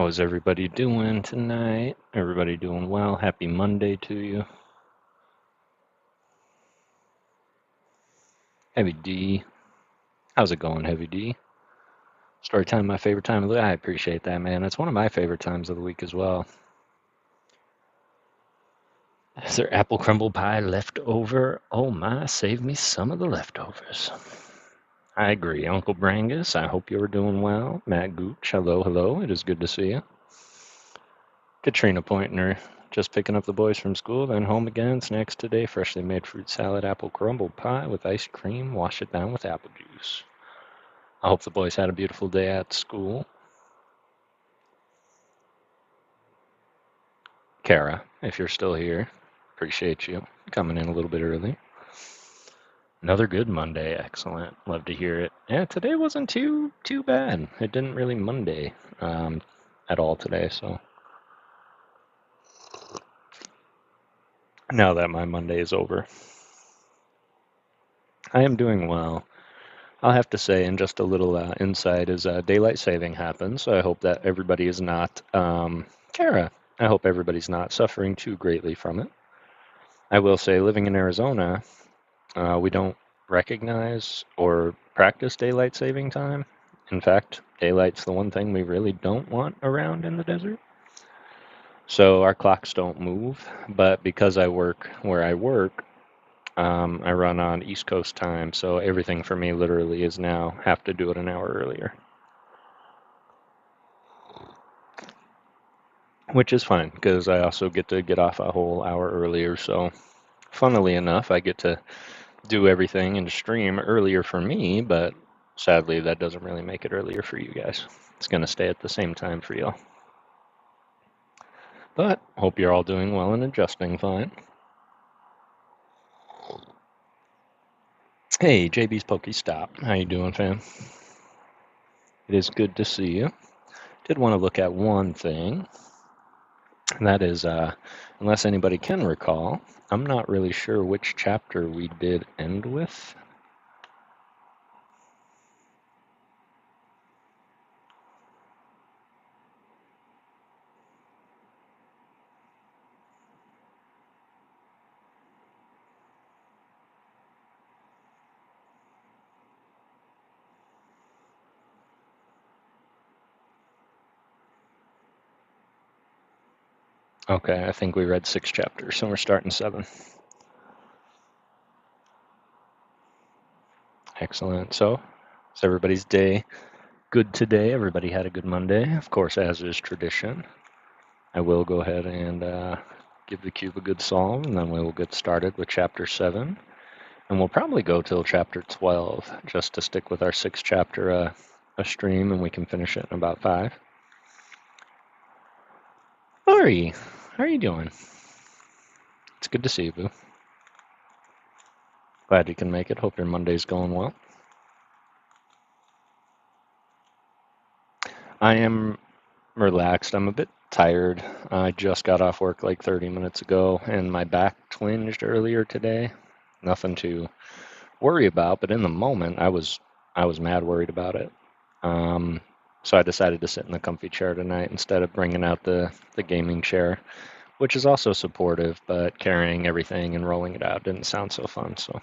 How's everybody doing tonight? Everybody doing well? Happy Monday to you. Heavy D. How's it going, Heavy D? Story time, my favorite time of the week. I appreciate that, man. It's one of my favorite times of the week as well. Is there apple crumble pie left over? Oh my, save me some of the leftovers. I agree. Uncle Brangus, I hope you're doing well. Matt Gooch, hello, hello. It is good to see you. Katrina Pointner, just picking up the boys from school, then home again. Snacks today, freshly made fruit salad, apple crumble pie with ice cream. Wash it down with apple juice. I hope the boys had a beautiful day at school. Kara, if you're still here, appreciate you coming in a little bit early. Another good Monday, excellent. Love to hear it. Yeah, today wasn't too bad. It didn't really Monday at all today, so now that my Monday is over, I am doing well. I'll have to say, and just a little insight is daylight saving happens, so I hope that everybody is not, Kara, I hope everybody's not suffering too greatly from it. I will say, living in Arizona, we don't recognize or practice daylight saving time. In fact, daylight's the one thing we really don't want around in the desert. So our clocks don't move, but because I work where I work, I run on East Coast time, so everything for me literally is now have to do it an hour earlier. Which is fine, because I also get to get off a whole hour earlier, so funnily enough, I get to do everything and stream earlier for me, but sadly, that doesn't really make it earlier for you guys. It's going to stay at the same time for y'all. But hope you're all doing well and adjusting fine. Hey, JB's Pokestop. How you doing, fam? It is good to see you. Did want to look at one thing. And that is, unless anybody can recall, I'm not really sure which chapter we did end with. Okay, I think we read 6 chapters, so we're starting 7. Excellent. So, is everybody's day good today? Everybody had a good Monday? Of course, as is tradition. I will go ahead and give the cube a good solve, and then we will get started with chapter 7. And we'll probably go till chapter 12, just to stick with our 6 chapter a stream, and we can finish it in about 5. Ari, how are you doing? It's good to see you, boo. Glad you can make it. Hope your Monday's going well. I am relaxed. I'm a bit tired. I just got off work like 30 minutes ago, and my back twinged earlier today. Nothing to worry about, but in the moment, I was mad worried about it. So I decided to sit in the comfy chair tonight instead of bringing out the gaming chair, which is also supportive, but carrying everything and rolling it out didn't sound so fun. So,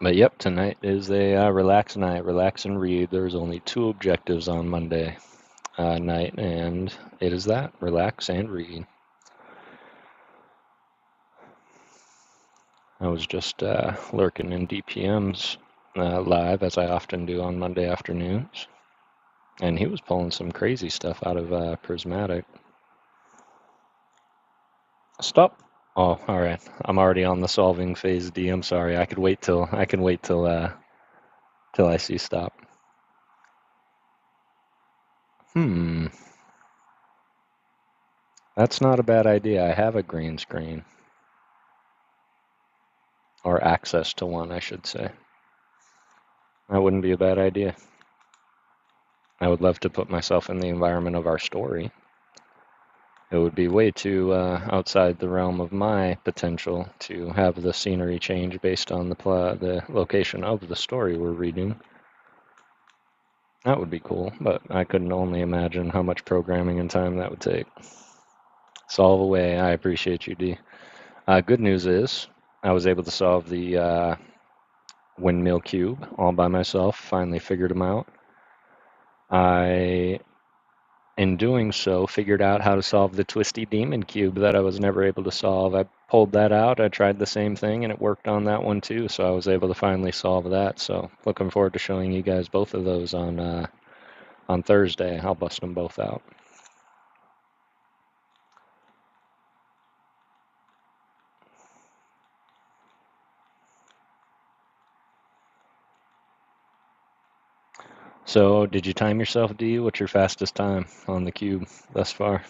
but yep, tonight is a relax night. Relax and read. There's only 2 objectives on Monday night, and it is that: relax and read. I was just lurking in DPM's live, as I often do on Monday afternoons, and he was pulling some crazy stuff out of Prismatic. Stop. Oh, all right. I'm already on the solving phase, D. I'm sorry. I can wait till till I see stop. That's not a bad idea. I have a green screen, or access to one, I should say. That wouldn't be a bad idea. I would love to put myself in the environment of our story. It would be way too outside the realm of my potential to have the scenery change based on the location of the story we're reading. That would be cool, but I couldn't only imagine how much programming and time that would take. Solve away. I appreciate you, D. Good news is I was able to solve the windmill cube all by myself. Finally figured them out. I, in doing so, figured out how to solve the twisty demon cube that I was never able to solve. I pulled that out. I tried the same thing, and it worked on that one too. So I was able to finally solve that. So looking forward to showing you guys both of those on Thursday. I'll bust them both out. So, did you time yourself, D? What's your fastest time on the cube thus far?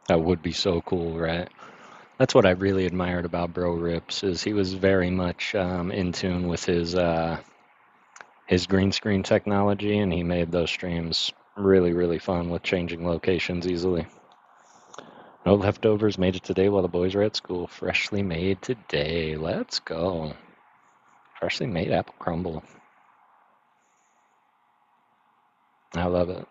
That would be so cool, right? That's what I really admired about Bro Rips is he was very much in tune with his green screen technology, and he made those streams really, really fun with changing locations easily. No leftovers made it today while the boys were at school. Freshly made today. Let's go. Freshly made apple crumble. I love it.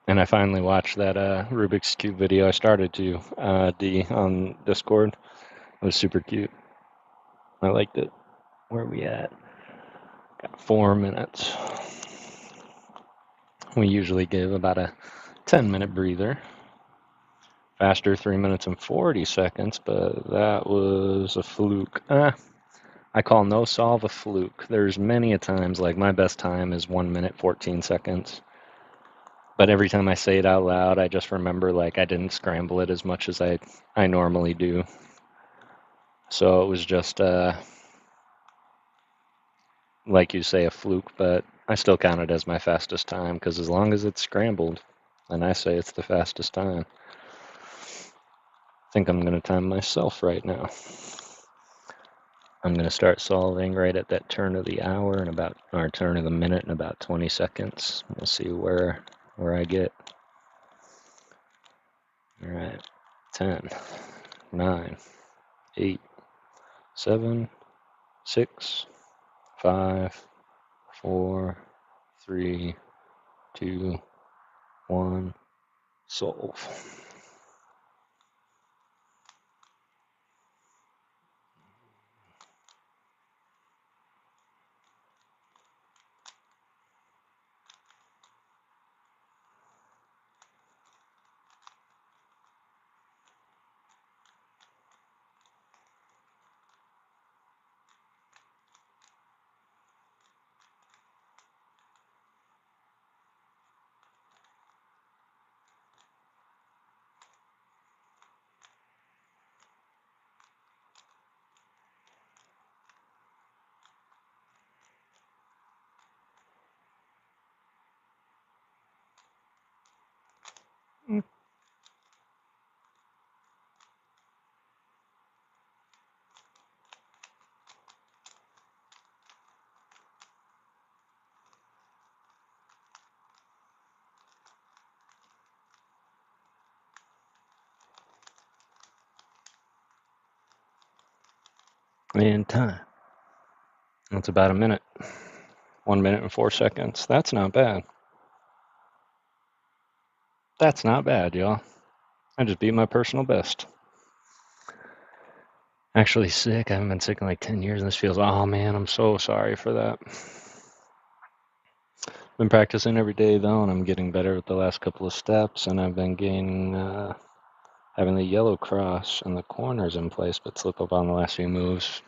And I finally watched that Rubik's Cube video I started to, D, on Discord. It was super cute. I liked it. Where are we at? Got 4 minutes. We usually give about a 10-minute breather. Faster, 3 minutes and 40 seconds, but that was a fluke. I call no solve a fluke. There's many a times, like my best time is 1 minute, 14 seconds. But every time I say it out loud, I just remember like I didn't scramble it as much as I normally do. So it was just, like you say, a fluke, but I still count it as my fastest time because as long as it's scrambled, and I say it's the fastest time. I think I'm going to time myself right now. I'm going to start solving right at that turn of the hour and about, or turn of the minute in about 20 seconds. We'll see where I get. All right, 10, 9, 8, 7, 6, 5, 4, 3, 2, 1, solve. And time. That's about a minute. 1 minute and 4 seconds. That's not bad. That's not bad, y'all. I just beat my personal best. Actually sick. I haven't been sick in like 10 years and this feels, oh man, I'm so sorry for that. Been practicing every day though, and I'm getting better with the last couple of steps, and I've been gaining, having the yellow cross and the corners in place, but slip up on the last few moves.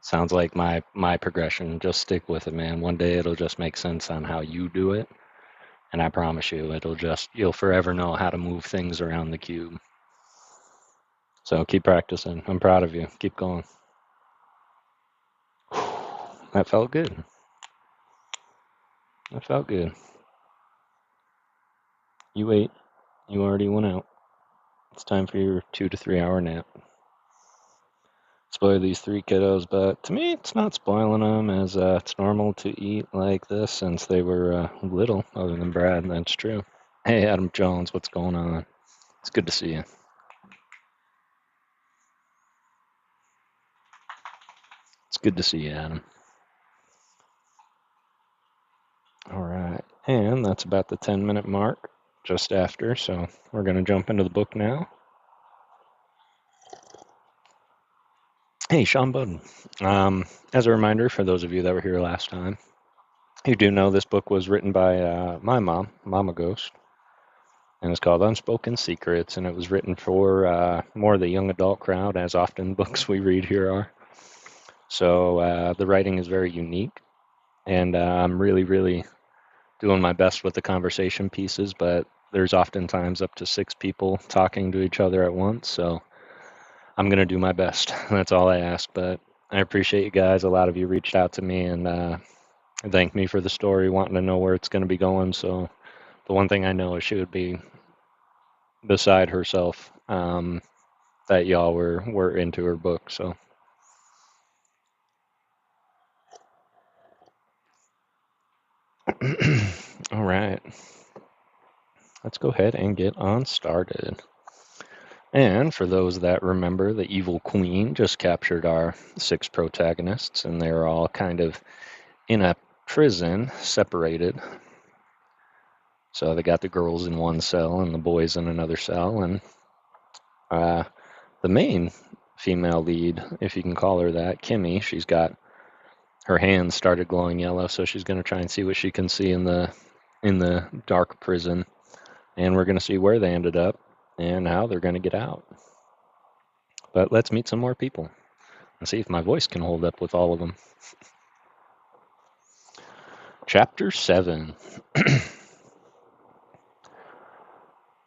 Sounds like my progression. Just stick with it, man. One day it'll just make sense on how you do it, and I promise you, you'll forever know how to move things around the cube. So keep practicing. I'm proud of you. Keep going. That felt good. That felt good. You ate. You already went out. It's time for your 2 to 3 hour nap. Spoil these 3 kiddos, but to me, it's not spoiling them, as it's normal to eat like this since they were little, other than Brad. That's true. Hey, Adam Jones, what's going on? It's good to see you. It's good to see you, Adam. All right, and that's about the 10-minute mark, just after, so we're going to jump into the book now. Hey, Sean Budden. As a reminder, for those of you that were here last time, you do know this book was written by my mom, Mama Ghost, and it's called Unspoken Secrets, and it was written for more of the young adult crowd, as often books we read here are. So the writing is very unique, and I'm really doing my best with the conversation pieces, but there's oftentimes up to 6 people talking to each other at once, so I'm going to do my best. That's all I ask, but I appreciate you guys. A lot of you reached out to me and thanked me for the story, wanting to know where it's going to be going, so the one thing I know is she would be beside herself that y'all were into her book. So all right, let's go ahead and get on started. And for those that remember, the evil queen just captured our 6 protagonists, and they're all kind of in a prison, separated. So they got the girls in one cell and the boys in another cell, and the main female lead, if you can call her that, Kimmy, she's got her hands started glowing yellow, so she's going to try and see what she can see in the dark prison, and we're going to see where they ended up and how they're going to get out. But let's meet some more people and see if my voice can hold up with all of them. Chapter 7. I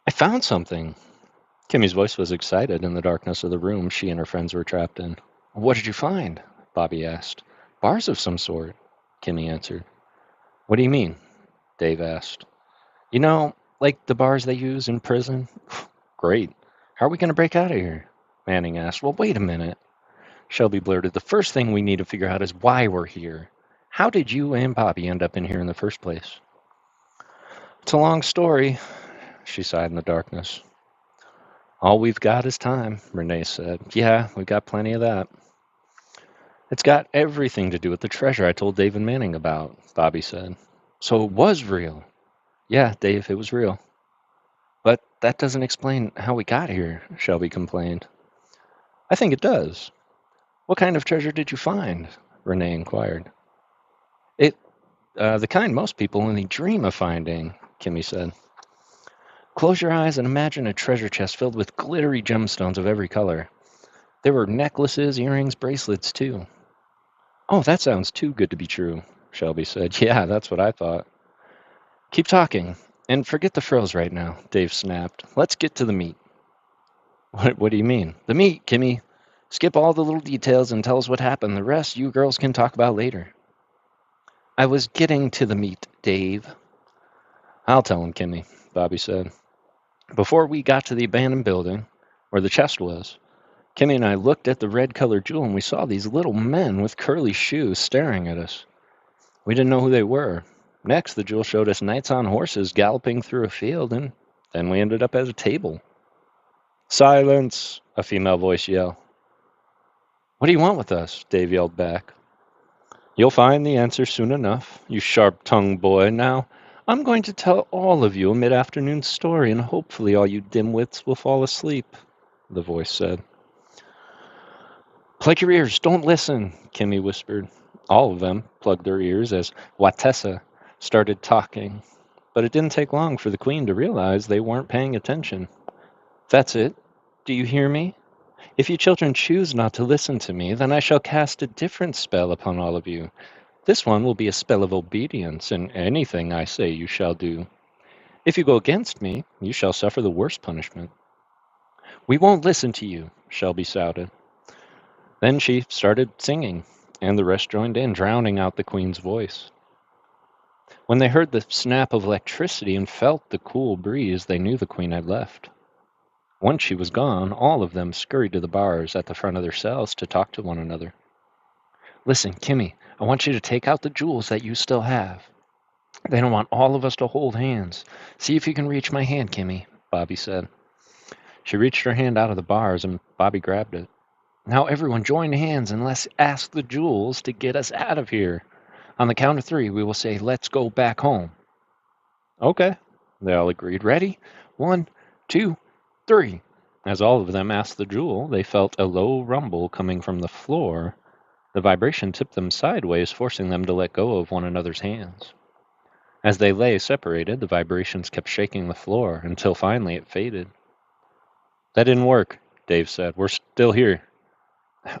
found something. Kimmy's voice was excited in the darkness of the room she and her friends were trapped in. What did you find? Bobby asked. Bars of some sort, Kimmy answered. What do you mean? Dave asked. You know, like the bars they use in prison? Great. How are we going to break out of here? Manning asked. Well, wait a minute. Shelby blurted. The first thing we need to figure out is why we're here. How did you and Bobby end up in here in the first place? It's a long story, she sighed in the darkness. All we've got is time, Renee said. Yeah, we've got plenty of that. It's got everything to do with the treasure I told Dave and Manning about, Bobby said. So it was real. Yeah, Dave, it was real. But that doesn't explain how we got here, Shelby complained. I think it does. What kind of treasure did you find? Renee inquired. The kind most people only dream of finding, Kimmy said. Close your eyes and imagine a treasure chest filled with glittery gemstones of every color. There were necklaces, earrings, bracelets, too. Oh, that sounds too good to be true, Shelby said. Yeah, that's what I thought. Keep talking, and forget the frills right now, Dave snapped. Let's get to the meat. What do you mean? The meat, Kimmy. Skip all the little details and tell us what happened. The rest you girls can talk about later. I was getting to the meat, Dave. I'll tell him, Kimmy, Bobby said. Before we got to the abandoned building, where the chest was, Kimmy and I looked at the red-colored jewel and we saw these little men with curly shoes staring at us. We didn't know who they were. Next, the jewel showed us knights on horses galloping through a field, and then we ended up at a table. Silence, a female voice yelled. What do you want with us? Dave yelled back. You'll find the answer soon enough, you sharp-tongued boy. Now, I'm going to tell all of you a mid-afternoon story, and hopefully all you dimwits will fall asleep, the voice said. Plug your ears, don't listen, Kimmy whispered. All of them plugged their ears as Watessa started talking, but it didn't take long for the queen to realize they weren't paying attention. That's it. Do you hear me? If you children choose not to listen to me, then I shall cast a different spell upon all of you. This one will be a spell of obedience, and anything I say you shall do. If you go against me, you shall suffer the worst punishment. We won't listen to you, Shelby shouted. Then she started singing, and the rest joined in, drowning out the queen's voice. When they heard the snap of electricity and felt the cool breeze, they knew the queen had left. Once she was gone, all of them scurried to the bars at the front of their cells to talk to one another. Listen, Kimmy, I want you to take out the jewels that you still have. Then I want all of us to hold hands. See if you can reach my hand, Kimmy, Bobby said. She reached her hand out of the bars and Bobby grabbed it. Now everyone join hands and let's ask the jewels to get us out of here. On the count of 3, we will say, let's go back home. Okay, they all agreed. Ready? 1, 2, 3. As all of them asked the jewel, they felt a low rumble coming from the floor. The vibration tipped them sideways, forcing them to let go of one another's hands. As they lay separated, the vibrations kept shaking the floor until finally it faded. That didn't work, Dave said. We're still here.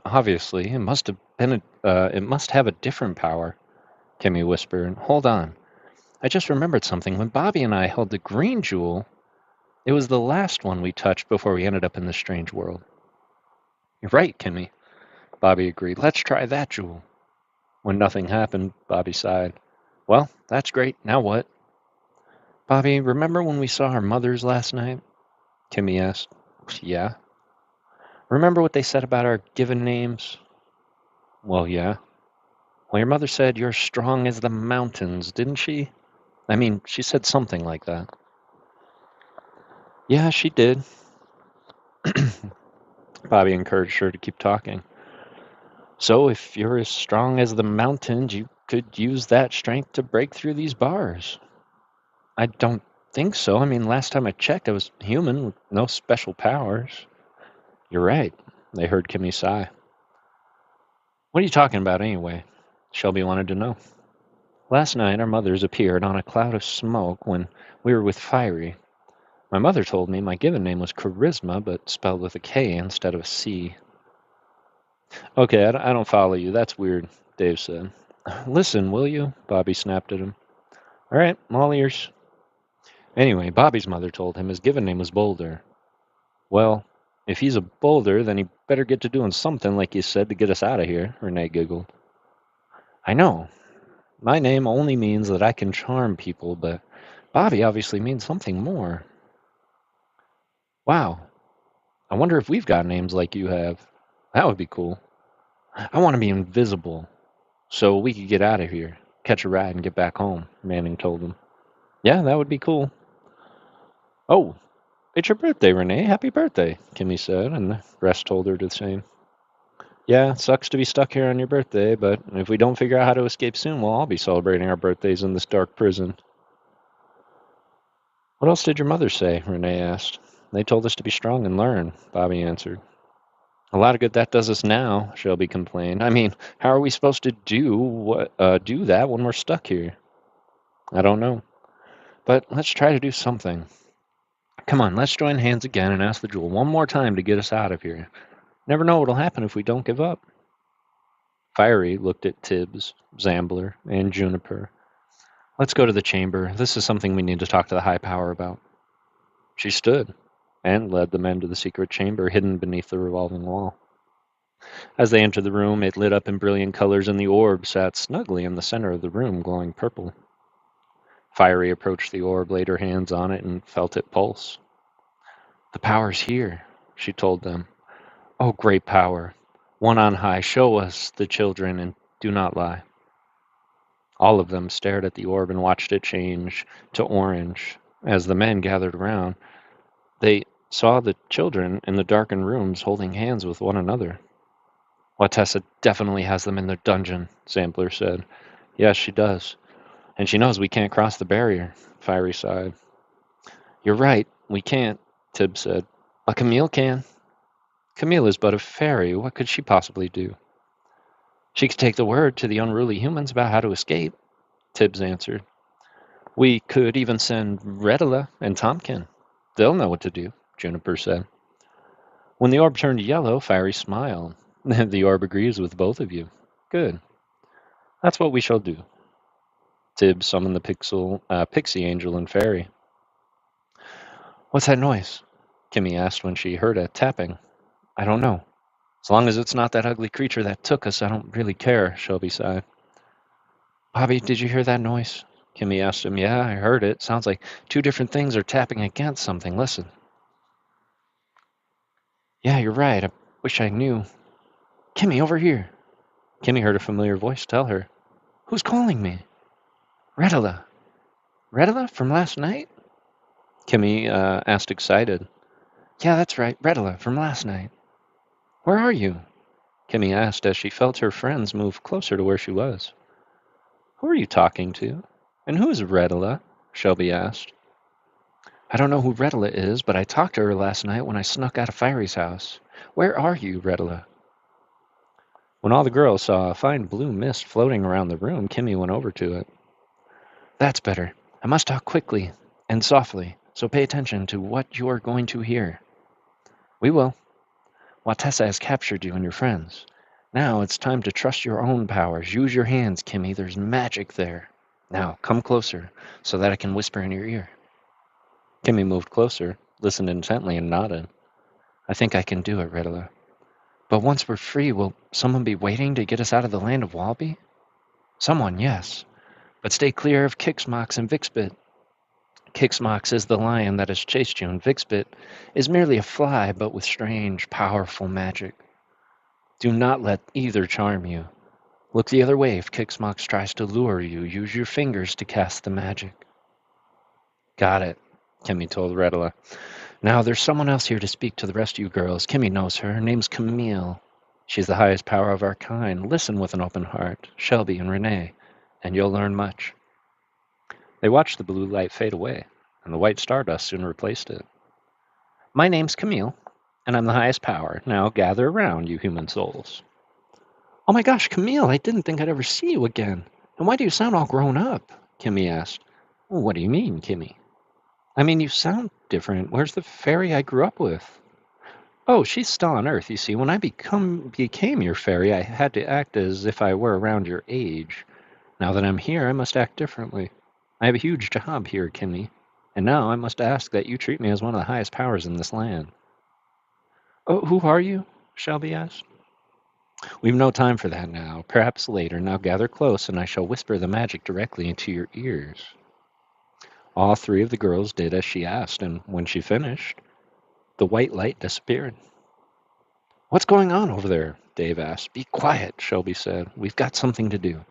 Obviously, it must have a different power, Kimmy whispered. Hold on. I just remembered something. When Bobby and I held the green jewel, it was the last one we touched before we ended up in this strange world. You're right, Kimmy, Bobby agreed. Let's try that jewel. When nothing happened, Bobby sighed. Well, that's great. Now what? Bobby, remember when we saw our mothers last night? Kimmy asked. Yeah. Remember what they said about our given names? Well, yeah. Well, your mother said you're strong as the mountains, didn't she? I mean, she said something like that. Yeah, she did. Bobby encouraged her to keep talking. So if you're as strong as the mountains, you could use that strength to break through these bars. I don't think so. I mean, last time I checked, I was human with no special powers. You're right, they heard Kimmy sigh. What are you talking about anyway? Shelby wanted to know. Last night, our mothers appeared on a cloud of smoke when we were with Fiery. My mother told me my given name was Charisma, but spelled with a K instead of a C. Okay, I don't follow you. That's weird, Dave said. Listen, will you? Bobby snapped at him. All right, I'm all ears. Anyway, Bobby's mother told him his given name was Boulder. Well, if he's a boulder, then he better get to doing something, like you said, to get us out of here, Renee giggled. I know. My name only means that I can charm people, but Bobby obviously means something more. Wow. I wonder if we've got names like you have. That would be cool. I want to be invisible, so we could get out of here, catch a ride, and get back home, Manning told him. Yeah, that would be cool. Oh, it's your birthday, Renee. Happy birthday, Kimmy said, and the rest told her the same. Yeah, sucks to be stuck here on your birthday, but if we don't figure out how to escape soon, we'll all be celebrating our birthdays in this dark prison. What else did your mother say? Renee asked. They told us to be strong and learn, Bobby answered. A lot of good that does us now, Shelby complained. I mean, how are we supposed to do that when we're stuck here? I don't know. But let's try to do something. Come on, let's join hands again and ask the jewel one more time to get us out of here. Never know what'll happen if we don't give up. Fiery looked at Tibbs, Zambler, and Juniper. Let's go to the chamber. This is something we need to talk to the High Power about. She stood and led the men to the secret chamber hidden beneath the revolving wall. As they entered the room, it lit up in brilliant colors, and the orb sat snugly in the center of the room, glowing purple. Fiery approached the orb, laid her hands on it, and felt it pulse. The power's here, she told them. Oh, great power, one on high, show us the children and do not lie. All of them stared at the orb and watched it change to orange. As the men gathered around, they saw the children in the darkened rooms holding hands with one another. Watessa definitely has them in their dungeon, Sampler said. Yes, she does. And she knows we can't cross the barrier, Fiery sighed. You're right, we can't, Tibbs said. But Camille can. Camille is but a fairy. What could she possibly do? She could take the word to the unruly humans about how to escape, Tibbs answered. We could even send Redela and Tompkin. They'll know what to do, Juniper said. When the orb turned yellow, Fiery smiled. The orb agrees with both of you. Good. That's what we shall do. Tibbs summoned the pixie angel and fairy. What's that noise? Kimmy asked when she heard a tapping. I don't know. As long as it's not that ugly creature that took us, I don't really care, Shelby sighed. Bobby, did you hear that noise? Kimmy asked him. Yeah, I heard it. Sounds like two different things are tapping against something. Listen. Yeah, you're right. I wish I knew. Kimmy, over here. Kimmy heard a familiar voice tell her. Who's calling me? Redela. Redela from last night? Kimmy asked excited. Yeah, that's right. Redela from last night. Where are you? Kimmy asked as she felt her friends move closer to where she was. Who are you talking to? And who is Redela? Shelby asked. I don't know who Redela is, but I talked to her last night when I snuck out of Fiery's house. Where are you, Redela? When all the girls saw a fine blue mist floating around the room, Kimmy went over to it. That's better. I must talk quickly and softly, so pay attention to what you are going to hear. We will. Watessa has captured you and your friends. Now it's time to trust your own powers. Use your hands, Kimmy. There's magic there. Now, come closer, so that I can whisper in your ear. Kimmy moved closer, listened intently, and nodded. I think I can do it, Riddler. But once we're free, will someone be waiting to get us out of the land of Walby? Someone, yes. But stay clear of Kixmox and Vixbit. Kixmox is the lion that has chased you, and Vixbit is merely a fly, but with strange, powerful magic. Do not let either charm you. Look the other way if Kixmox tries to lure you. Use your fingers to cast the magic. Got it, Kimmy told Redela. Now there's someone else here to speak to the rest of you girls. Kimmy knows her. Her name's Camille. She's the highest power of our kind. Listen with an open heart, Shelby and Renee, and you'll learn much. They watched the blue light fade away, and the white stardust soon replaced it. My name's Camille, and I'm the highest power. Now gather around, you human souls. Oh my gosh, Camille, I didn't think I'd ever see you again. And why do you sound all grown up? Kimmy asked. Well, what do you mean, Kimmy? I mean, you sound different. Where's the fairy I grew up with? Oh, she's still on Earth, you see. When I became your fairy, I had to act as if I were around your age. Now that I'm here, I must act differently. I have a huge job here, Kimmy. And now I must ask that you treat me as one of the highest powers in this land. Oh, who are you? Shelby asked. We've no time for that now. Perhaps later. Now gather close, and I shall whisper the magic directly into your ears. All three of the girls did as she asked, and when she finished, the white light disappeared. What's going on over there? Dave asked. Be quiet, Shelby said. We've got something to do.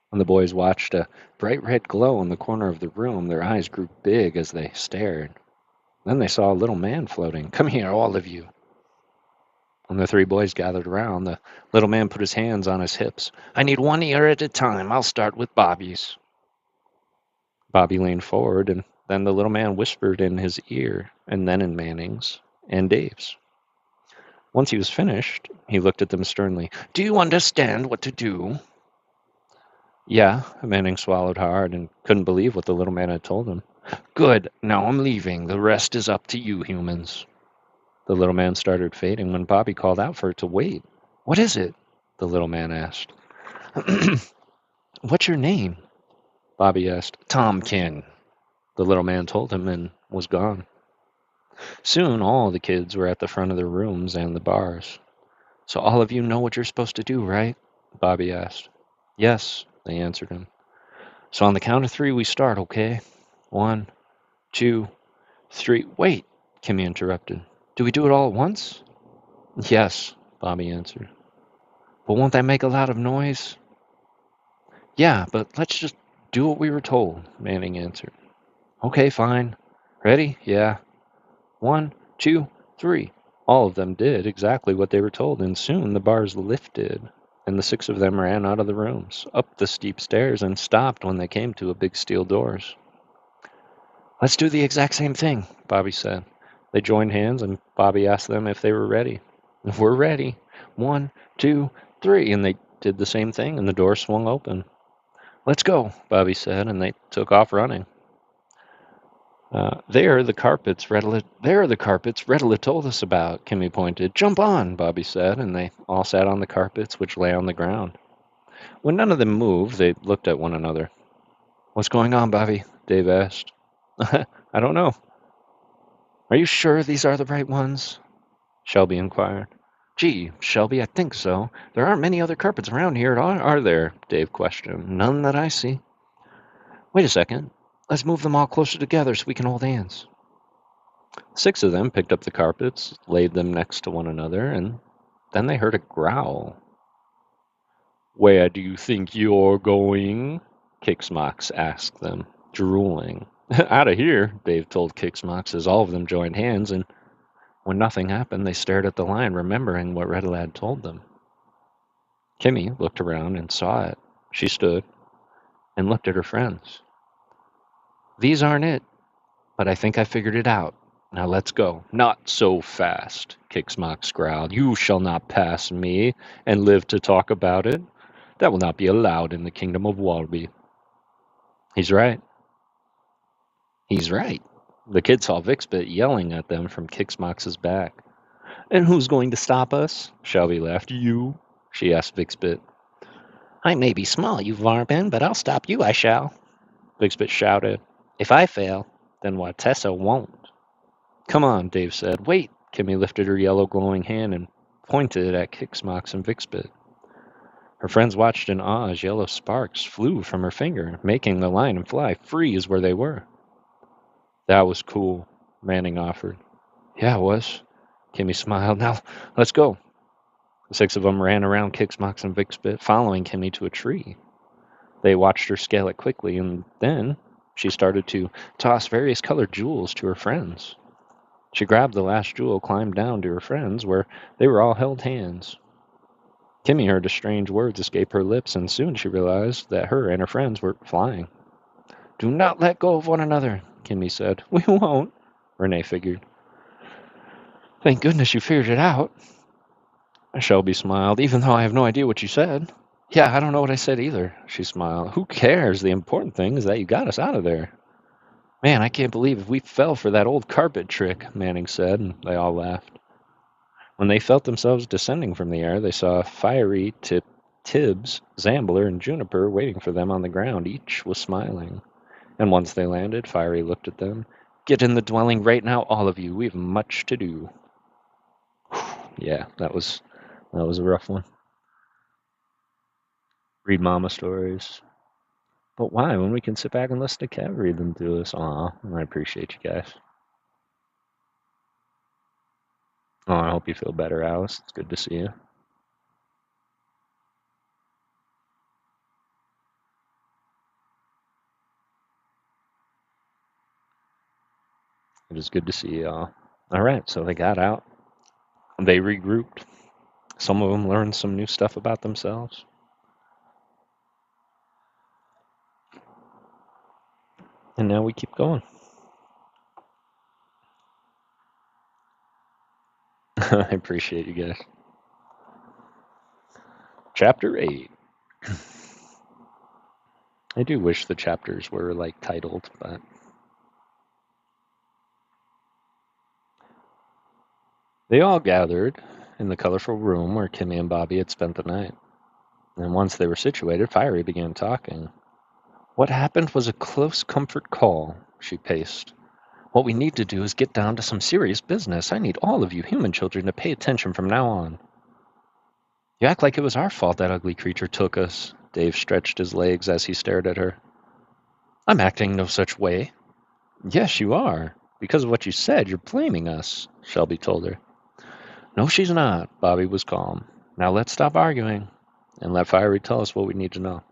When the boys watched a bright red glow in the corner of the room, their eyes grew big as they stared. Then they saw a little man floating. Come here, all of you. When the three boys gathered around, the little man put his hands on his hips. I need one ear at a time. I'll start with Bobby's. Bobby leaned forward, and then the little man whispered in his ear, and then in Manning's and Dave's. Once he was finished, he looked at them sternly. Do you understand what to do? Yeah, Manning swallowed hard and couldn't believe what the little man had told him. Good, now I'm leaving. The rest is up to you humans. The little man started fading when Bobby called out for it to wait. What is it? The little man asked. What's your name? Bobby asked. Tomkin. The little man told him and was gone. Soon all the kids were at the front of their rooms and the bars. So all of you know what you're supposed to do, right? Bobby asked. Yes, they answered him. So on the count of three we start, okay? 1, 2, 3. Wait, Kimmy interrupted. Do we do it all at once? Yes, Bobby answered. But won't that make a lot of noise? Yeah, but let's just do what we were told, Manning answered. Okay, fine. Ready? Yeah. 1, 2, 3. All of them did exactly what they were told, and soon the bars lifted, and the 6 of them ran out of the rooms, up the steep stairs, and stopped when they came to a big steel doors. Let's do the exact same thing, Bobby said. They joined hands, and Bobby asked them if they were ready. We're ready. 1, 2, 3, and they did the same thing, and the door swung open. Let's go, Bobby said, and they took off running. There are the carpets Redela told us about, Kimmy pointed. Jump on, Bobby said, and they all sat on the carpets which lay on the ground. When none of them moved, they looked at one another. What's going on, Bobby? Dave asked. I don't know. Are you sure these are the right ones? Shelby inquired. Gee, Shelby, I think so. There aren't many other carpets around here, are there? Dave questioned. None that I see. Wait a second. Let's move them all closer together so we can hold hands. 6 of them picked up the carpets, laid them next to one another, and then they heard a growl. "Where do you think you're going?" Kixmox asked them, drooling. "Out of here," Dave told Kixmox as all of them joined hands, and when nothing happened, they stared at the line, remembering what Red Lad told them. Kimmy looked around and saw it. She stood and looked at her friends. "These aren't it, but I think I figured it out. Now let's go." "Not so fast," Kixmox growled. "You shall not pass me and live to talk about it. That will not be allowed in the kingdom of Walby." He's right. He's right. The kids saw Vixbit yelling at them from Kixmox's back. "And who's going to stop us?" Shelby laughed. "You?" she asked Vixbit. "I may be small, you varpin, but I'll stop you, I shall," Vixbit shouted. "If I fail, then Watessa won't." "Come on," Dave said. "Wait!" Kimmy lifted her yellow glowing hand and pointed at Kixmox and Vixbit. Her friends watched in awe as yellow sparks flew from her finger, making the line and fly freeze where they were. "That was cool," Manning offered. "Yeah, it was." Kimmy smiled. "Now, let's go." The 6 of them ran around Kixmox and Vixbit, following Kimmy to a tree. They watched her scale it quickly, and then she started to toss various colored jewels to her friends. She grabbed the last jewel, climbed down to her friends, where they were all held hands. Kimmy heard the strange words escape her lips, and soon she realized that her and her friends were flying. "Do not let go of one another," Kimmy said. "We won't," Renee figured. "Thank goodness you figured it out." Shelby smiled. "Even though I have no idea what you said." "Yeah, I don't know what I said either," she smiled. "Who cares? The important thing is that you got us out of there." "Man, I can't believe we fell for that old carpet trick," Manning said, and they all laughed. When they felt themselves descending from the air, they saw Fiery, Tibbs, Zambler, and Juniper waiting for them on the ground. Each was smiling. And once they landed, Fiery looked at them. "Get in the dwelling right now, all of you. We have much to do." Yeah, that was a rough one. Read mama stories. But why, when we can sit back and listen to Kev read them to us? Aw, I appreciate you guys. Oh, I hope you feel better, Alice. It's good to see you. It is good to see you all. All right, so they got out. They regrouped. Some of them learned some new stuff about themselves. And now we keep going. I appreciate you guys. Chapter 8. I do wish the chapters were like titled, but they all gathered in the colorful room where Kimmy and Bobby had spent the night. And once they were situated, Fiery began talking. "What happened was a close comfort call," she paced. "What we need to do is get down to some serious business. I need all of you human children to pay attention from now on." "You act like it was our fault that ugly creature took us." Dave stretched his legs as he stared at her. "I'm acting no such way." "Yes, you are. Because of what you said, you're blaming us," Shelby told her. "No, she's not." Bobby was calm. "Now let's stop arguing and let Fiery tell us what we need to know."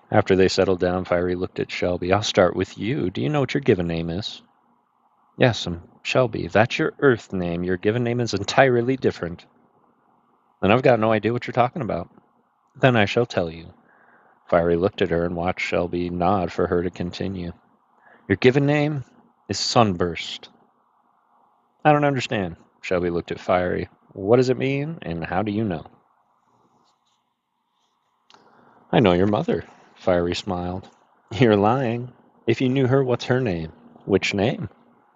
After they settled down, Fiery looked at Shelby. "I'll start with you. Do you know what your given name is?" "Yes, Shelby. That's your Earth name. Your given name is entirely different." "Then I've got no idea what you're talking about." "Then I shall tell you." Fiery looked at her and watched Shelby nod for her to continue. "Your given name is Sunburst." "I don't understand." Shelby looked at Fiery. "What does it mean, and how do you know?" "I know your mother." Fiery smiled. "You're lying. If you knew her, what's her name?" "Which name?"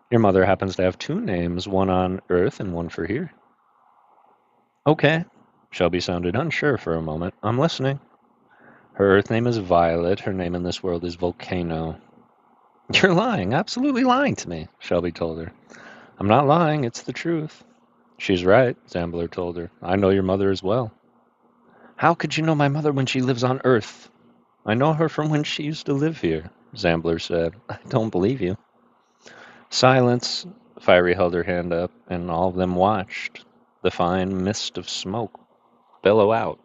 "Your mother happens to have 2 names, one on Earth and one for here." "Okay." Shelby sounded unsure for a moment. "I'm listening." "Her Earth name is Violet. Her name in this world is Volcano." "You're lying, absolutely lying to me," Shelby told her. "I'm not lying, it's the truth." "She's right," Zambler told her. "I know your mother as well." "How could you know my mother when she lives on Earth?" "I know her from when she used to live here," Zambler said. "I don't believe you." Silence. Fiery held her hand up, and all of them watched the fine mist of smoke billow out.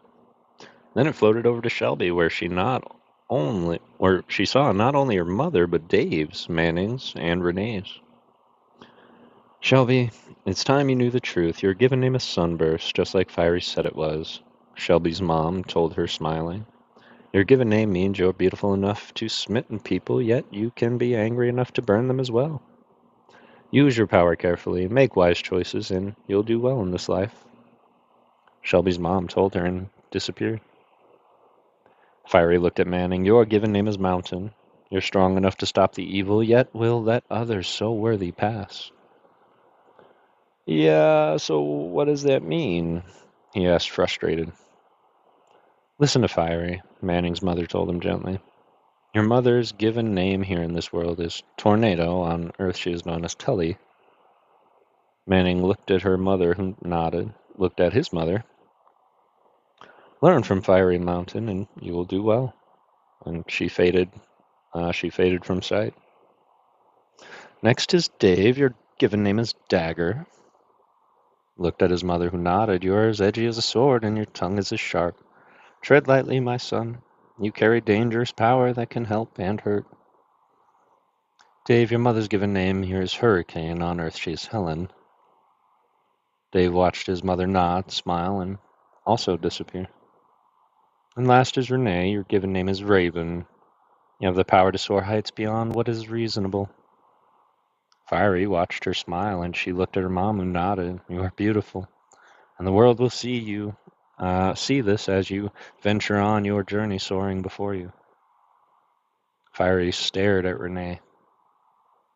Then it floated over to Shelby, where she saw not only her mother, but Dave's, Manning's, and Renee's. Shelby, it's time you knew the truth. Your given name is Sunburst, just like Fiery said it was. Shelby's mom told her, smiling. Your given name means you're beautiful enough to smitten people, yet you can be angry enough to burn them as well. Use your power carefully, make wise choices, and you'll do well in this life. Shelby's mom told her and disappeared. Fiery looked at Manning. Your given name is Mountain. You're strong enough to stop the evil, yet will let others so worthy pass. Yeah, so what does that mean? He asked, frustrated. Listen to Fiery, Manning's mother told him gently. Your mother's given name here in this world is Tornado. On Earth she is known as Tully. Manning looked at her mother, who nodded, looked at his mother. Learn from Fiery Mountain, and you will do well. And she faded from sight. Next is Dave. Your given name is Dagger. Looked at his mother, who nodded. You are as edgy as a sword, and your tongue is as sharp. Tread lightly, my son. You carry dangerous power that can help and hurt. Dave, your mother's given name here is Hurricane. On Earth she is Helen. Dave watched his mother nod, smile, and also disappear. And last is Renee. Your given name is Raven. You have the power to soar heights beyond what is reasonable. Fiery watched her smile, and she looked at her mom, who nodded. You are beautiful, and the world will see this as you venture on your journey soaring before you. Fiery stared at Renee.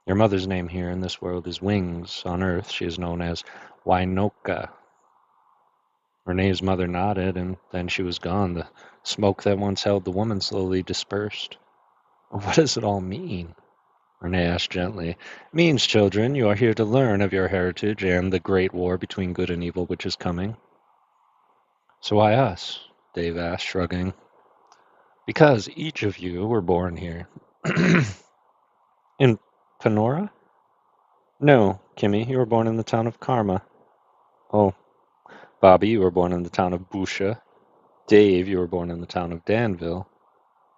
Your mother's name here in this world is Wings. On Earth she is known as Wainoka. Renee's mother nodded, and then she was gone. The smoke that once held the woman slowly dispersed. What does it all mean? Renee asked gently. It means, children, you are here to learn of your heritage and the great war between good and evil which is coming. So why us? Dave asked, shrugging. Because each of you were born here. In Panora? No, Kimmy, you were born in the town of Karma. Oh, Bobby, you were born in the town of Busha. Dave, you were born in the town of Danville.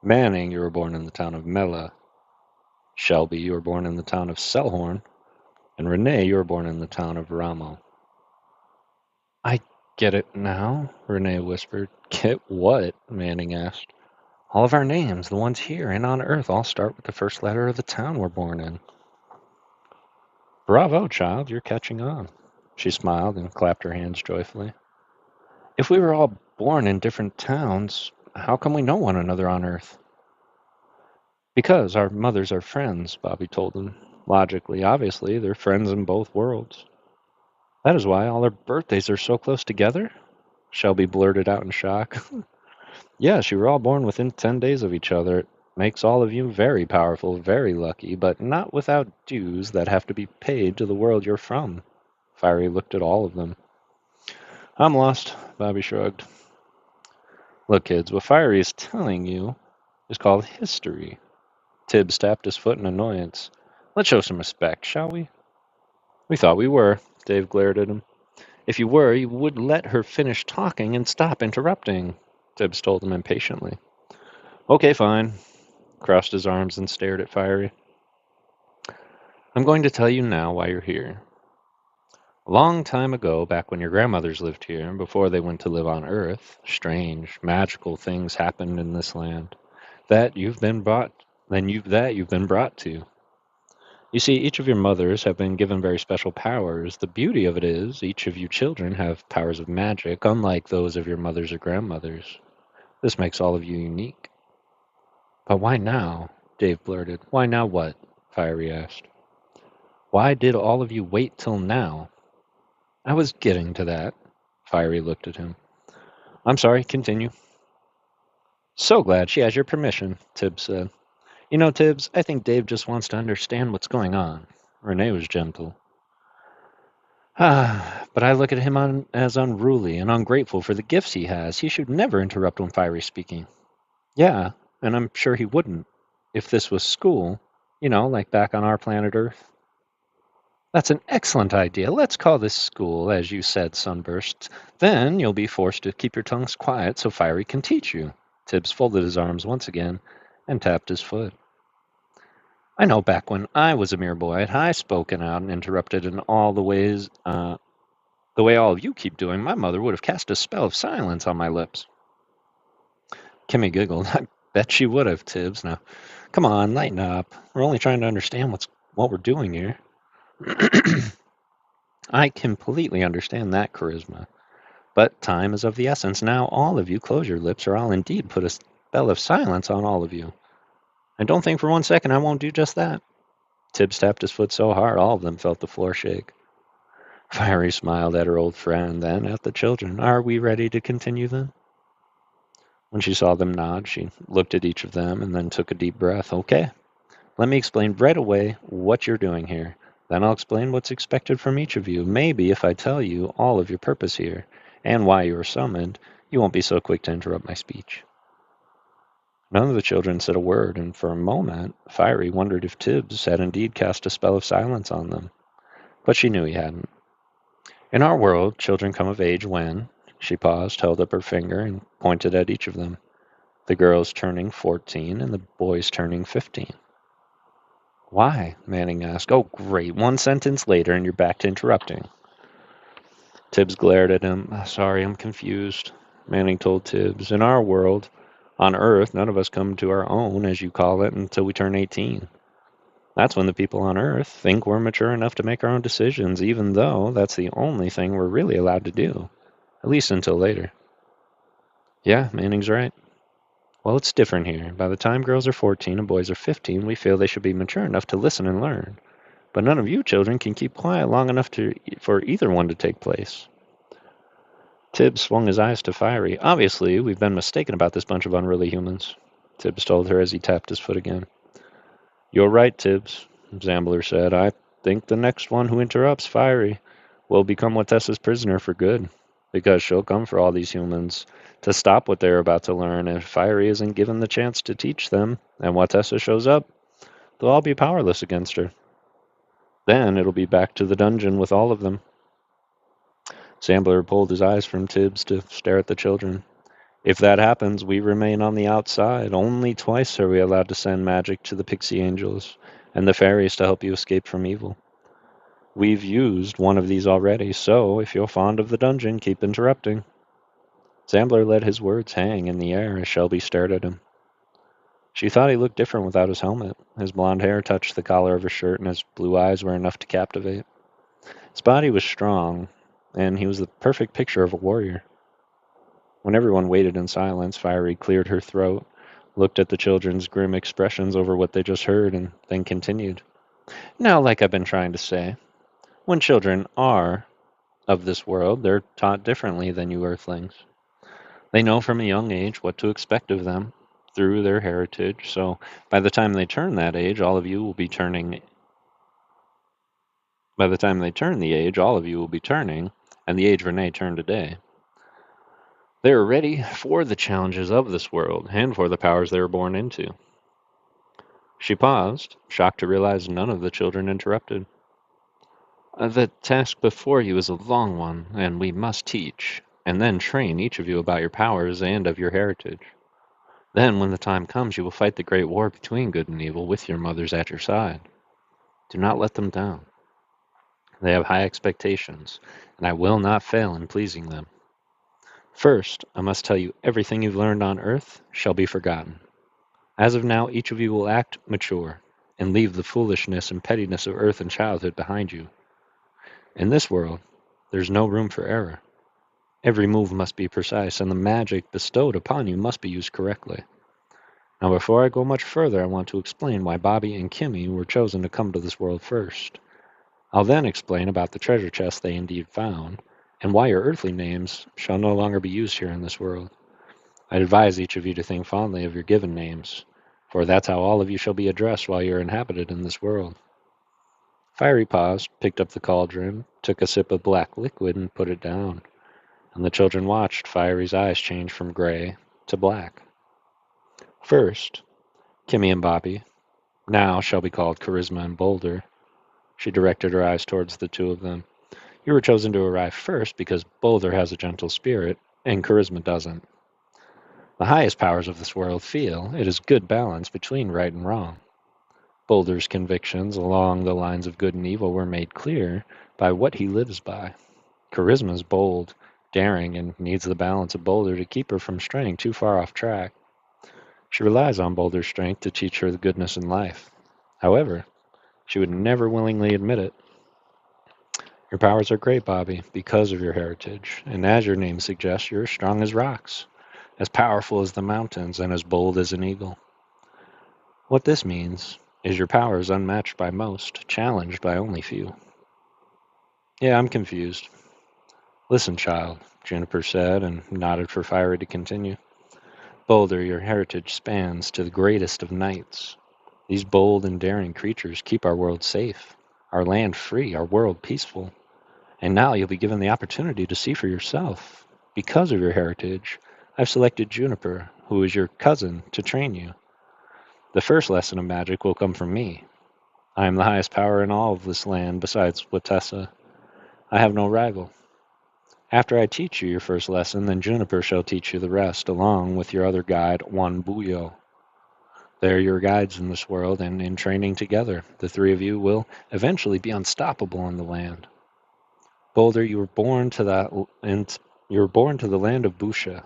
Manning, you were born in the town of Mela. Shelby, you were born in the town of Selhorn. And Renee, you were born in the town of Ramo. I get it now, Renee whispered. Get what? Manning asked. All of our names, the ones here and on Earth, all start with the first letter of the town we're born in. Bravo, child, you're catching on. She smiled and clapped her hands joyfully. If we were all born in different towns, how come we know one another on Earth? Because our mothers are friends, Bobby told them. Logically, obviously, they're friends in both worlds. That is why all our birthdays are so close together? Shelby blurted out in shock. Yes, you were all born within 10 days of each other. It makes all of you very powerful, very lucky, but not without dues that have to be paid to the world you're from. Fiery looked at all of them. I'm lost, Bobby shrugged. Look, kids, what Fiery is telling you is called history. Tibbs tapped his foot in annoyance. Let's show some respect, shall we? We thought we were, Dave glared at him. If you were, you would let her finish talking and stop interrupting, Tibbs told him impatiently. Okay, fine. Crossed his arms and stared at Fiery. I'm going to tell you now why you're here. A long time ago, back when your grandmothers lived here, before they went to live on Earth, strange, magical things happened in this land that you've been brought to. You see, each of your mothers have been given very special powers. The beauty of it is, each of you children have powers of magic, unlike those of your mothers or grandmothers. This makes all of you unique. But why now? Dave blurted. Why now what? Fiery asked. Why did all of you wait till now? I was getting to that. Fiery looked at him. I'm sorry, continue. So glad she has your permission, Tibbs said. You know, Tibbs, I think Dave just wants to understand what's going on. Renee was gentle. But I look at him as unruly and ungrateful for the gifts he has. He should never interrupt when Fiery's speaking. Yeah, and I'm sure he wouldn't. If this was school, like back on our planet Earth. That's an excellent idea. Let's call this school, as you said, Sunburst. Then you'll be forced to keep your tongues quiet so Fiery can teach you. Tibbs folded his arms once again and tapped his foot. I know back when I was a mere boy, had I spoken out and interrupted in all the ways, the way all of you keep doing, my mother would have cast a spell of silence on my lips. Kimmy giggled. I bet she would have, Tibbs. Now, come on, lighten up. We're only trying to understand what we're doing here. I completely understand that, Charisma. But time is of the essence. Now all of you close your lips, or I'll indeed put a spell of silence on all of you. And don't think for one second I won't do just that. Tibbs tapped his foot so hard all of them felt the floor shake. Fiery smiled at her old friend, then at the children. Are we ready to continue then? When she saw them nod, she looked at each of them and then took a deep breath. Okay, let me explain right away what you're doing here. Then I'll explain what's expected from each of you. Maybe if I tell you all of your purpose here and why you were summoned, you won't be so quick to interrupt my speech. None of the children said a word, and for a moment Fiery wondered if Tibbs had indeed cast a spell of silence on them. But she knew he hadn't. In our world, children come of age when, she paused, held up her finger, and pointed at each of them. The girls turning 14 and the boys turning 15. Why? Manning asked. Oh, great. One sentence later and you're back to interrupting. Tibbs glared at him. Sorry, I'm confused. Manning told Tibbs. In our world, on Earth, none of us come to our own, as you call it, until we turn 18. That's when the people on Earth think we're mature enough to make our own decisions, even though that's the only thing we're really allowed to do. At least until later. Yeah, Manning's right. Well, it's different here. By the time girls are 14 and boys are 15, we feel they should be mature enough to listen and learn. But none of you children can keep quiet long enough for either one to take place. Tibbs swung his eyes to Fiery. Obviously, we've been mistaken about this bunch of unruly humans, Tibbs told her as he tapped his foot again. You're right, Tibbs, Zambler said. I think the next one who interrupts Fiery will become Watessa's prisoner for good, because she'll come for all these humans to stop what they're about to learn. If Fiery isn't given the chance to teach them, and Watessa shows up, they'll all be powerless against her. Then it'll be back to the dungeon with all of them. Zambler pulled his eyes from Tibbs to stare at the children. If that happens, we remain on the outside. Only twice are we allowed to send magic to the pixie angels and the fairies to help you escape from evil. We've used one of these already, so if you're fond of the dungeon, keep interrupting. Zambler let his words hang in the air as Shelby stared at him. She thought he looked different without his helmet. His blond hair touched the collar of his shirt, and his blue eyes were enough to captivate. His body was strong, and he was the perfect picture of a warrior. When everyone waited in silence, Fiery cleared her throat, looked at the children's grim expressions over what they just heard, and then continued. Now, like I've been trying to say, when children are of this world, they're taught differently than you earthlings. They know from a young age what to expect of them through their heritage, so by the time they turn that age, all of you will be turning. By the time they turn the age, all of you will be turning, and the age Renee turned today. They are ready for the challenges of this world and for the powers they were born into. She paused, shocked to realize none of the children interrupted. The task before you is a long one, and we must teach, and then train each of you about your powers and of your heritage. Then, when the time comes, you will fight the great war between good and evil with your mothers at your side. Do not let them down. They have high expectations, and I will not fail in pleasing them. First, I must tell you everything you've learned on Earth shall be forgotten. As of now, each of you will act mature and leave the foolishness and pettiness of Earth and childhood behind you. In this world, there's no room for error. Every move must be precise, and the magic bestowed upon you must be used correctly. Now, before I go much further, I want to explain why Bobby and Kimmy were chosen to come to this world first. I'll then explain about the treasure chest they indeed found, and why your earthly names shall no longer be used here in this world. I'd advise each of you to think fondly of your given names, for that's how all of you shall be addressed while you're inhabited in this world. Fiery paused, picked up the cauldron, took a sip of black liquid, and put it down, and the children watched Fiery's eyes change from gray to black. First, Kimmy and Bobby, now shall be called Charisma and Boulder, She directed her eyes towards the two of them. You were chosen to arrive first because Boulder has a gentle spirit, and charisma doesn't. The highest powers of this world feel it is good balance between right and wrong. Boulder's convictions along the lines of good and evil were made clear by what he lives by. Charisma is bold, daring, and needs the balance of Boulder to keep her from straying too far off track. She relies on Boulder's strength to teach her the goodness in life. However, she would never willingly admit it. Your powers are great, Bobby, because of your heritage, and as your name suggests, you're strong as rocks, as powerful as the mountains, and as bold as an eagle. What this means is your power is unmatched by most, challenged by only few. Yeah, I'm confused. Listen, child, Juniper said, and nodded for Fiery to continue. Boulder, your heritage spans to the greatest of knights. These bold and daring creatures keep our world safe, our land free, our world peaceful. And now you'll be given the opportunity to see for yourself. Because of your heritage, I've selected Juniper, who is your cousin, to train you. The first lesson of magic will come from me. I am the highest power in all of this land besides Watessa. I have no rival. After I teach you your first lesson, then Juniper shall teach you the rest, along with your other guide, Wanbuyo. They are your guides in this world, and in training together, the three of you will eventually be unstoppable in the land. Boulder, you were born to the land of Busha.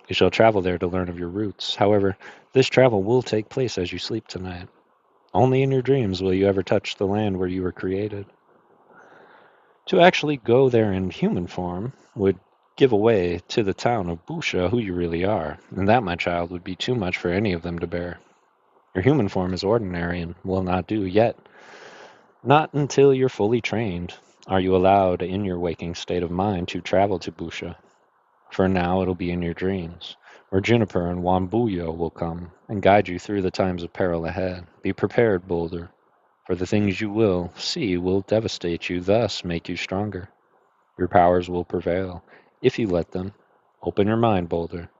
You shall travel there to learn of your roots. However, this travel will take place as you sleep tonight. Only in your dreams will you ever touch the land where you were created. To actually go there in human form would give away to the town of Busha who you really are, and that, my child, would be too much for any of them to bear. Your human form is ordinary and will not do, yet not until you're fully trained are you allowed in your waking state of mind to travel to Busha. For now it'll be in your dreams, where Juniper and Wambuyo will come and guide you through the times of peril ahead. Be prepared, Boulder, for the things you will see will devastate you, thus make you stronger. Your powers will prevail, if you let them. Open your mind, Boulder,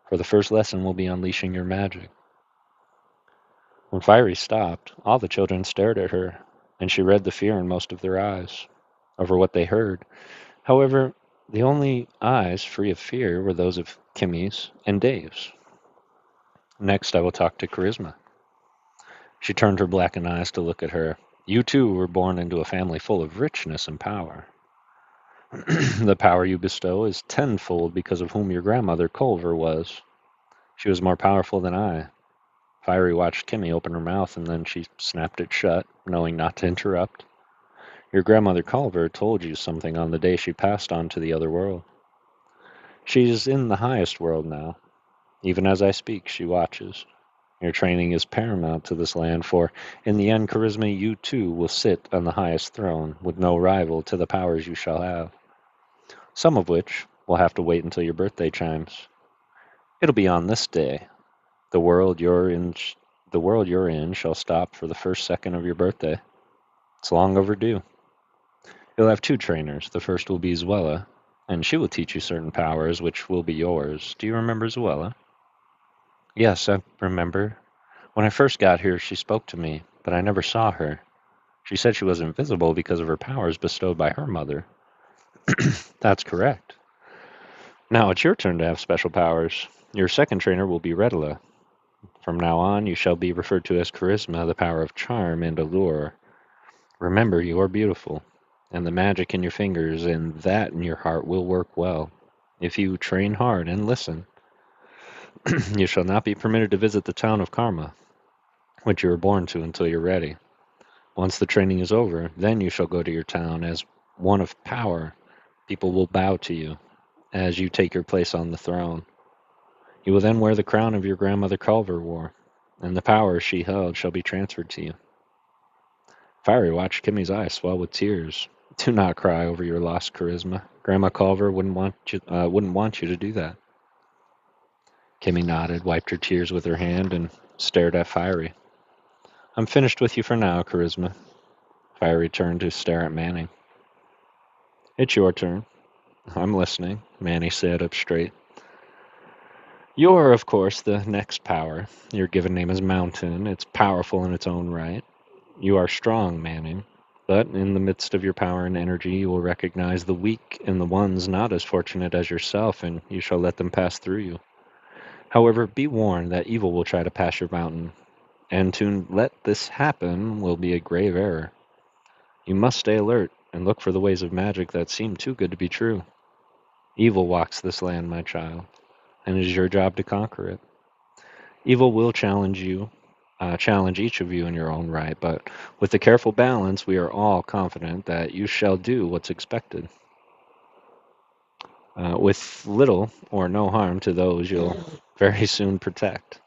for the first lesson will be unleashing your magic. When Fiery stopped, all the children stared at her, and she read the fear in most of their eyes over what they heard. However, the only eyes free of fear were those of Kimmy's and Dave's. Next, I will talk to Charisma. She turned her blackened eyes to look at her. You too were born into a family full of richness and power. The power you bestow is tenfold because of whom your grandmother Culver was. She was more powerful than I. Fiery watched Kimmy open her mouth, and then she snapped it shut, knowing not to interrupt. Your grandmother Culver told you something on the day she passed on to the other world. She is in the highest world now. Even as I speak, she watches. Your training is paramount to this land, for in the end, Charisma, you too will sit on the highest throne, with no rival to the powers you shall have. Some of which will have to wait until your birthday chimes. It'll be on this day. The world you're in shall stop for the first second of your birthday. It's long overdue. You'll have two trainers. The first will be Zuela, and she will teach you certain powers which will be yours. Do you remember Zuela? Yes, I remember. When I first got here, she spoke to me, but I never saw her. She said she was invisible because of her powers bestowed by her mother. That's correct. Now it's your turn to have special powers. Your second trainer will be Redela. From now on, you shall be referred to as Charisma, the power of charm and allure. Remember, you are beautiful, and the magic in your fingers and that in your heart will work well. If you train hard and listen, you shall not be permitted to visit the town of Karma, which you were born to, until you're ready. Once the training is over, then you shall go to your town as one of power. People will bow to you as you take your place on the throne. You will then wear the crown of your grandmother Culver wore, and the power she held shall be transferred to you. Fiery watched Kimmy's eyes swell with tears. Do not cry over your lost charisma. Grandma Culver wouldn't want you to do that. Kimmy nodded, wiped her tears with her hand, and stared at Fiery. I'm finished with you for now, Charisma. Fiery turned to stare at Manny. It's your turn. I'm listening, Manny said up straight. You're, of course, the next power. Your given name is Mountain. It's powerful in its own right. You are strong, Manning. But in the midst of your power and energy, you will recognize the weak and the ones not as fortunate as yourself, and you shall let them pass through you. However, be warned that evil will try to pass your mountain, and to let this happen will be a grave error. You must stay alert and look for the ways of magic that seem too good to be true. Evil walks this land, my child, and it is your job to conquer it. Evil will challenge each of you in your own right, but with a careful balance, we are all confident that you shall do what's expected, with little or no harm to those you'll very soon protect.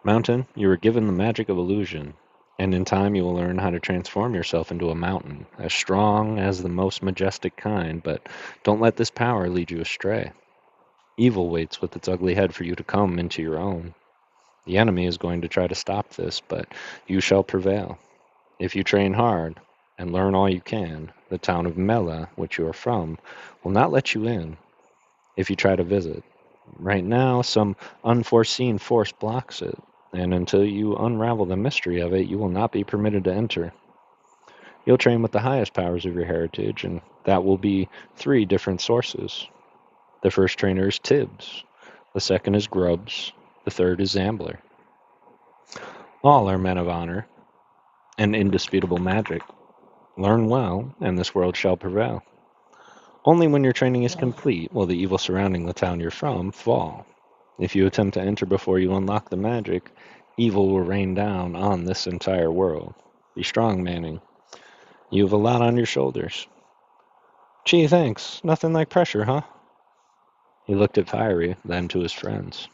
Mountain, you were given the magic of illusion, and in time you will learn how to transform yourself into a mountain, as strong as the most majestic kind, but don't let this power lead you astray. Evil waits with its ugly head for you to come into your own. The enemy is going to try to stop this, but you shall prevail. If you train hard and learn all you can, the town of Mela, which you are from, will not let you in if you try to visit. Right now, some unforeseen force blocks it, and until you unravel the mystery of it, you will not be permitted to enter. You'll train with the highest powers of your heritage, and that will be three different sources. The first trainer is Tibbs, the second is Grubbs, the third is Zambler. All are men of honor and indisputable magic. Learn well, and this world shall prevail. Only when your training is complete will the evil surrounding the town you're from fall. If you attempt to enter before you unlock the magic, evil will rain down on this entire world. Be strong, Manning. You have a lot on your shoulders. Gee, thanks. Nothing like pressure, huh? He looked at Fiery, then to his friends.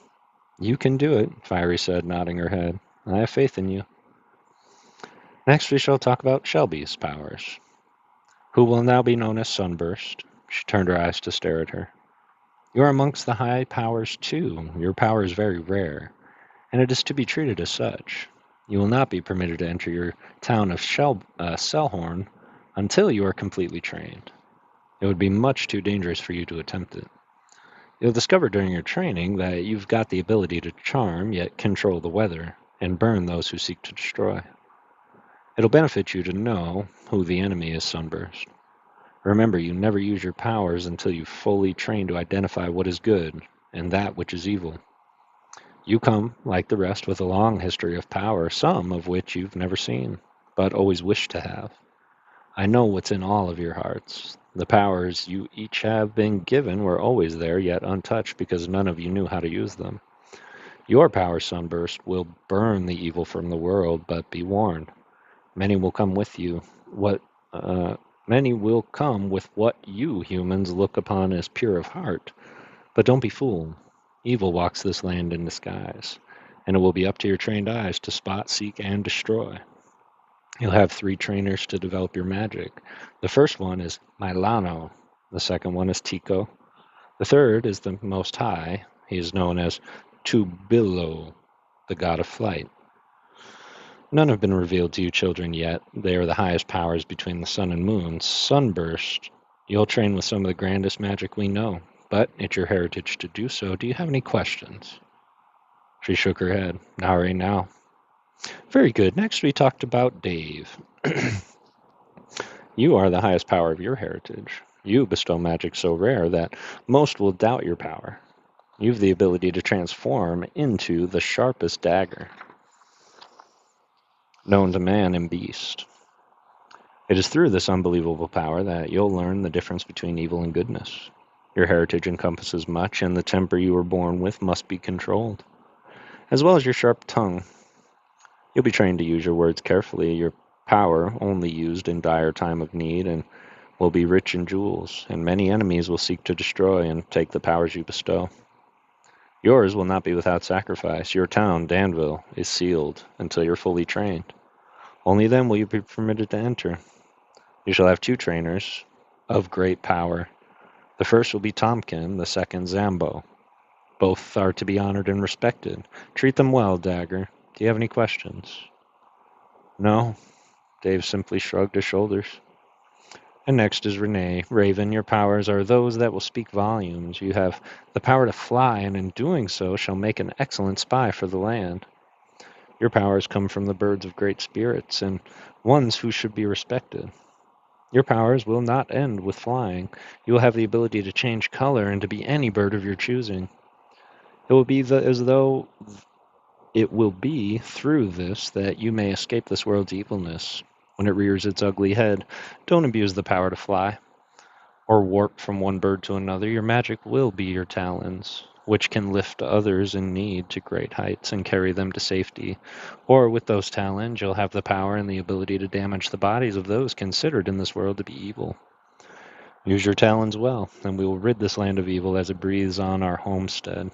You can do it, Fiery said, nodding her head. I have faith in you. Next, we shall talk about Shelby's powers, who will now be known as Sunburst. She turned her eyes to stare at her. You are amongst the high powers, too. Your power is very rare, and it is to be treated as such. You will not be permitted to enter your town of Selhorn until you are completely trained. It would be much too dangerous for you to attempt it. You'll discover during your training that you've got the ability to charm, yet control the weather, and burn those who seek to destroy. It'll benefit you to know who the enemy is, Sunburst. Remember, you never use your powers until you've fully trained to identify what is good and that which is evil. You come, like the rest, with a long history of power, some of which you've never seen, but always wished to have. I know what's in all of your hearts. The powers you each have been given were always there, yet untouched, because none of you knew how to use them. Your power, Sunburst, will burn the evil from the world, but be warned. Many will come with you. Many will come with what you humans look upon as pure of heart. But don't be fooled. Evil walks this land in disguise, and it will be up to your trained eyes to spot, seek, and destroy. You'll have three trainers to develop your magic. The first one is Milano. The second one is Tico. The third is the Most High. He is known as Tubillo, the god of flight. None have been revealed to you children yet. They are the highest powers between the sun and moon. Sunburst, you'll train with some of the grandest magic we know, but it's your heritage to do so. Do you have any questions? She shook her head. Not right now. Very good. Next we talked about Dave. You are the highest power of your heritage. You bestow magic so rare that most will doubt your power. You have the ability to transform into the sharpest dagger known to man and beast. It is through this unbelievable power that you'll learn the difference between evil and goodness. Your heritage encompasses much, and the temper you were born with must be controlled, as well as your sharp tongue. You'll be trained to use your words carefully, your power only used in dire time of need, and will be rich in jewels, and many enemies will seek to destroy and take the powers you bestow. Yours will not be without sacrifice. Your town, Danville, is sealed until you're fully trained. Only then will you be permitted to enter. You shall have two trainers of great power. The first will be Tomkin, the second Zambo. Both are to be honored and respected. Treat them well, Dagger. Do you have any questions? No? Dave simply shrugged his shoulders. And next is Renee. Raven, your powers are those that will speak volumes. You have the power to fly, and in doing so shall make an excellent spy for the land. Your powers come from the birds of great spirits and ones who should be respected. Your powers will not end with flying. You will have the ability to change color and to be any bird of your choosing. It will be as though it will be through this that you may escape this world's evilness. When it rears its ugly head, don't abuse the power to fly or warp from one bird to another. Your magic will be your talons, which can lift others in need to great heights and carry them to safety. Or with those talons, you'll have the power and the ability to damage the bodies of those considered in this world to be evil. Use your talons well, and we will rid this land of evil as it breathes on our homeland.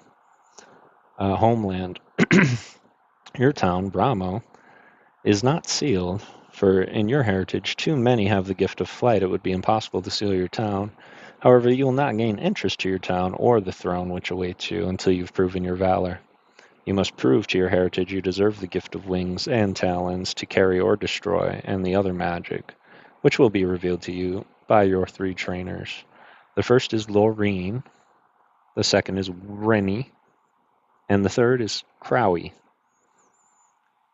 Your town, Brahmo, is not sealed, for in your heritage too many have the gift of flight. It would be impossible to seal your town. However, you will not gain interest to your town or the throne which awaits you until you've proven your valor. You must prove to your heritage you deserve the gift of wings and talons to carry or destroy, and the other magic, which will be revealed to you by your 3 trainers. The first is Loreen, the second is Rennie, and the third is Crowy.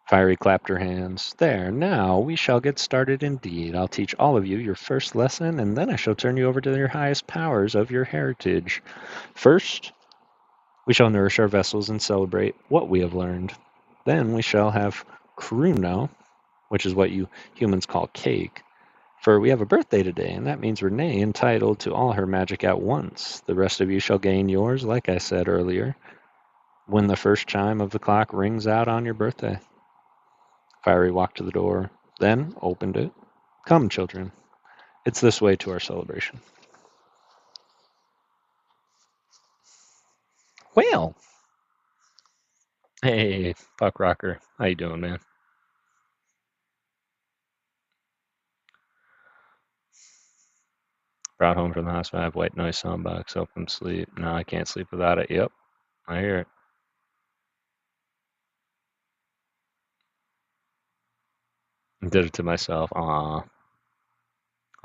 Fiery clapped her hands. There, now we shall get started indeed. I'll teach all of you your first lesson, and then I shall turn you over to your highest powers of your heritage. First, we shall nourish our vessels and celebrate what we have learned. Then we shall have Kruno, which is what you humans call cake, for we have a birthday today, and that means Renee entitled to all her magic at once. The rest of you shall gain yours, like I said earlier, when the first chime of the clock rings out on your birthday. Fiery walked to the door, then opened it. Come, children. It's this way to our celebration. Well, hey, Puck Rocker. How you doing, man? Brought home from the hospital. I have white noise soundbox. Help him sleep. No, I can't sleep without it. Yep, I hear it. I did it to myself. Aw.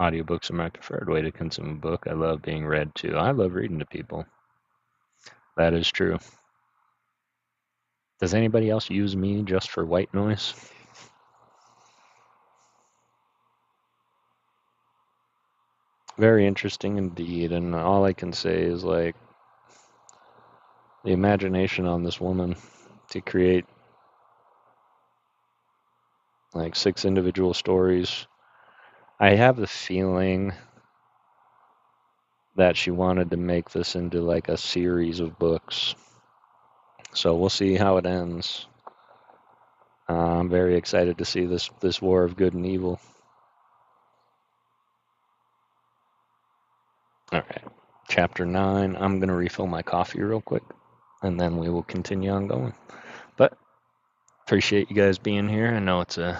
Audiobooks are my preferred way to consume a book. I love being read to. I love reading to people. That is true. Does anybody else use me just for white noise? Very interesting indeed, and all I can say is like the imagination on this woman to create like 6 individual stories. I have the feeling that she wanted to make this into like a series of books. So we'll see how it ends. I'm very excited to see this war of good and evil. All right, chapter 9. I'm gonna refill my coffee real quick, and then we will continue on going. But appreciate you guys being here. I know it's a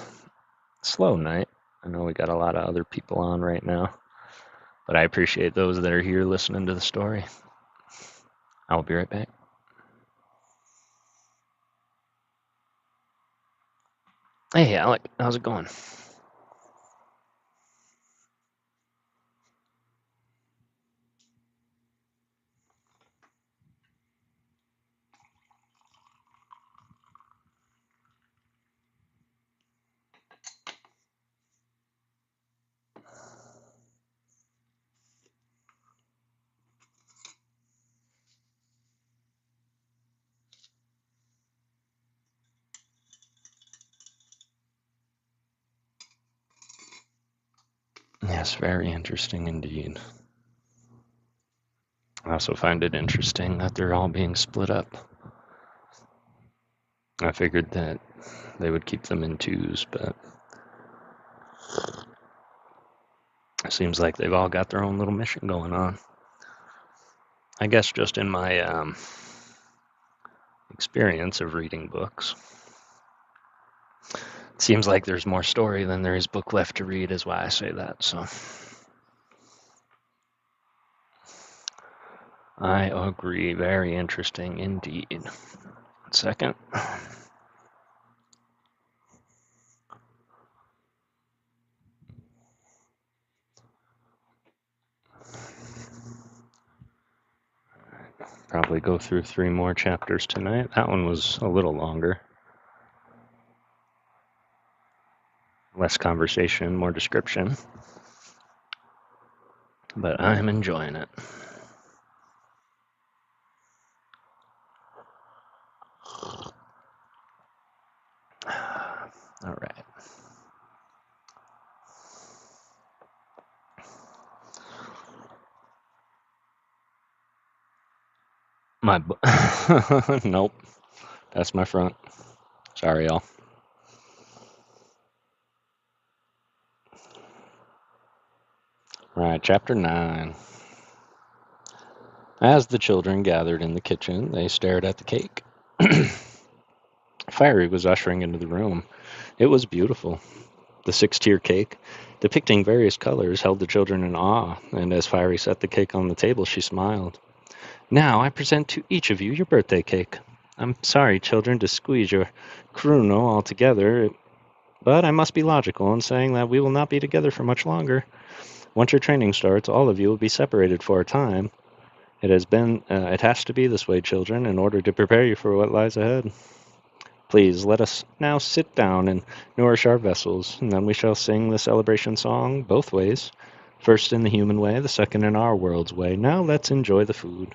slow night. I know we got a lot of other people on right now, but I appreciate those that are here listening to the story. I'll be right back. Hey, Alec, how's it going? Yes, very interesting indeed. I also find it interesting that they're all being split up. I figured that they would keep them in 2s, but it seems like they've all got their own little mission going on. I guess just in my experience of reading books, it seems like there's more story than there is book left to read, is why I say that. So I agree. Very interesting indeed. 1 second. Probably go through 3 more chapters tonight. That one was a little longer. Less conversation, more description. But I'm enjoying it. All right. Nope. That's my front. Sorry, y'all. All right, chapter 9. As the children gathered in the kitchen, they stared at the cake. Fiery was ushering into the room. It was beautiful. The 6-tier cake, depicting various colors, held the children in awe, and as Fiery set the cake on the table, she smiled. Now I present to each of you your birthday cake. I'm sorry, children, to squeeze your Kruno all together, but I must be logical in saying that we will not be together for much longer. Once your training starts, all of you will be separated for a time. It has to be this way, children, in order to prepare you for what lies ahead. Please let us now sit down and nourish our vessels, and then we shall sing the celebration song both ways. First in the human way, the second in our world's way. Now let's enjoy the food.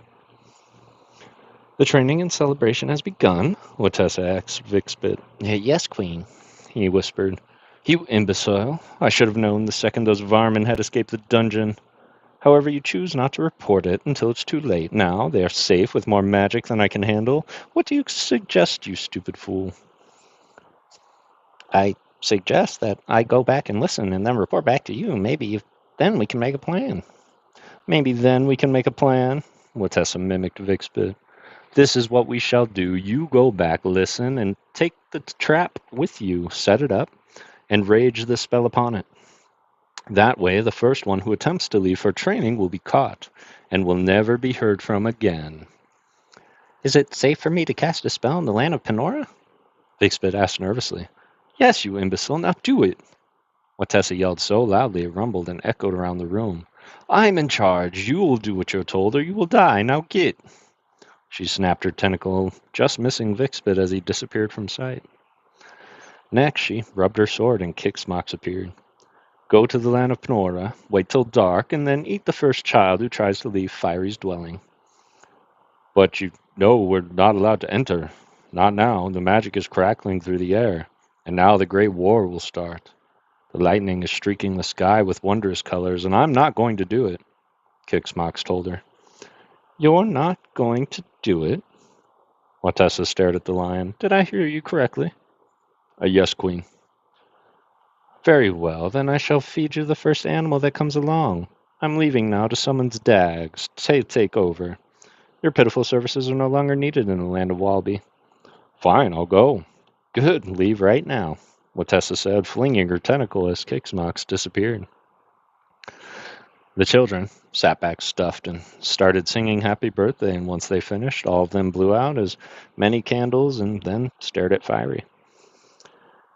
The training and celebration has begun, Watessa asked Vixbit. Yes, Queen, he whispered. You imbecile! I should have known the second those varmin had escaped the dungeon. However, you choose not to report it until it's too late. Now they are safe with more magic than I can handle. What do you suggest, you stupid fool? I suggest that I go back and listen and then report back to you. Then we can make a plan. Maybe then we can make a plan, Watessa mimicked Vixbit. This is what we shall do. You go back, listen, and take the trap with you, set it up, and rage the spell upon it. That way, the first one who attempts to leave for training will be caught, and will never be heard from again. Is it safe for me to cast a spell in the land of Panora? Vixbit asked nervously. Yes, you imbecile, now do it. Watessa yelled so loudly it rumbled and echoed around the room. I'm in charge. You will do what you're told, or you will die. Now get. She snapped her tentacle, just missing Vixbit as he disappeared from sight. Next, she rubbed her sword and Kixmox appeared. Go to the land of Panora, wait till dark, and then eat the first child who tries to leave Fiery's dwelling. But you know we're not allowed to enter. Not now. The magic is crackling through the air, and now the great war will start. The lightning is streaking the sky with wondrous colors, and I'm not going to do it, Kixmox told her. You're not going to do it? Watessa stared at the lion. Did I hear you correctly? Yes, Queen. Very well, then I shall feed you the first animal that comes along. I'm leaving now to summon Dags. Take over. Your pitiful services are no longer needed in the land of Walby. Fine, I'll go. Good, leave right now, Watessa said, flinging her tentacle as Kixmox disappeared. The children sat back stuffed and started singing Happy Birthday, and once they finished, all of them blew out as many candles and then stared at Fiery.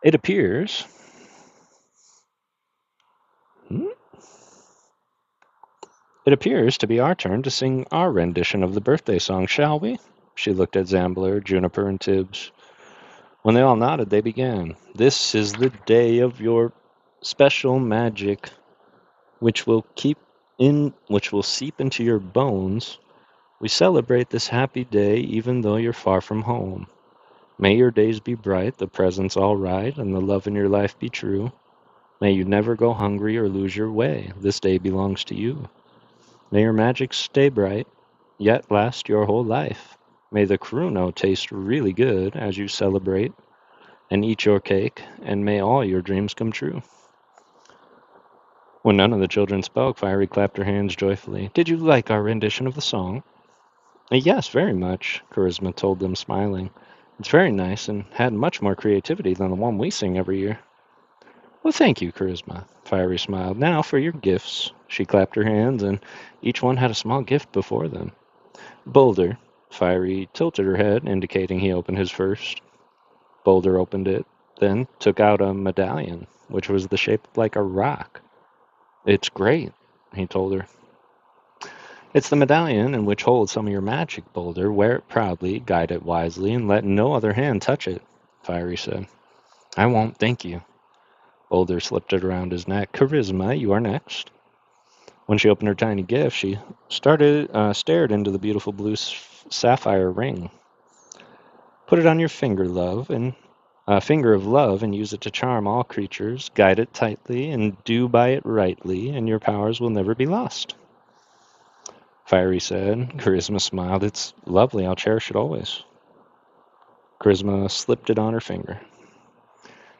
It appears... It appears to be our turn to sing our rendition of the birthday song, shall we? She looked at Zambler, Juniper, and Tibbs. When they all nodded, they began. This is the day of your special magic, which will seep into your bones. We celebrate this happy day even though you're far from home. May your days be bright, the presents all right, and the love in your life be true. May you never go hungry or lose your way. This day belongs to you. May your magic stay bright, yet last your whole life. May the Kruno taste really good as you celebrate and eat your cake, and may all your dreams come true. When none of the children spoke, Fiery clapped her hands joyfully. Did you like our rendition of the song? Yes, very much, Charisma told them, smiling. It's very nice and had much more creativity than the one we sing every year. Well, thank you, Charisma. Fiery smiled. Now for your gifts. She clapped her hands, and each one had a small gift before them. Boulder. Fiery tilted her head, indicating he opened his first. Boulder opened it, then took out a medallion, which was the shape like a rock. It's great, he told her. It's the medallion in which holds some of your magic, Boulder. Wear it proudly, guide it wisely, and let no other hand touch it, Fiery said. I won't, thank you. Boulder slipped it around his neck. Charisma, you are next. When she opened her tiny gift, she stared into the beautiful blue sapphire ring. Put it on your finger, love, and finger of love, and use it to charm all creatures. Guide it tightly, and do by it rightly, and your powers will never be lost. Fiery said. Charisma smiled. It's lovely. I'll cherish it always. Charisma slipped it on her finger.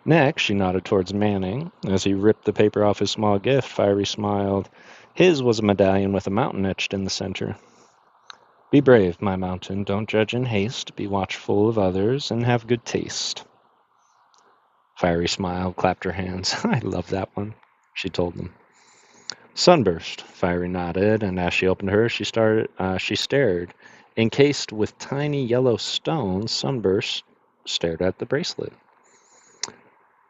Next, she nodded towards Manning. As he ripped the paper off his small gift, Fiery smiled. His was a medallion with a mountain etched in the center. Be brave, my mountain. Don't judge in haste. Be watchful of others, and have good taste. Fiery smiled, clapped her hands. I love that one, she told them. Sunburst, Fiery nodded, and as she opened hers, she stared. Encased with tiny yellow stones, Sunburst stared at the bracelet.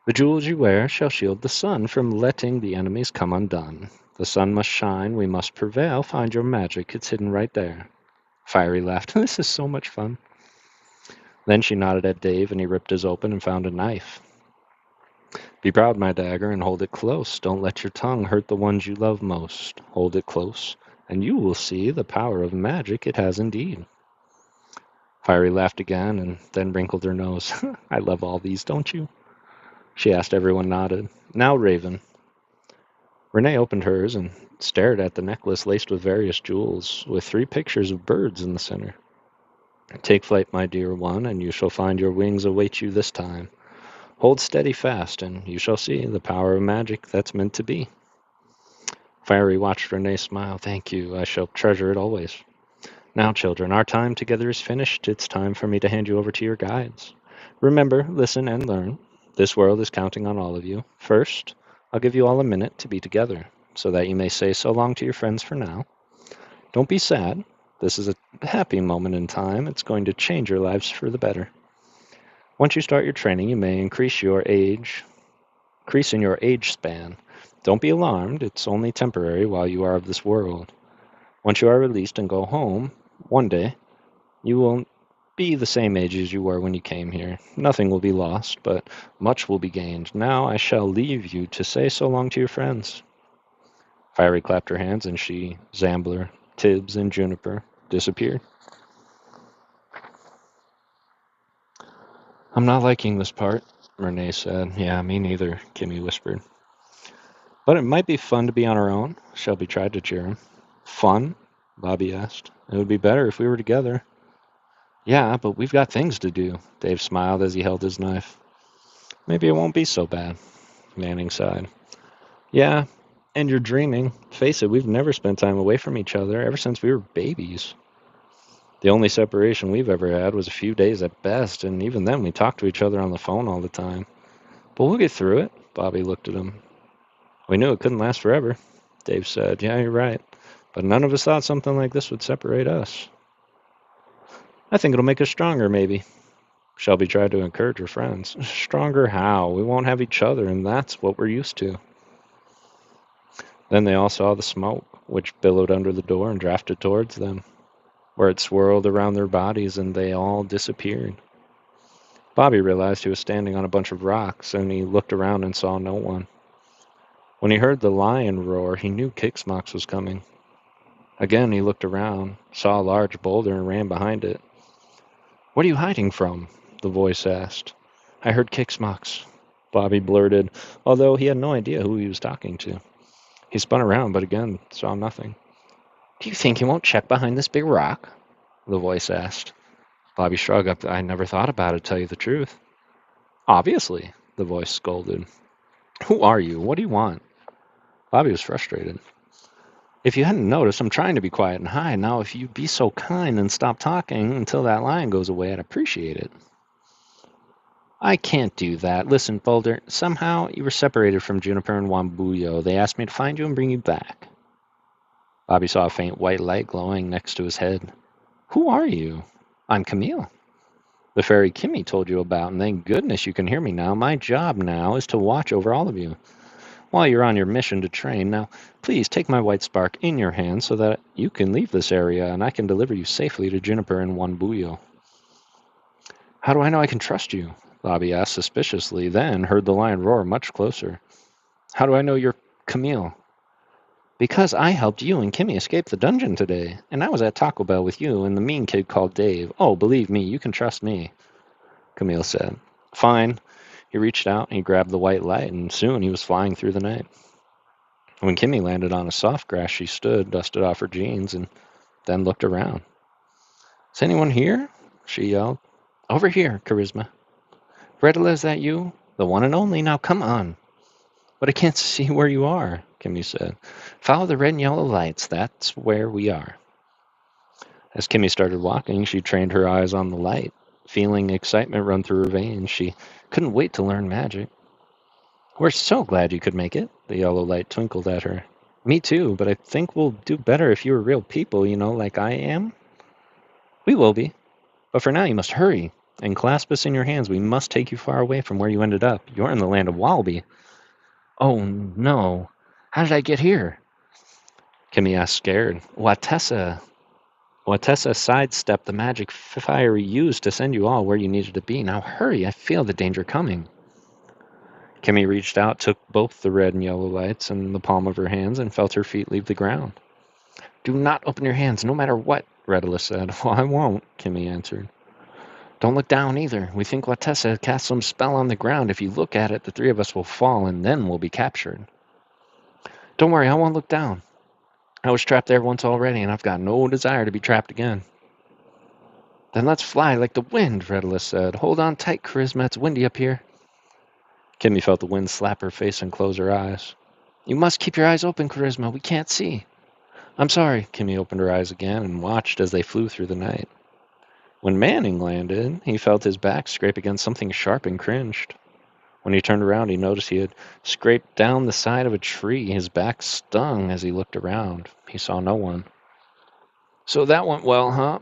The jewels you wear shall shield the sun from letting the enemies come undone. The sun must shine, we must prevail. Find your magic, it's hidden right there. Fiery laughed. This is so much fun. Then she nodded at Dave, and he ripped his open and found a knife. Be proud, my dagger, and hold it close. Don't let your tongue hurt the ones you love most. Hold it close, and you will see the power of magic it has indeed. Fiery laughed again, and then wrinkled her nose. I love all these, don't you? She asked. Everyone nodded. Now, Raven. Renee opened hers and stared at the necklace laced with various jewels, with 3 pictures of birds in the center. Take flight, my dear one, and you shall find your wings await you this time. Hold steady fast, and you shall see the power of magic that's meant to be. Fiery watched Renee smile. Thank you. I shall treasure it always. Now, children, our time together is finished. It's time for me to hand you over to your guides. Remember, listen, and learn. This world is counting on all of you. First, I'll give you all a minute to be together, so that you may say so long to your friends for now. Don't be sad. This is a happy moment in time. It's going to change your lives for the better. Once you start your training, you may increase in your age span. Don't be alarmed. It's only temporary while you are of this world. Once you are released and go home, one day, you will be the same age as you were when you came here. Nothing will be lost, but much will be gained. Now I shall leave you to say so long to your friends. Fiery clapped her hands, and she, Zambler, Tibbs, and Juniper disappeared. I'm not liking this part, Renee said. Yeah, me neither, Kimmy whispered. But it might be fun to be on our own, Shelby tried to cheer him. Fun? Bobby asked. It would be better if we were together. Yeah, but we've got things to do, Dave smiled as he held his knife. Maybe it won't be so bad, Manning sighed. Yeah, and you're dreaming. Face it, we've never spent time away from each other ever since we were babies. The only separation we've ever had was a few days at best, and even then we talked to each other on the phone all the time. But we'll get through it, Bobby looked at him. We knew it couldn't last forever, Dave said. Yeah, you're right. But none of us thought something like this would separate us. I think it'll make us stronger, maybe. Shelby tried to encourage her friends. Stronger how? We won't have each other, and that's what we're used to. Then they all saw the smoke, which billowed under the door and drafted towards them, where it swirled around their bodies, and they all disappeared. Bobby realized he was standing on a bunch of rocks, and he looked around and saw no one. When he heard the lion roar, he knew Kixmox was coming. Again, he looked around, saw a large boulder, and ran behind it. What are you hiding from? The voice asked. I heard Kixmox, Bobby blurted, although he had no idea who he was talking to. He spun around, but again saw nothing. Do you think he won't check behind this big rock? The voice asked. Bobby shrugged. I never thought about it, to tell you the truth. Obviously, the voice scolded. Who are you? What do you want? Bobby was frustrated. If you hadn't noticed, I'm trying to be quiet and hide. Now, if you'd be so kind and stop talking until that lion goes away, I'd appreciate it. I can't do that. Listen, Boulder, somehow you were separated from Juniper and Wambuyo. They asked me to find you and bring you back. Bobby saw a faint white light glowing next to his head. Who are you? I'm Camille. The fairy Kimmy told you about, and thank goodness you can hear me now. My job now is to watch over all of you while you're on your mission to train. Now, please take my white spark in your hand so that you can leave this area and I can deliver you safely to Juniper and Wambuyo. How do I know I can trust you? Bobby asked suspiciously, then heard the lion roar much closer. How do I know you're Camille? Because I helped you and Kimmy escape the dungeon today, and I was at Taco Bell with you and the mean kid called Dave. Oh, believe me, you can trust me, Camille said. Fine. He reached out and he grabbed the white light, and soon he was flying through the night. When Kimmy landed on a soft grass, she stood, dusted off her jeans, and then looked around. Is anyone here? She yelled. Over here, Charisma. Redela, is that you? The one and only. Now come on. But I can't see where you are, Kimmy said. Follow the red and yellow lights. That's where we are. As Kimmy started walking, she trained her eyes on the light. Feeling excitement run through her veins, she couldn't wait to learn magic. We're so glad you could make it, the yellow light twinkled at her. Me too, but I think we'll do better if you were real people, like I am. We will be. But for now, you must hurry and clasp us in your hands. We must take you far away from where you ended up. You're in the land of Wallaby. Oh, no. How did I get here? Kimmy asked, scared. Watessa sidestepped the magic fire we used to send you all where you needed to be. Now hurry, I feel the danger coming. Kimmy reached out, took both the red and yellow lights in the palm of her hands, and felt her feet leave the ground. Do not open your hands, no matter what, Redela said. Well, I won't, Kimmy answered. Don't look down either. We think Watessa cast some spell on the ground. If you look at it, the three of us will fall, and then we'll be captured. Don't worry, I won't look down. I was trapped there once already, and I've got no desire to be trapped again. Then let's fly like the wind, Redela said. Hold on tight, Charisma. It's windy up here. Kimmy felt the wind slap her face and close her eyes. You must keep your eyes open, Charisma. We can't see. I'm sorry. Kimmy opened her eyes again and watched as they flew through the night. When Manning landed, he felt his back scrape against something sharp and cringed. When he turned around, he noticed he had scraped down the side of a tree. His back stung as he looked around. He saw no one. So that went well, huh?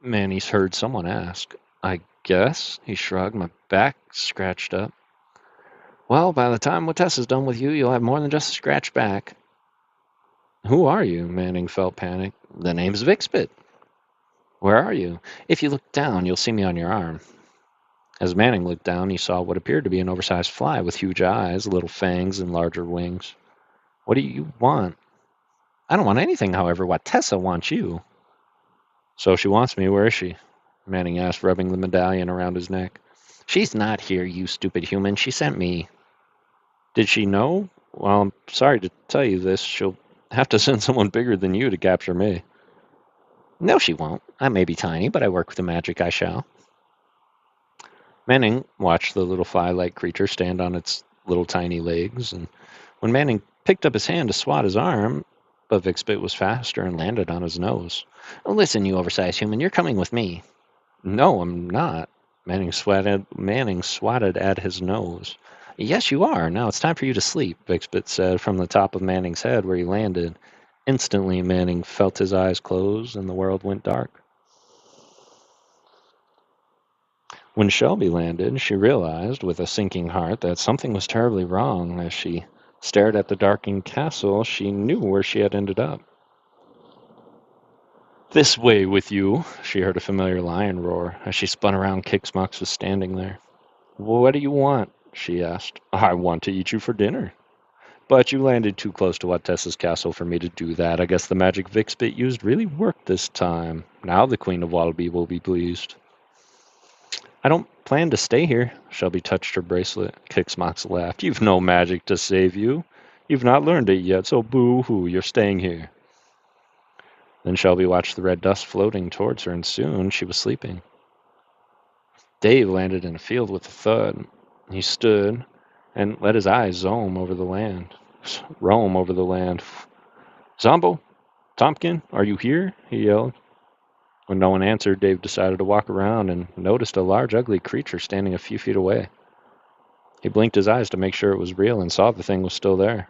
Manning heard someone ask. I guess, he shrugged, my back scratched up. Well, by the time Watessa's done with you, you'll have more than just a scratch back. Who are you? Manning felt panic. The name's Vixbit. Where are you? If you look down, you'll see me on your arm. As Manning looked down, he saw what appeared to be an oversized fly with huge eyes, little fangs, and larger wings. What do you want? I don't want anything, however. Watessa wants you. So she wants me. Where is she? Manning asked, rubbing the medallion around his neck. She's not here, you stupid human. She sent me. Did she know? Well, I'm sorry to tell you this. She'll have to send someone bigger than you to capture me. No, she won't. I may be tiny, but I work with the magic I shall. Manning watched the little fly-like creature stand on its little tiny legs, and when Manning picked up his hand to swat his arm, but Vixbit was faster and landed on his nose. Oh, listen, you oversized human, you're coming with me. No, I'm not. Manning swatted at his nose. Yes, you are. Now it's time for you to sleep, Vixbit said from the top of Manning's head where he landed. Instantly, Manning felt his eyes close and the world went dark. When Shelby landed, she realized with a sinking heart that something was terribly wrong. As she stared at the darkened castle, she knew where she had ended up. This way with you, she heard a familiar lion roar. As she spun around, Kixmox was standing there. What do you want? She asked. I want to eat you for dinner. But you landed too close to Watessa's castle for me to do that. I guess the magic Vixbit used really worked this time. Now the Queen of Wallaby will be pleased. I don't plan to stay here. Shelby touched her bracelet. Kixmox laughed. You've no magic to save you. You've not learned it yet, so boo-hoo, you're staying here. Then Shelby watched the red dust floating towards her, and soon she was sleeping. Dave landed in a field with a thud. He stood and let his eyes roam over the land. Zombo? Tompkin, are you here? He yelled. When no one answered, Dave decided to walk around and noticed a large, ugly creature standing a few feet away. He blinked his eyes to make sure it was real and saw the thing was still there.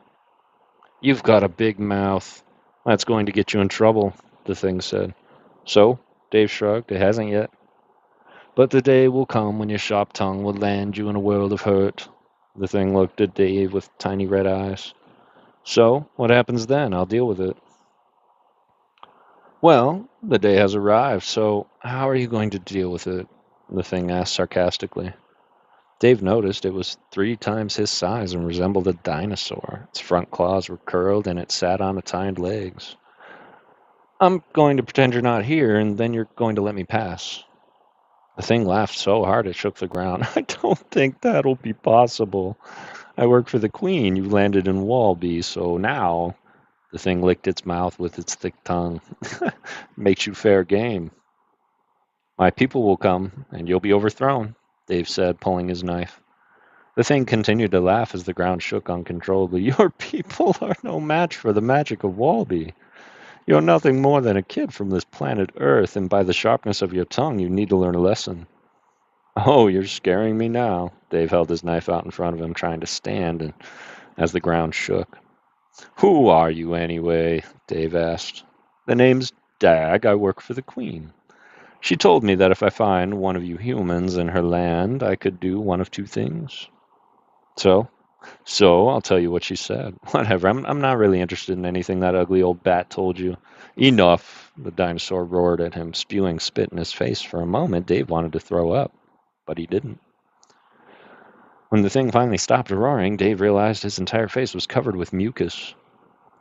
You've got a big mouth. That's going to get you in trouble, the thing said. So? Dave shrugged. It hasn't yet. But the day will come when your sharp tongue will land you in a world of hurt. The thing looked at Dave with tiny red eyes. So, what happens then? I'll deal with it. Well, the day has arrived, so how are you going to deal with it? The thing asked sarcastically. Dave noticed it was 3 times his size and resembled a dinosaur. Its front claws were curled and it sat on its hind legs. I'm going to pretend you're not here, and then you're going to let me pass. The thing laughed so hard it shook the ground. I don't think that'll be possible. I work for the Queen. You landed in Walby, so now. The thing licked its mouth with its thick tongue. Makes you fair game. My people will come, and you'll be overthrown, Dave said, pulling his knife. The thing continued to laugh as the ground shook uncontrollably. Your people are no match for the magic of Walby. You're nothing more than a kid from this planet Earth, and by the sharpness of your tongue, you need to learn a lesson. Oh, you're scaring me now. Dave held his knife out in front of him, trying to stand, and as the ground shook. Who are you, anyway? Dave asked. The name's Dag. I work for the Queen. She told me that if I find one of you humans in her land, I could do one of 2 things. So, I'll tell you what she said. Whatever, I'm not really interested in anything that ugly old bat told you. Enough, the dinosaur roared at him, spewing spit in his face. For a moment, Dave wanted to throw up, but he didn't. When the thing finally stopped roaring, Dave realized his entire face was covered with mucus.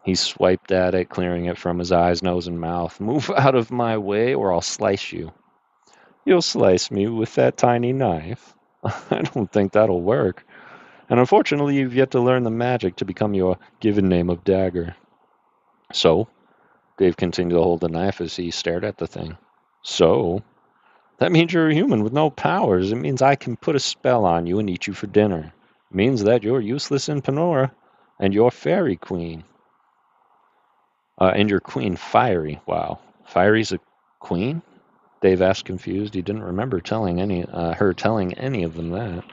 He swiped at it, clearing it from his eyes, nose, and mouth. Move out of my way, or I'll slice you. You'll slice me with that tiny knife? I don't think that'll work. And unfortunately, you've yet to learn the magic to become your given name of Dagger. So? Dave continued to hold the knife as he stared at the thing. So? That means you're a human with no powers. It means I can put a spell on you and eat you for dinner. It means that you're useless in Panora, and you're Fairy Queen. And your queen, Fiery. Wow. Fiery's a queen? Dave asked, confused. He didn't remember her telling any of them that.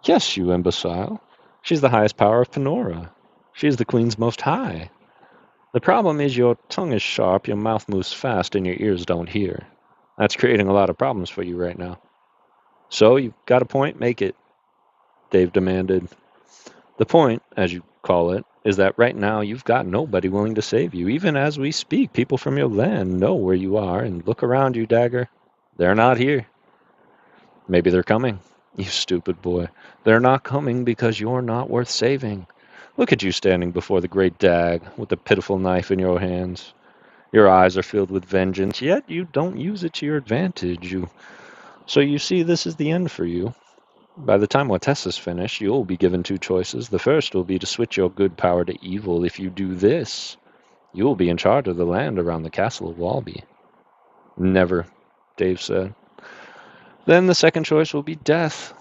Yes, you imbecile. She's the highest power of Panora. She is the queen's most high. The problem is your tongue is sharp, your mouth moves fast, and your ears don't hear. That's creating a lot of problems for you right now. So, you've got a point? Make it, Dave demanded. The point, as you call it, is that right now you've got nobody willing to save you. Even as we speak, people from your land know where you are, and look around you, Dagger. They're not here. Maybe they're coming. You stupid boy. They're not coming because you're not worth saving. Look at you standing before the great Dag, with the pitiful knife in your hands. Your eyes are filled with vengeance, yet you don't use it to your advantage. So you see, this is the end for you. By the time Watessa's finished, you'll be given 2 choices. The first will be to switch your good power to evil. If you do this, you will be in charge of the land around the castle of Walby. Never, Dave said. Then the second choice will be death.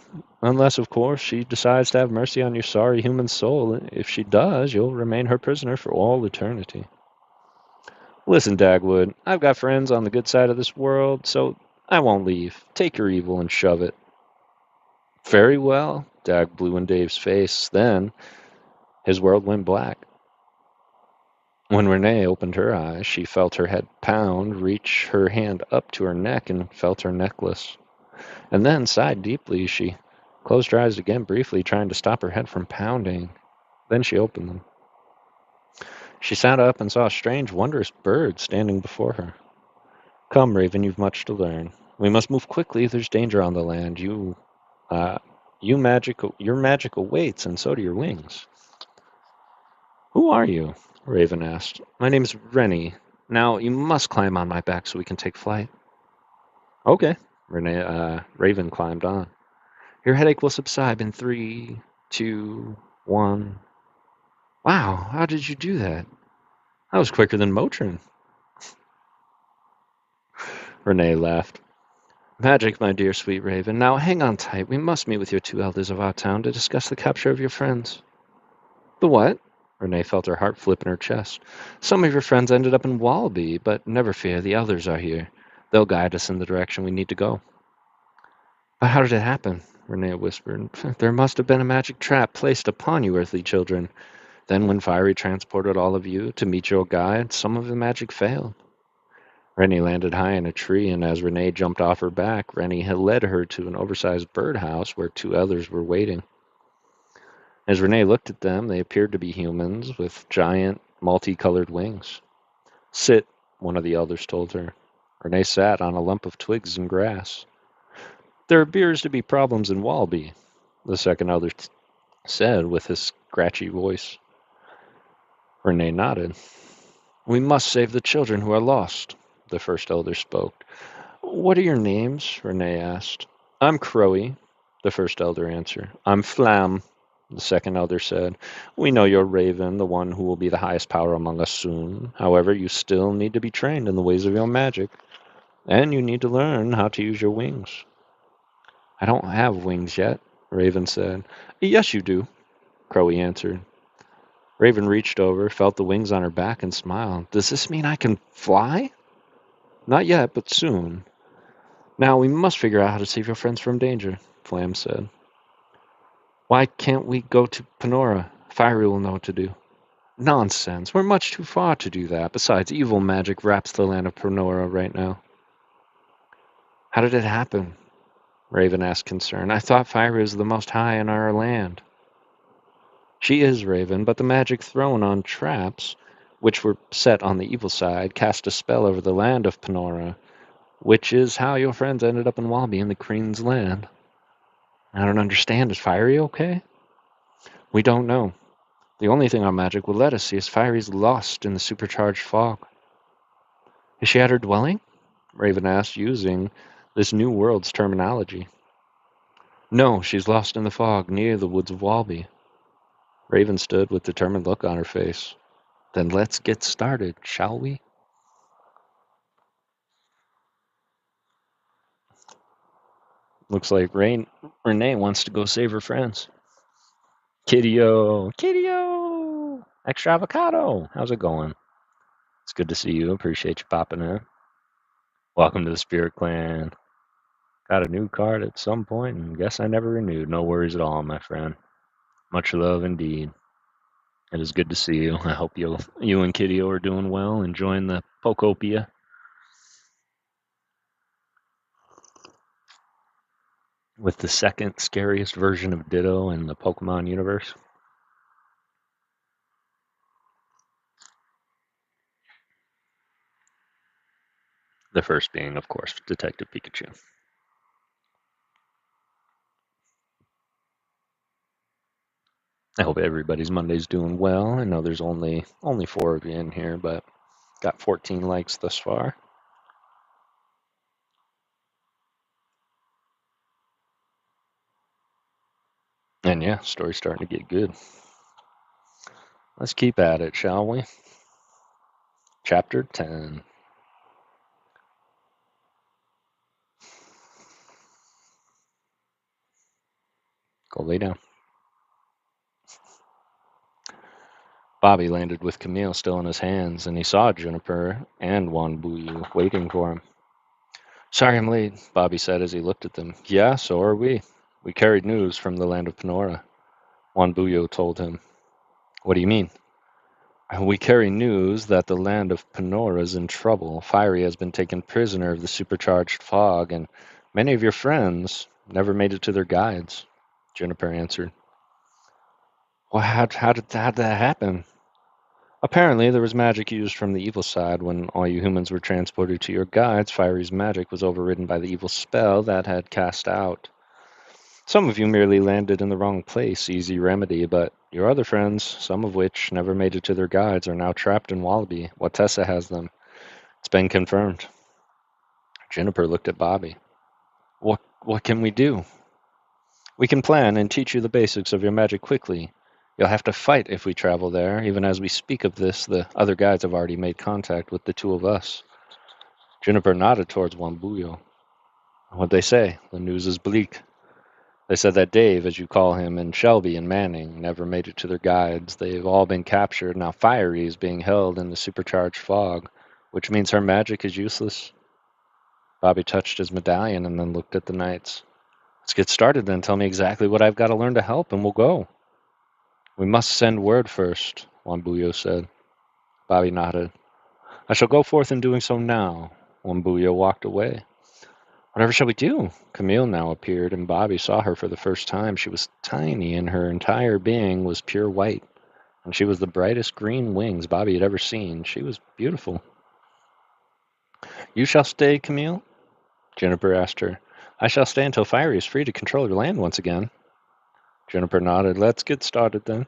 Unless, of course, she decides to have mercy on your sorry human soul. If she does, you'll remain her prisoner for all eternity. Listen, Dagwood, I've got friends on the good side of this world, so I won't leave. Take your evil and shove it. Very well, Dag blew in Dave's face. Then his world went black. When Renee opened her eyes, she felt her head pound, reach her hand up to her neck, and felt her necklace. And then sighed deeply. She closed her eyes again briefly, trying to stop her head from pounding. Then she opened them. She sat up and saw a strange, wondrous bird standing before her. Come, Raven, you've much to learn. We must move quickly. There's danger on the land. Your magic awaits, and so do your wings. Who are you? Raven asked. My name's Rennie. Now, you must climb on my back so we can take flight. Okay. Raven climbed on. Your headache will subside in 3, 2, 1. Wow, how did you do that? That was quicker than Motrin. Renee laughed. Magic, my dear sweet Raven. Now hang on tight. We must meet with your 2 elders of our town to discuss the capture of your friends. The what? Renee felt her heart flip in her chest. Some of your friends ended up in Walby, but never fear, the elders are here. They'll guide us in the direction we need to go. But how did it happen? Renee whispered. There must have been a magic trap placed upon you, earthly children. Then when Fiery transported all of you to meet your guide, some of the magic failed. Rennie landed high in a tree, and as Renee jumped off her back, Rennie had led her to an oversized birdhouse where 2 others were waiting. As Renee looked at them, they appeared to be humans with giant, multicolored wings. Sit, one of the elders told her. Renee sat on a lump of twigs and grass. There appears to be problems in Walby, the second elder said with his scratchy voice. Renee nodded. We must save the children who are lost, the first elder spoke. What are your names? Renee asked. I'm Crowy, the first elder answered. I'm Flam, the second elder said. We know you're Raven, the one who will be the highest power among us soon. However, you still need to be trained in the ways of your magic, and you need to learn how to use your wings. I don't have wings yet, Raven said. Yes, you do, Crowy answered. Raven reached over, felt the wings on her back, and smiled. Does this mean I can fly? Not yet, but soon. Now we must figure out how to save your friends from danger, Flam said. Why can't we go to Panora? Fiery will know what to do. Nonsense. We're much too far to do that. Besides, evil magic wraps the land of Panora right now. How did it happen? Raven asked concerned. I thought Fiery was the most high in our land. She is, Raven, but the magic thrown on traps, which were set on the evil side, cast a spell over the land of Panora, which is how your friends ended up in Walby in the Queen's land. I don't understand. Is Fiery okay? We don't know. The only thing our magic will let us see is Fiery's lost in the supercharged fog. Is she at her dwelling? Raven asked, using this new world's terminology. No, she's lost in the fog near the woods of Walby. Raven stood with a determined look on her face. Then let's get started, shall we? Looks like Renee wants to go save her friends. Kitty-o! Extra avocado! How's it going? It's good to see you. Appreciate you popping in. Welcome to the Spirit Clan. Got a new card at some point and guess I never renewed. No worries at all, my friend. Much love indeed. It is good to see you. I hope you and Kitty-o are doing well, enjoying the Pokopia. With the second scariest version of Ditto in the Pokemon universe. The first being, of course, Detective Pikachu. I hope everybody's Monday's doing well. I know there's only 4 of you in here, but got 14 likes thus far. And yeah, story's starting to get good. Let's keep at it, shall we? Chapter 10. Go lay down. Bobby landed with Camille still in his hands, and he saw Juniper and Wanbuyu waiting for him. Sorry I'm late, Bobby said as he looked at them. Yeah, so are we. We carried news from the land of Panora, Wanbuyu told him. What do you mean? We carry news that the land of Panora is in trouble. Fiery has been taken prisoner of the supercharged fog, and many of your friends never made it to their guides, Juniper answered. Well, how did that happen? Apparently, there was magic used from the evil side. When all you humans were transported to your guides, Fiery's magic was overridden by the evil spell that had cast out. Some of you merely landed in the wrong place, easy remedy, but your other friends, some of which never made it to their guides, are now trapped in Wallaby. Watessa has them. It's been confirmed. Juniper looked at Bobby. What can we do? We can plan and teach you the basics of your magic quickly. You'll have to fight if we travel there. Even as we speak of this, the other guides have already made contact with the 2 of us. Juniper nodded towards Wanbuyu. What'd they say? The news is bleak. They said that Dave, as you call him, and Shelby and Manning never made it to their guides. They've all been captured. Now Fiery is being held in the supercharged fog, which means her magic is useless. Bobby touched his medallion and then looked at the knights. Let's get started then. Tell me exactly what I've got to learn to help, and we'll go. We must send word first, Wanbuyu said. Bobby nodded. I shall go forth in doing so now. Wanbuyu walked away. Whatever shall we do? Camille now appeared, and Bobby saw her for the first time. She was tiny, and her entire being was pure white, and she was the brightest green wings Bobby had ever seen. She was beautiful. You shall stay, Camille? Juniper asked her. I shall stay until Fiery is free to control your land once again. Juniper nodded. Let's get started then.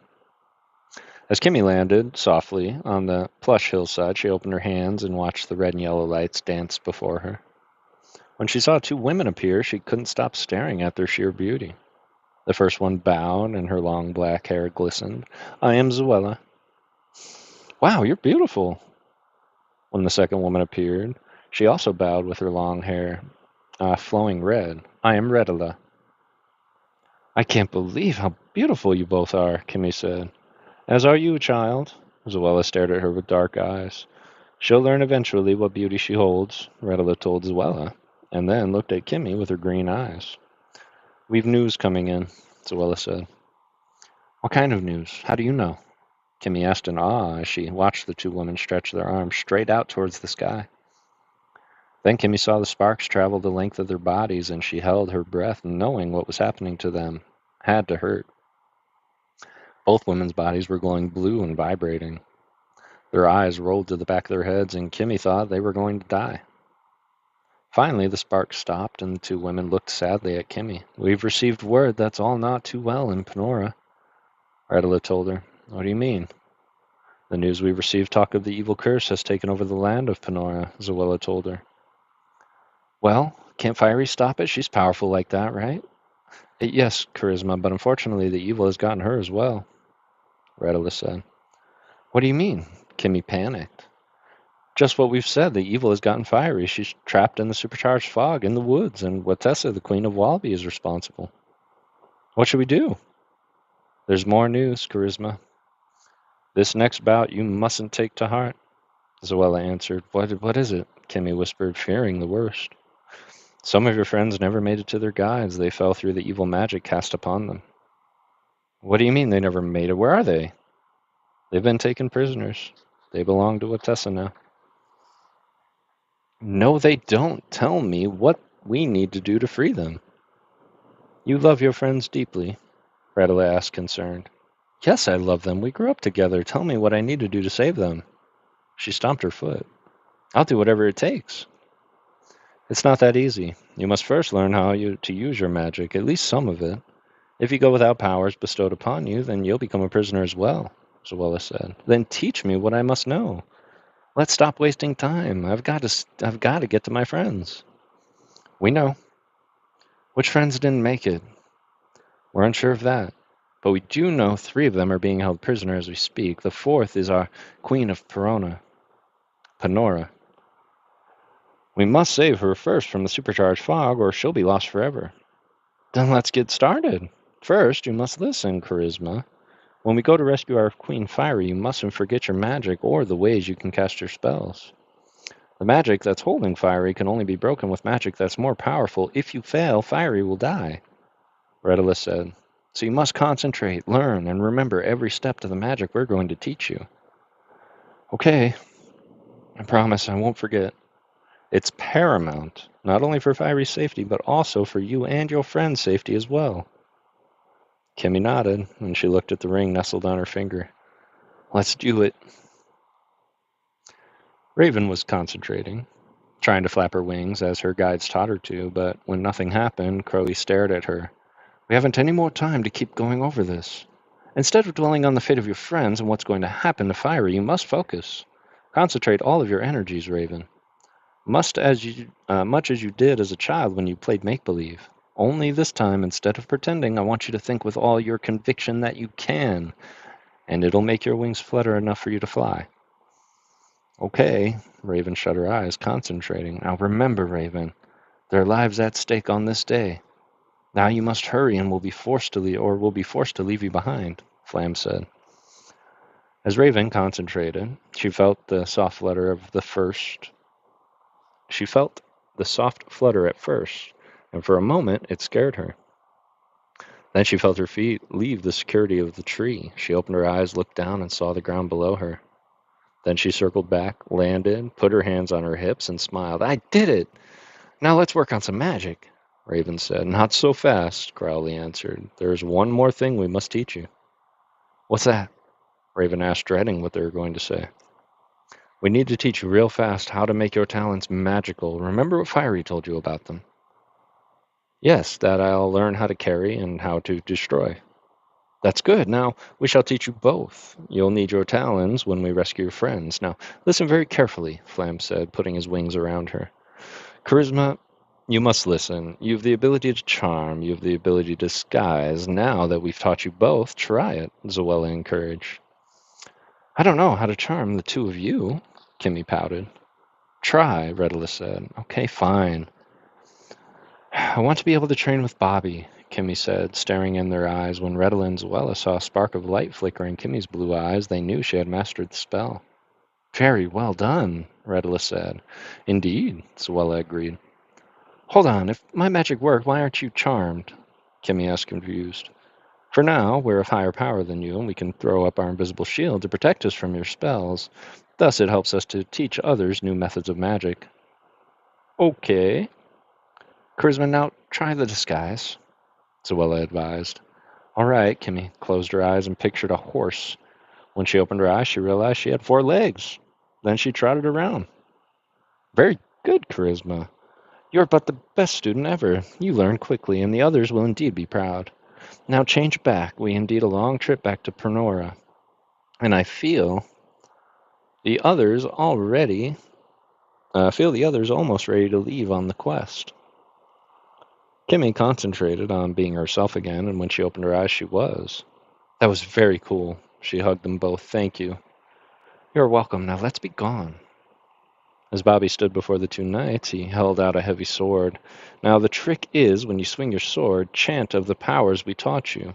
As Kimmy landed softly on the plush hillside, she opened her hands and watched the red and yellow lights dance before her. When she saw two women appear, she couldn't stop staring at their sheer beauty. The first one bowed, and her long black hair glistened. I am Zuela. Wow, you're beautiful. When the second woman appeared, she also bowed with her long hair flowing red. I am Redala. I can't believe how beautiful you both are, Kimmy said. As are you, child. Zuela stared at her with dark eyes. She'll learn eventually what beauty she holds, Redala told Zuela, and then looked at Kimmy with her green eyes. We've news coming in, Zuela said. What kind of news? How do you know? Kimmy asked in awe as she watched the two women stretch their arms straight out towards the sky. Then Kimmy saw the sparks travel the length of their bodies, and she held her breath, knowing what was happening to them had to hurt. Both women's bodies were glowing blue and vibrating. Their eyes rolled to the back of their heads, and Kimmy thought they were going to die. Finally, the sparks stopped, and the two women looked sadly at Kimmy. We've received word that's all not too well in Panora, Redala told her. What do you mean? The news we received talk of the evil curse has taken over the land of Panora, Zuela told her. Well, can't Fiery stop it? She's powerful like that, right? Yes, Charisma, but unfortunately the evil has gotten her as well, Redala said. What do you mean? Kimmy panicked. Just what we've said, the evil has gotten Fiery. She's trapped in the supercharged fog in the woods, and Watessa, the Queen of Walby, is responsible. What should we do? There's more news, Charisma. This next bout you mustn't take to heart, Zuela answered. What is it? Kimmy whispered, fearing the worst. Some of your friends never made it to their guides. They fell through the evil magic cast upon them. What do you mean they never made it? Where are they? They've been taken prisoners. They belong to Watessa now. No, they don't. Tell me what we need to do to free them. You love your friends deeply, Redala asked, concerned. Yes, I love them. We grew up together. Tell me what I need to do to save them. She stomped her foot. I'll do whatever it takes. It's not that easy. You must first learn how to use your magic, at least some of it. If you go without powers bestowed upon you, then you'll become a prisoner as well, Zuela said. Then teach me what I must know. Let's stop wasting time. I've got to get to my friends. We know. Which friends didn't make it? We're unsure of that. But we do know 3 of them are being held prisoner as we speak. The 4th is our Queen of Panora. We must save her first from the supercharged fog, or she'll be lost forever. Then let's get started. First, you must listen, Charisma. When we go to rescue our Queen Fiery, you mustn't forget your magic or the ways you can cast your spells. The magic that's holding Fiery can only be broken with magic that's more powerful. If you fail, Fiery will die, Redala said. So you must concentrate, learn, and remember every step to the magic we're going to teach you. Okay, I promise I won't forget. It's paramount, not only for Fiery's safety, but also for you and your friend's safety as well. Kimmy nodded, and she looked at the ring nestled on her finger. Let's do it. Raven was concentrating, trying to flap her wings as her guides taught her to, but when nothing happened, Crowley stared at her. We haven't any more time to keep going over this. Instead of dwelling on the fate of your friends and what's going to happen to Fiery, you must focus. Concentrate all of your energies, Raven. Much as you did as a child when you played make-believe. Only this time, instead of pretending, I want you to think with all your conviction that you can, and it'll make your wings flutter enough for you to fly. Okay, Raven shut her eyes, concentrating. Now remember, Raven, there are lives at stake on this day. Now you must hurry and we'll be forced to leave you behind, Flam said. As Raven concentrated, she felt the soft flutter at first, and for a moment it scared her. Then she felt her feet leave the security of the tree. She opened her eyes, looked down, and saw the ground below her. Then she circled back, landed, put her hands on her hips, and smiled. I did it! Now let's work on some magic, Raven said. Not so fast, Crowley answered. There's one more thing we must teach you. What's that? Raven asked, dreading what they were going to say. We need to teach you real fast how to make your talents magical. Remember what Fiery told you about them. Yes, that I'll learn how to carry and how to destroy. That's good. Now, we shall teach you both. You'll need your talons when we rescue your friends. Now, listen very carefully, Flam said, putting his wings around her. Charisma, you must listen. You have the ability to charm. You have the ability to disguise. Now that we've taught you both, try it, Zoella encouraged. I don't know how to charm the two of you, Kimmy pouted. Try, Redula said. Okay, fine. I want to be able to train with Bobby, Kimmy said, staring in their eyes. When Redula and Zoella saw a spark of light flicker in Kimmy's blue eyes, they knew she had mastered the spell. Very well done, Redula said. Indeed, Zoella agreed. Hold on, if my magic worked, why aren't you charmed? Kimmy asked, confused. For now, we're of higher power than you, and we can throw up our invisible shield to protect us from your spells. Thus, it helps us to teach others new methods of magic. Okay. Charisma, now try the disguise, Zoella advised. All right, Kimmy closed her eyes and pictured a horse. When she opened her eyes, she realized she had 4 legs. Then she trotted around. Very good, Charisma. You're but the best student ever. You learn quickly, and the others will indeed be proud. Now change back. We indeed a long trip back to Pernora. And I the others already feel the others almost ready to leave on the quest. Kimmy concentrated on being herself again, and when she opened her eyes, she was. That was very cool. She hugged them both. Thank you. You're welcome. Now let's be gone. As Bobby stood before the 2 knights, he held out a heavy sword. Now the trick is, when you swing your sword, chant of the powers we taught you.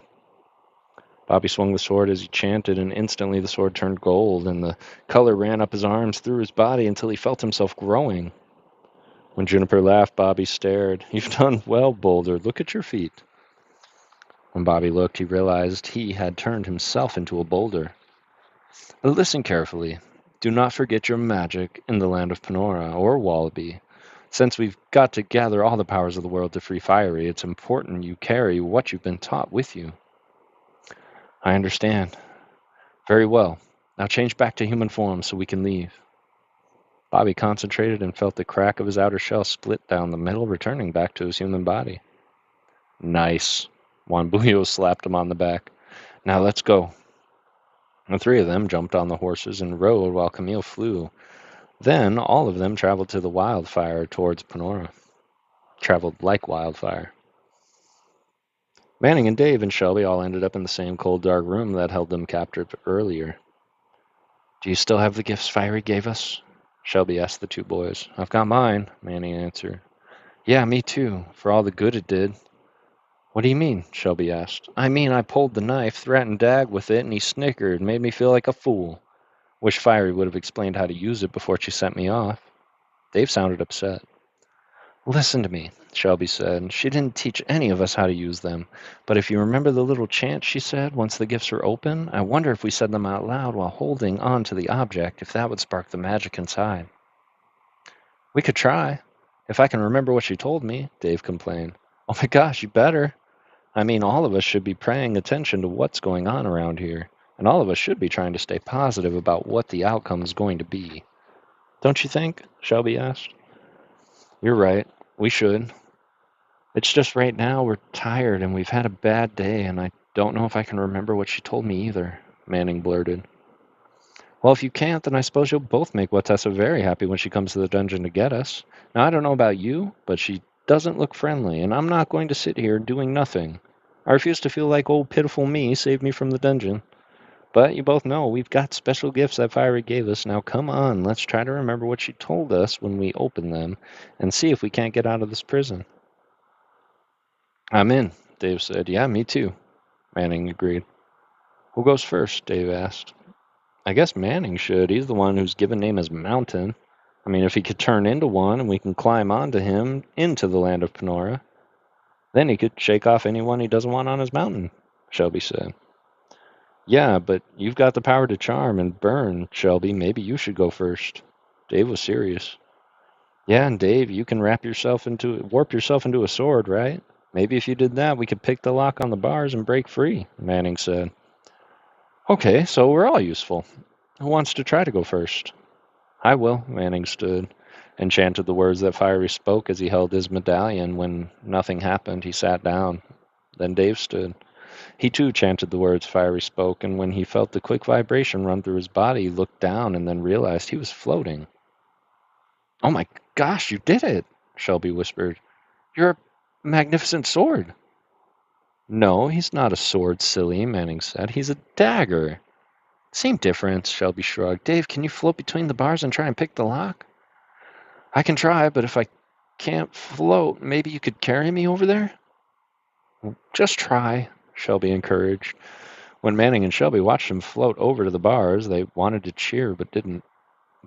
Bobby swung the sword as he chanted, and instantly the sword turned gold, and the color ran up his arms through his body until he felt himself growing. When Juniper laughed, Bobby stared. You've done well, Boulder. Look at your feet. When Bobby looked, he realized he had turned himself into a boulder. Listen carefully. Do not forget your magic in the land of Penora or Wallaby. Since we've got to gather all the powers of the world to free Fiery, it's important you carry what you've been taught with you. I understand. Very well. Now change back to human form so we can leave. Bobby concentrated and felt the crack of his outer shell split down the middle, returning back to his human body. Nice. Juan Bullo slapped him on the back. Now let's go. The 3 of them jumped on the horses and rode while Camille flew. Then all of them traveled to the wildfire towards Penora. Traveled like wildfire. Manning and Dave and Shelby all ended up in the same cold, dark room that held them captive earlier. Do you still have the gifts Fiery gave us? Shelby asked the 2 boys. I've got mine, Manning answered. Yeah, me too, for all the good it did. What do you mean? Shelby asked. I mean, I pulled the knife, threatened Dag with it, and he snickered, made me feel like a fool. Wish Fiery would have explained how to use it before she sent me off. Dave sounded upset. Listen to me, Shelby said. She didn't teach any of us how to use them. But if you remember the little chant she said once the gifts were open, I wonder if we said them out loud while holding on to the object, if that would spark the magic inside. We could try. If I can remember what she told me, Dave complained. Oh my gosh, you better. I mean, all of us should be paying attention to what's going on around here, and all of us should be trying to stay positive about what the outcome is going to be. Don't you think? Shelby asked. You're right. We should. It's just right now we're tired and we've had a bad day, and I don't know if I can remember what she told me either, Manning blurted. Well, if you can't, then I suppose you'll both make Watessa very happy when she comes to the dungeon to get us. Now, I don't know about you, but she doesn't look friendly, and I'm not going to sit here doing nothing. I refuse to feel like old pitiful me saved me from the dungeon. But you both know we've got special gifts that Fiery gave us. Now come on, let's try to remember what she told us when we open them, and see if we can't get out of this prison. I'm in, Dave said. Yeah, me too, Manning agreed. Who goes first? Dave asked. I guess Manning should. He's the one whose given name is Mountain. I mean, if he could turn into one and we can climb onto him into the land of Penora, then he could shake off anyone he doesn't want on his mountain, Shelby said. Yeah, but you've got the power to charm and burn, Shelby. Maybe you should go first. Dave was serious. Yeah, and Dave, you can warp yourself into a sword, right? Maybe if you did that, we could pick the lock on the bars and break free, Manning said. Okay, so we're all useful. Who wants to try to go first? I will, Manning stood. and chanted the words that Fiery spoke as he held his medallion. When nothing happened, he sat down. Then Dave stood. He too chanted the words Fiery spoke, and when he felt the quick vibration run through his body, he looked down and then realized he was floating. "Oh my gosh, you did it," Shelby whispered. "You're a magnificent sword." "No, he's not a sword, silly," Manning said. "He's a dagger." "Same difference," Shelby shrugged. "Dave, can you float between the bars and try and pick the lock?" "I can try, but if I can't float, maybe you could carry me over there?" "Just try," Shelby encouraged. When Manning and Shelby watched him float over to the bars, they wanted to cheer but didn't.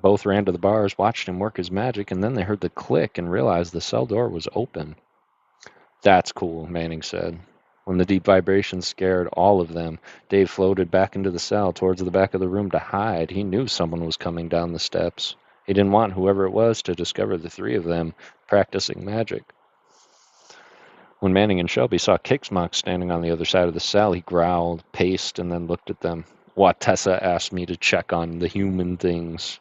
Both ran to the bars, watched him work his magic, and then they heard the click and realized the cell door was open. "That's cool," Manning said. When the deep vibration scared all of them, Dave floated back into the cell towards the back of the room to hide. He knew someone was coming down the steps. He didn't want whoever it was to discover the three of them practicing magic. When Manning and Shelby saw Kixmox standing on the other side of the cell, he growled, paced, and then looked at them. "Watessa asked me to check on the human things.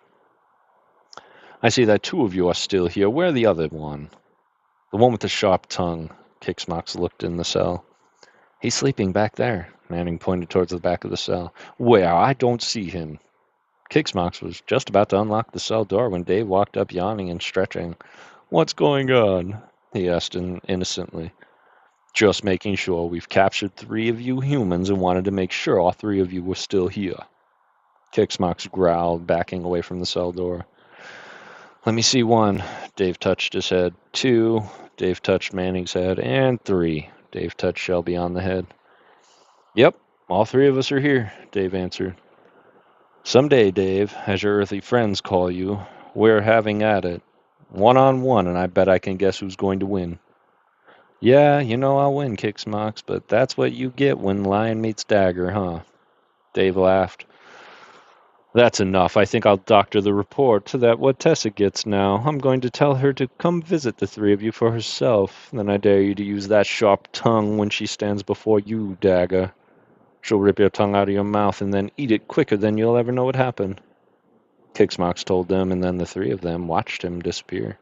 I see that two of you are still here. Where the other one?" "The one with the sharp tongue." Kixmox looked in the cell. "He's sleeping back there." Manning pointed towards the back of the cell. "Where? I don't see him." Kixmox was just about to unlock the cell door when Dave walked up yawning and stretching. "What's going on?" he asked innocently. "Just making sure. We've captured three of you humans and wanted to make sure all three of you were still here." Kixmox growled, backing away from the cell door. "Let me see one." Dave touched his head. "Two." Dave touched Manning's head. "And three." Dave touched Shelby on the head. "Yep, all three of us are here," Dave answered. "Someday, Dave, as your earthly friends call you, we're having at it. 1-on-1, and I bet I can guess who's going to win." "Yeah, you know I'll win," Kixmox, "but that's what you get when lion meets dagger, huh?" Dave laughed. "That's enough. I think I'll doctor the report to that what Tessa gets now. I'm going to tell her to come visit the three of you for herself. Then I dare you to use that sharp tongue when she stands before you, Dagger. She'll rip your tongue out of your mouth and then eat it quicker than you'll ever know what happened." Kixmox told them, and then the three of them watched him disappear.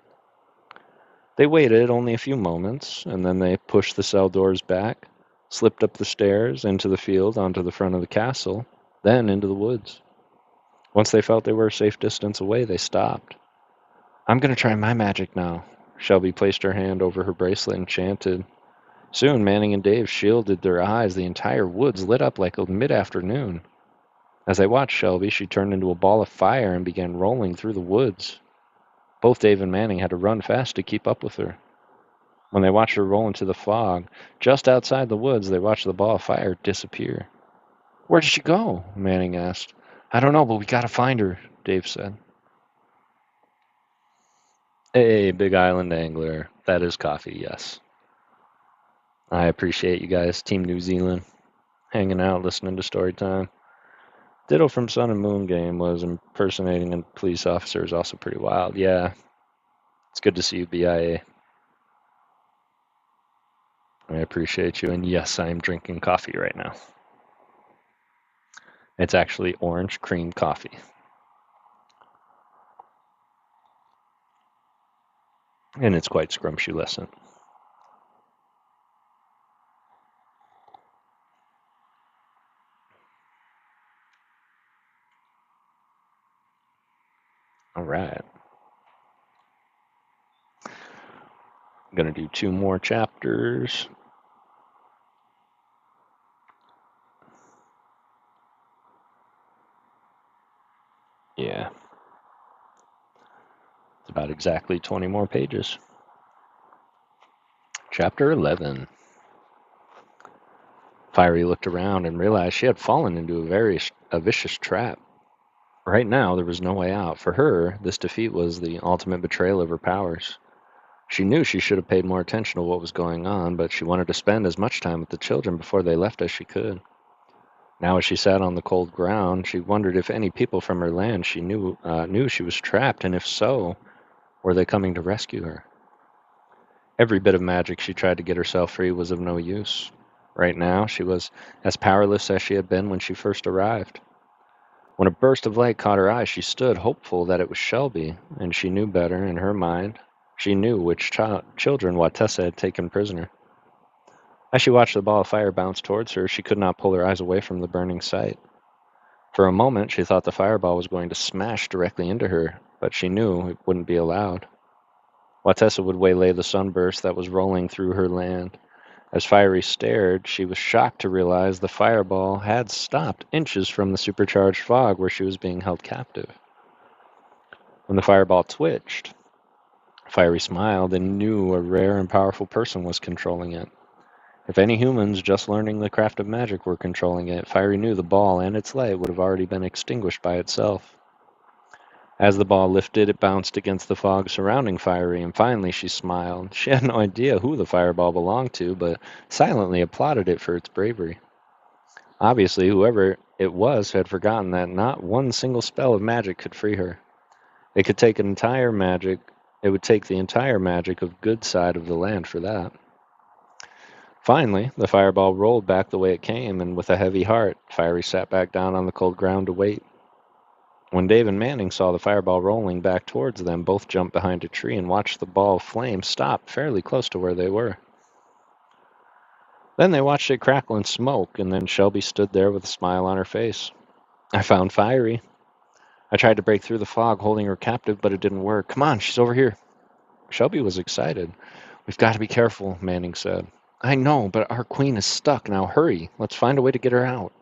They waited only a few moments, and then they pushed the cell doors back, slipped up the stairs, into the field, onto the front of the castle, then into the woods. Once they felt they were a safe distance away, they stopped. "I'm going to try my magic now." Shelby placed her hand over her bracelet and chanted. Soon Manning and Dave shielded their eyes. The entire woods lit up like a mid-afternoon. As they watched Shelby, she turned into a ball of fire and began rolling through the woods. Both Dave and Manning had to run fast to keep up with her. When they watched her roll into the fog, just outside the woods, they watched the ball of fire disappear. "Where did she go?" Manning asked. "I don't know, but we gotta find her," Dave said. Hey, Big Island Angler. That is coffee, yes. I appreciate you guys, Team New Zealand, hanging out, listening to story time. Ditto from Sun and Moon Game was impersonating a police officer is also pretty wild. Yeah, it's good to see you, BIA. I appreciate you, and yes, I am drinking coffee right now. It's actually orange cream coffee. And it's quite scrumptious. All right. I'm going to do 2 more chapters. Yeah. It's about exactly 20 more pages. Chapter 11. Fiery looked around and realized she had fallen into a vicious trap. Right now, there was no way out. For her, this defeat was the ultimate betrayal of her powers. She knew she should have paid more attention to what was going on, but she wanted to spend as much time with the children before they left as she could. Now, as she sat on the cold ground, she wondered if any people from her land she knew she was trapped, and if so, were they coming to rescue her? Every bit of magic she tried to get herself free was of no use. Right now, she was as powerless as she had been when she first arrived. When a burst of light caught her eye, she stood, hopeful that it was Shelby, and she knew better in her mind. She knew which children Watessa had taken prisoner. As she watched the ball of fire bounce towards her, she could not pull her eyes away from the burning sight. For a moment, she thought the fireball was going to smash directly into her, but she knew it wouldn't be allowed. Watessa would waylay the sunburst that was rolling through her land. As Fiery stared, she was shocked to realize the fireball had stopped inches from the supercharged fog where she was being held captive. When the fireball twitched, Fiery smiled and knew a rare and powerful person was controlling it. If any humans just learning the craft of magic were controlling it, Fiery knew the ball and its light would have already been extinguished by itself. As the ball lifted, it bounced against the fog surrounding Fiery, and finally she smiled. She had no idea who the fireball belonged to, but silently applauded it for its bravery. Obviously, whoever it was had forgotten that not one single spell of magic could free her. It would take the entire magic of good side of the land for that. Finally, the fireball rolled back the way it came, and with a heavy heart, Fiery sat back down on the cold ground to wait. When Dave and Manning saw the fireball rolling back towards them, both jumped behind a tree and watched the ball of flame stop fairly close to where they were. Then they watched it crackle and smoke, and then Shelby stood there with a smile on her face. I found Fiery. I tried to break through the fog holding her captive, but it didn't work. Come on, she's over here. Shelby was excited. We've got to be careful, Manning said. I know, but our queen is stuck. Now hurry. Let's find a way to get her out.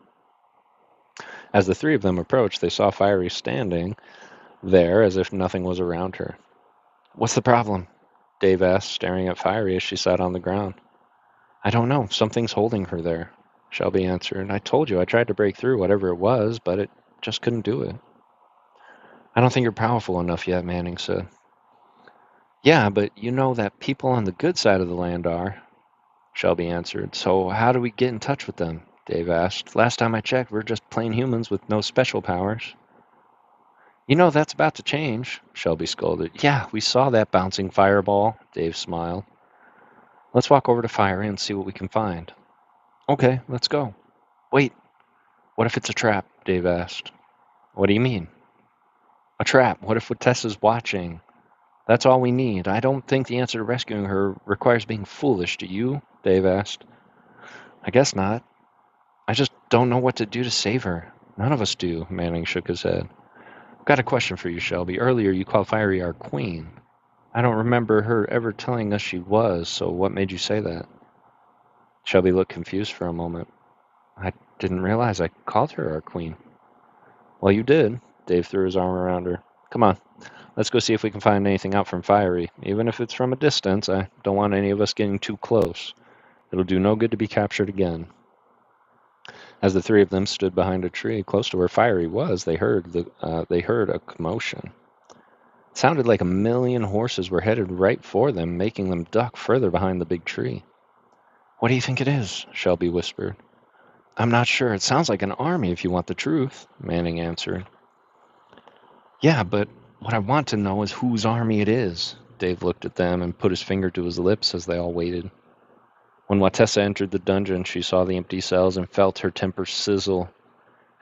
As the three of them approached, they saw Fiery standing there as if nothing was around her. What's the problem? Dave asked, staring at Fiery as she sat on the ground. I don't know. Something's holding her there, Shelby answered. I told you I tried to break through whatever it was, but it just couldn't do it. I don't think you're powerful enough yet, Manning said. Yeah, but you know that people on the good side of the land are, Shelby answered. So how do we get in touch with them? Dave asked. Last time I checked, we're just plain humans with no special powers. You know that's about to change, Shelby scolded. Yeah, we saw that bouncing fireball, Dave smiled. Let's walk over to Fiery and see what we can find. Okay, let's go. Wait, what if it's a trap? Dave asked. What do you mean? A trap. What if Tessa's watching? That's all we need. I don't think the answer to rescuing her requires being foolish, do you? Dave asked. I guess not. I just don't know what to do to save her. None of us do, Manning shook his head. I've got a question for you, Shelby. Earlier you called Fiery our queen. I don't remember her ever telling us she was, so what made you say that? Shelby looked confused for a moment. I didn't realize I called her our queen. Well, you did. Dave threw his arm around her. Come on. Let's go see if we can find anything out from Fiery. Even if it's from a distance, I don't want any of us getting too close. It'll do no good to be captured again. As the three of them stood behind a tree close to where Fiery was, they heard a commotion. It sounded like 1,000,000 horses were headed right for them, making them duck further behind the big tree. What do you think it is? Shelby whispered. I'm not sure. It sounds like an army if you want the truth, Manning answered. Yeah, but what I want to know is whose army it is. Dave looked at them and put his finger to his lips as they all waited. When Watessa entered the dungeon, she saw the empty cells and felt her temper sizzle.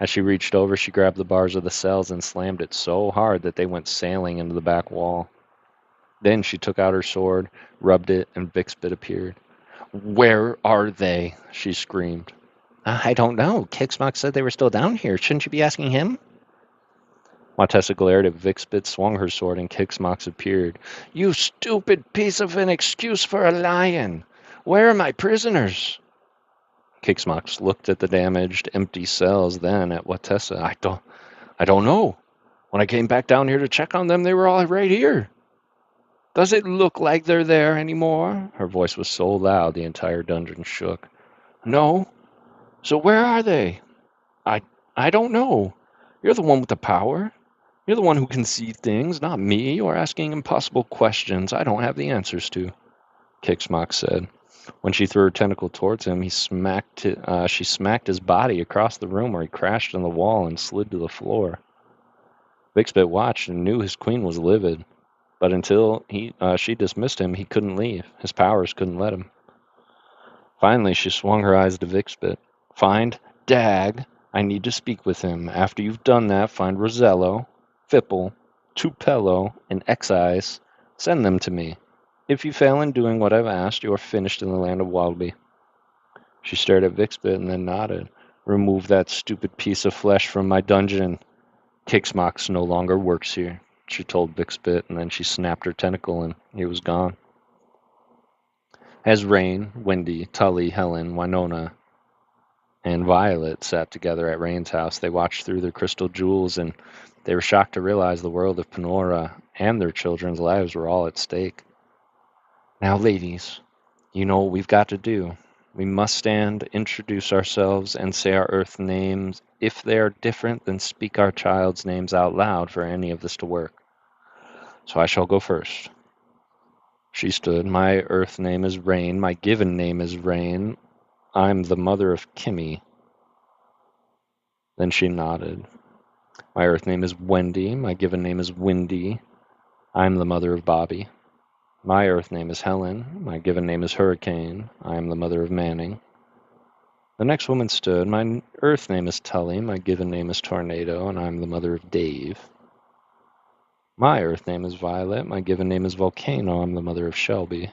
As she reached over, she grabbed the bars of the cells and slammed it so hard that they went sailing into the back wall. Then she took out her sword, rubbed it, and Vixbit appeared. Where are they? She screamed. I don't know. Kixmox said they were still down here. Shouldn't you be asking him? Watessa glared at Vixbit, swung her sword, and Kixmox appeared. You stupid piece of an excuse for a lion! Where are my prisoners? Kixmox looked at the damaged, empty cells, then at Watessa. I don't know. When I came back down here to check on them, they were all right here. Does it look like they're there anymore? Her voice was so loud the entire dungeon shook. No. So where are they? I don't know. You're the one with the power. You're the one who can see things, not me. You're asking impossible questions I don't have the answers to, Kixmox said. When she threw her tentacle towards him, she smacked his body across the room where he crashed on the wall and slid to the floor. Vixbit watched and knew his queen was livid, but until she dismissed him, he couldn't leave. His powers couldn't let him. Finally, she swung her eyes to Vixbit. Find Dag I need to speak with him. After you've done that, find Rosello, Fipple, Tupelo, and Excise. Send them to me. If you fail in doing what I've asked, you are finished in the land of Wildby." She stared at Vixbit and then nodded. "Remove that stupid piece of flesh from my dungeon. Kixmox no longer works here," she told Vixbit, and then she snapped her tentacle and he was gone. As Rain, Wendy, Tully, Helen, Winona, and Violet sat together at Rain's house, they watched through their crystal jewels, and they were shocked to realize the world of Penora and their children's lives were all at stake. "Now, ladies, you know what we've got to do. We must stand, introduce ourselves, and say our Earth names. If they are different, then speak our child's names out loud for any of this to work. So I shall go first." She stood. "My Earth name is Rain. My given name is Rain. I'm the mother of Kimmy." Then she nodded. "My Earth name is Wendy. My given name is Windy. I'm the mother of Bobby. My Earth name is Helen. My given name is Hurricane. I am the mother of Manning." The next woman stood. "My Earth name is Tully. My given name is Tornado, and I am the mother of Dave. My Earth name is Violet. My given name is Volcano. I'm the mother of Shelby.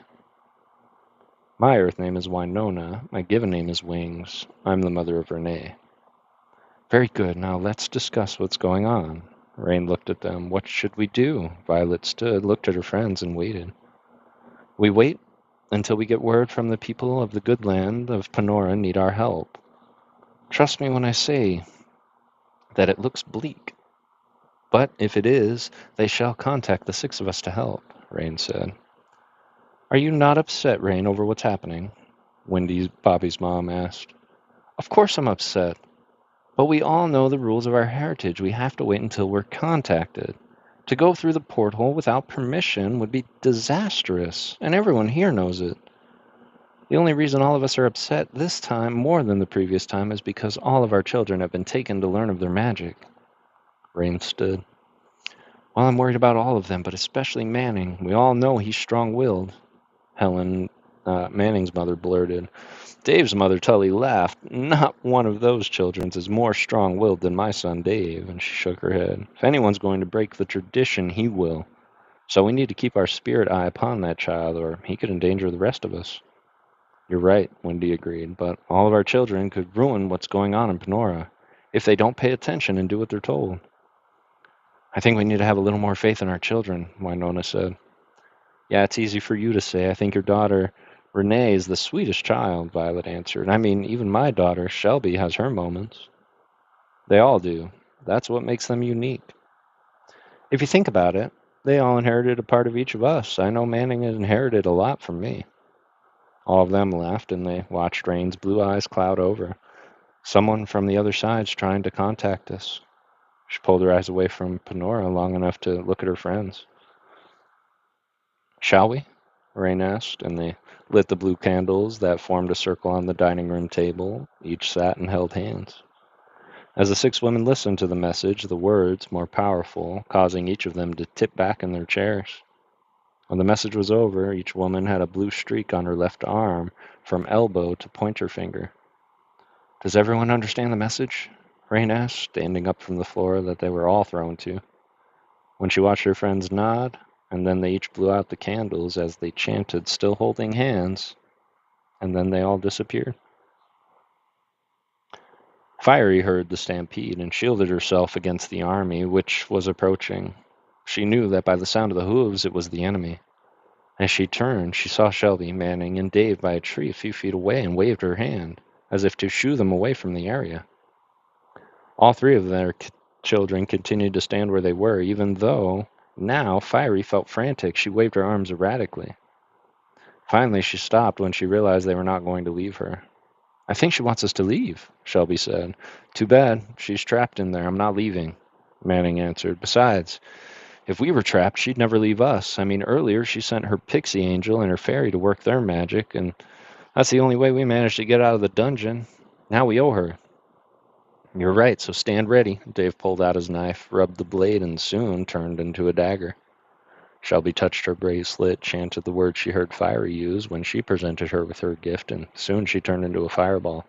My Earth name is Winona. My given name is Wings. I'm the mother of Renee." "Very good. Now let's discuss what's going on." Rain looked at them. "What should we do?" Violet stood, looked at her friends, and waited. "We wait until we get word from the people of the good land of Penora need our help. Trust me when I say that it looks bleak. But if it is, they shall contact the six of us to help," Rain said. "Are you not upset, Rain, over what's happening?" Bobby's mom asked. "Of course I'm upset. But we all know the rules of our heritage. We have to wait until we're contacted. To go through the porthole without permission would be disastrous, and everyone here knows it. The only reason all of us are upset this time more than the previous time is because all of our children have been taken to learn of their magic." Rain stood. "Well, I'm worried about all of them, but especially Manning. We all know he's strong-willed." Manning's mother blurted. Dave's mother, Tully, laughed. "Not one of those children is more strong-willed than my son Dave," and she shook her head. "If anyone's going to break the tradition, he will. So we need to keep our spirit eye upon that child, or he could endanger the rest of us." "You're right," Wendy agreed, "but all of our children could ruin what's going on in Penora if they don't pay attention and do what they're told." "I think we need to have a little more faith in our children," Winona said. "Yeah, it's easy for you to say. I think your daughter, Renee, is the sweetest child," Violet answered. "I mean, even my daughter, Shelby, has her moments." "They all do. That's what makes them unique. If you think about it, they all inherited a part of each of us. I know Manning inherited a lot from me." All of them laughed, and they watched Rain's blue eyes cloud over. "Someone from the other side's trying to contact us." She pulled her eyes away from Penora long enough to look at her friends. "Shall we?" Rain asked, and they lit the blue candles that formed a circle on the dining room table. Each sat and held hands. As the six women listened to the message, the words, more powerful, causing each of them to tip back in their chairs. When the message was over, each woman had a blue streak on her left arm from elbow to pointer finger. "Does everyone understand the message?" Rain asked, standing up from the floor that they were all thrown to. When she watched her friends nod, and then they each blew out the candles as they chanted, still holding hands, and then they all disappeared. Fiery heard the stampede and shielded herself against the army, which was approaching. She knew that by the sound of the hooves it was the enemy. As she turned, she saw Shelby, Manning, and Dave by a tree a few feet away and waved her hand, as if to shoo them away from the area. All three of their children continued to stand where they were, even though now Fiery felt frantic. She waved her arms erratically. Finally, she stopped when she realized they were not going to leave her. "I think she wants us to leave," Shelby said. "Too bad. She's trapped in there. I'm not leaving," Manning answered. "Besides, if we were trapped, she'd never leave us. I mean, earlier she sent her pixie angel and her fairy to work their magic, and that's the only way we managed to get out of the dungeon. Now we owe her." "You're right, so stand ready." Dave pulled out his knife, rubbed the blade, and soon turned into a dagger. Shelby touched her bracelet, chanted the words she heard Fiery use when she presented her with her gift, and soon she turned into a fireball.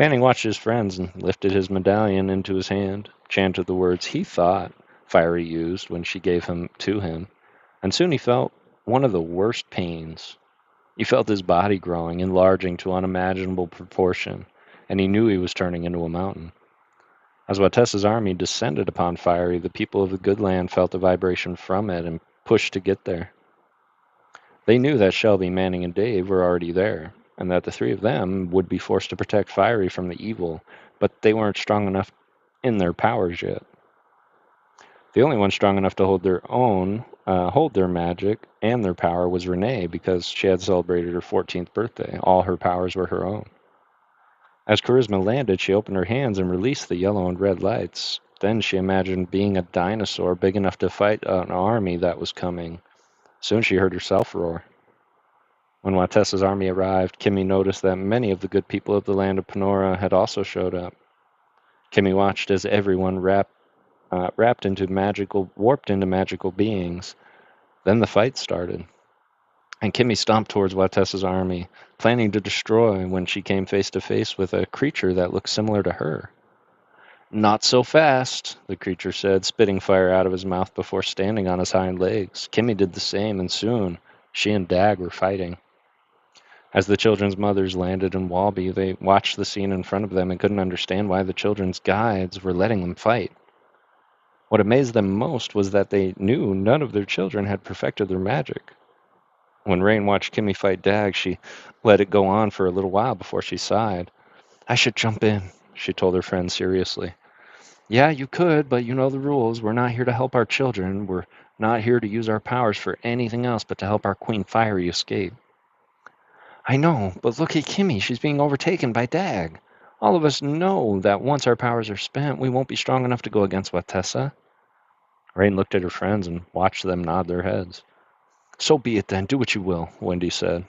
Manning watched his friends and lifted his medallion into his hand, chanted the words he thought Fiery used when she gave him to him, and soon he felt one of the worst pains. He felt his body growing, enlarging to unimaginable proportion, and he knew he was turning into a mountain. As Watessa's army descended upon Fiery, the people of the good land felt a vibration from it and pushed to get there. They knew that Shelby, Manning, and Dave were already there, and that the three of them would be forced to protect Fiery from the evil, but they weren't strong enough in their powers yet. The only one strong enough to hold their magic and their power was Renee, because she had celebrated her 14th birthday. All her powers were her own. As Charisma landed, she opened her hands and released the yellow and red lights. Then she imagined being a dinosaur big enough to fight an army that was coming. Soon she heard herself roar. When Watessa's army arrived, Kimmy noticed that many of the good people of the land of Panora had also showed up. Kimmy watched as everyone warped into magical beings. Then the fight started, and Kimmy stomped towards Watessa's army, planning to destroy when she came face to face with a creature that looked similar to her. Not so fast, the creature said, spitting fire out of his mouth before standing on his hind legs. Kimmy did the same, and soon she and Dag were fighting. As the children's mothers landed in Walby, they watched the scene in front of them and couldn't understand why the children's guides were letting them fight. What amazed them most was that they knew none of their children had perfected their magic. When Rain watched Kimmy fight Dag, she let it go on for a little while before she sighed. I should jump in, she told her friend seriously. Yeah, you could, but you know the rules. We're not here to help our children. We're not here to use our powers for anything else but to help our Queen Fiery escape. I know, but look at Kimmy. She's being overtaken by Dag. All of us know that once our powers are spent, we won't be strong enough to go against Watessa. Rain looked at her friends and watched them nod their heads. So be it then. Do what you will, Wendy said.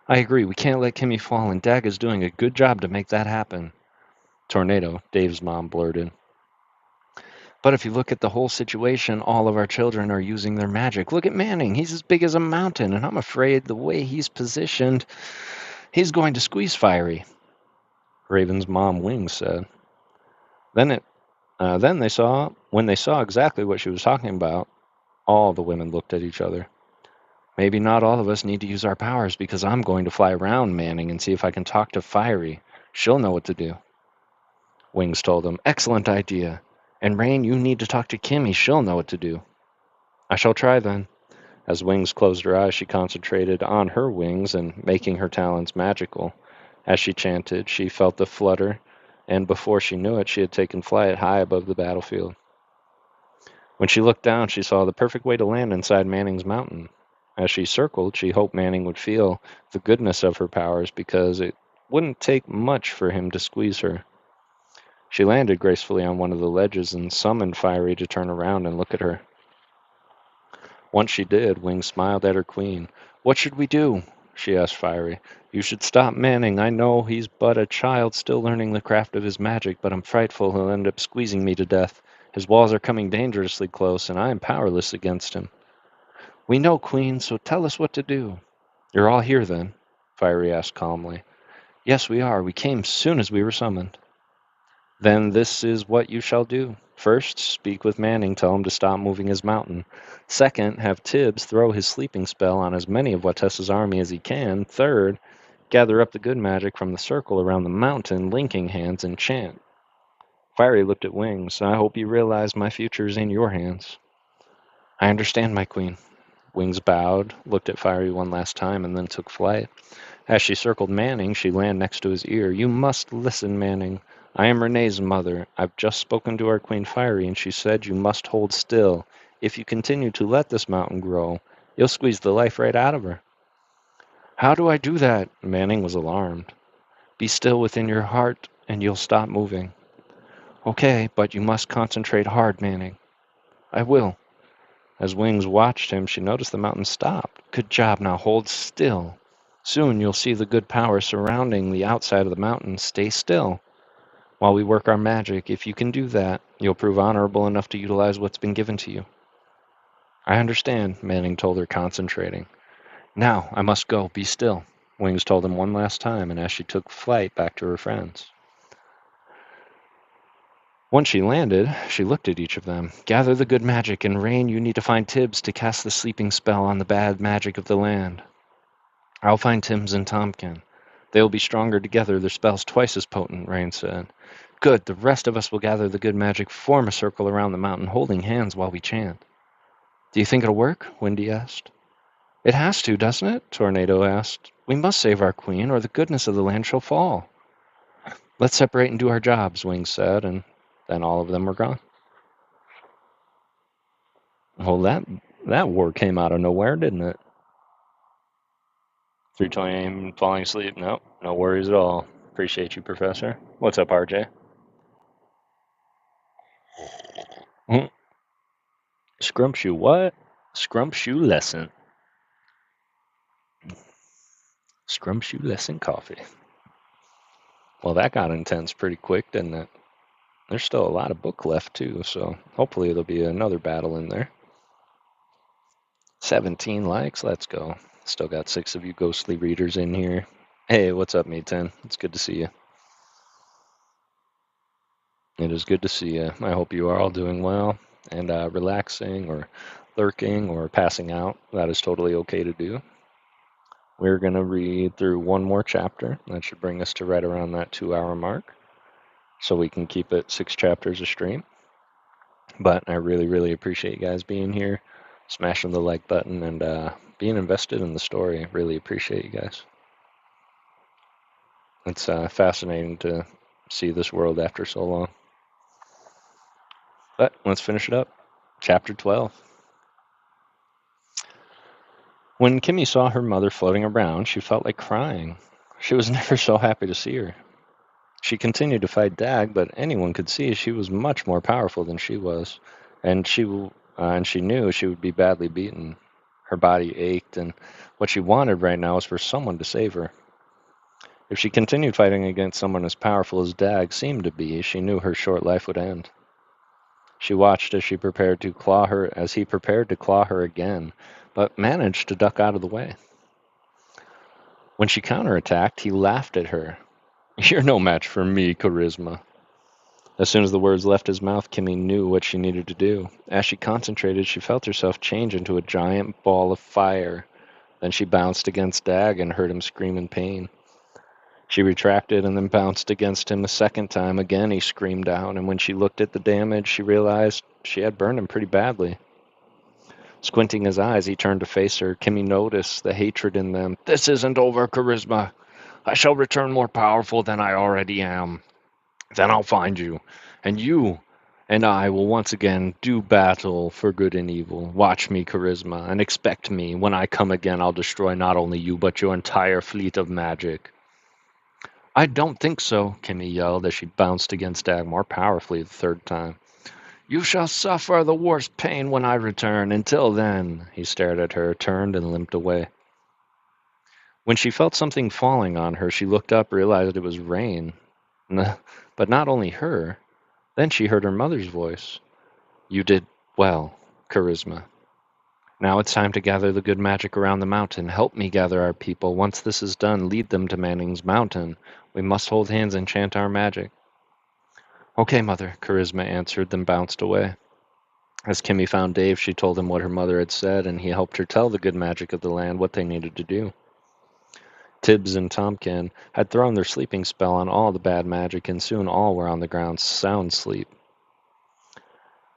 I agree. We can't let Kimmy fall, and Dag is doing a good job to make that happen. Tornado, Dave's mom, blurted. But if you look at the whole situation, all of our children are using their magic. Look at Manning. He's as big as a mountain, and I'm afraid the way he's positioned, he's going to squeeze Fiery. Raven's mom, Wings, said. Then when they saw exactly what she was talking about, all the women looked at each other. Maybe not all of us need to use our powers, because I'm going to fly around Manning and see if I can talk to Fiery. She'll know what to do. Wings told him, excellent idea. And Rain, you need to talk to Kimmy. She'll know what to do. I shall try then. As Wings closed her eyes, she concentrated on her wings and making her talents magical. As she chanted, she felt the flutter, and before she knew it, she had taken flight high above the battlefield. When she looked down, she saw the perfect way to land inside Manning's mountain. As she circled, she hoped Manning would feel the goodness of her powers, because it wouldn't take much for him to squeeze her. She landed gracefully on one of the ledges and summoned Fiery to turn around and look at her. Once she did, Wings smiled at her queen. What should we do? She asked Fiery. You should stop Manning. I know he's but a child still learning the craft of his magic, but I'm frightful he'll end up squeezing me to death. His walls are coming dangerously close, and I am powerless against him. We know, Queen, so tell us what to do. You're all here, then? Fiery asked calmly. Yes, we are. We came soon as we were summoned. Then this is what you shall do. First, speak with Manning, tell him to stop moving his mountain. Second, have Tibbs throw his sleeping spell on as many of Watessa's army as he can. Third, gather up the good magic from the circle around the mountain, linking hands, and chant. Fiery looked at Wings. I hope you realize my future is in your hands. I understand, my queen. Wings bowed, looked at Fiery one last time, and then took flight. As she circled Manning, she landed next to his ear. You must listen, Manning. I am Renee's mother. I've just spoken to our Queen Fiery, and she said you must hold still. If you continue to let this mountain grow, you'll squeeze the life right out of her. How do I do that? Manning was alarmed. Be still within your heart, and you'll stop moving. Okay, but you must concentrate hard, Manning. I will. As Wings watched him, she noticed the mountain stopped. Good job, now hold still. Soon you'll see the good power surrounding the outside of the mountain. Stay still while we work our magic. If you can do that, you'll prove honorable enough to utilize what's been given to you. I understand, Manning told her, concentrating. Now, I must go. Be still, Wings told him one last time, and as she took flight back to her friends. Once she landed, she looked at each of them. Gather the good magic, and Rain, you need to find Tibbs to cast the sleeping spell on the bad magic of the land. I'll find Tibbs and Tompkin. They will be stronger together. Their spell's twice as potent, Rain said. Good, the rest of us will gather the good magic, form a circle around the mountain, holding hands while we chant. Do you think it'll work? Windy asked. It has to, doesn't it? Tornado asked. We must save our queen, or the goodness of the land shall fall. Let's separate and do our jobs, Wings said, and then all of them were gone. Well, that war came out of nowhere, didn't it? 3:20 falling asleep. No, no worries at all. Appreciate you, Professor. What's up, RJ? Scrumptious what? Scrumptious lesson. Scrumptious lesson coffee. Well, that got intense pretty quick, didn't it? There's still a lot of book left, too, so hopefully there'll be another battle in there. 17 likes, let's go. Still got 6 of you ghostly readers in here. Hey, what's up, Me10? It's good to see you. It is good to see you. I hope you are all doing well and relaxing or lurking or passing out. That is totally okay to do. We're going to read through one more chapter. That should bring us to right around that 2-hour mark, so we can keep it 6 chapters a stream. But I really, really appreciate you guys being here, smashing the like button, and being invested in the story. Really appreciate you guys. It's fascinating to see this world after so long. But let's finish it up. Chapter 12. When Kimmy saw her mother floating around, she felt like crying. She was never so happy to see her. She continued to fight Dag, but anyone could see she was much more powerful than she was, and she knew she would be badly beaten. Her body ached, and what she wanted right now was for someone to save her. If she continued fighting against someone as powerful as Dag seemed to be, she knew her short life would end. She watched as he prepared to claw her again, but managed to duck out of the way. When she counterattacked, he laughed at her. You're no match for me, Charisma. As soon as the words left his mouth, Kimmy knew what she needed to do. As she concentrated, she felt herself change into a giant ball of fire. Then she bounced against Dag and heard him scream in pain. She retracted and then bounced against him a second time. Again, he screamed out, and when she looked at the damage, she realized she had burned him pretty badly. Squinting his eyes, he turned to face her. Kimmy noticed the hatred in them. This isn't over, Charisma. I shall return more powerful than I already am. Then I'll find you, and you and I will once again do battle for good and evil. Watch me, Charisma, and expect me. When I come again, I'll destroy not only you, but your entire fleet of magic. I don't think so, Kimmy yelled as she bounced against Dag more powerfully the third time. You shall suffer the worst pain when I return. Until then, he stared at her, turned, and limped away. When she felt something falling on her, she looked up, realized it was Rain. But not only her. Then she heard her mother's voice. You did well, Charisma. Now it's time to gather the good magic around the mountain. Help me gather our people. Once this is done, lead them to Manning's Mountain. We must hold hands and chant our magic. Okay, Mother, Charisma answered, then bounced away. As Kimmy found Dave, she told him what her mother had said, and he helped her tell the good magic of the land what they needed to do. Tibbs and Tompkin had thrown their sleeping spell on all the bad magic, and soon all were on the ground sound asleep.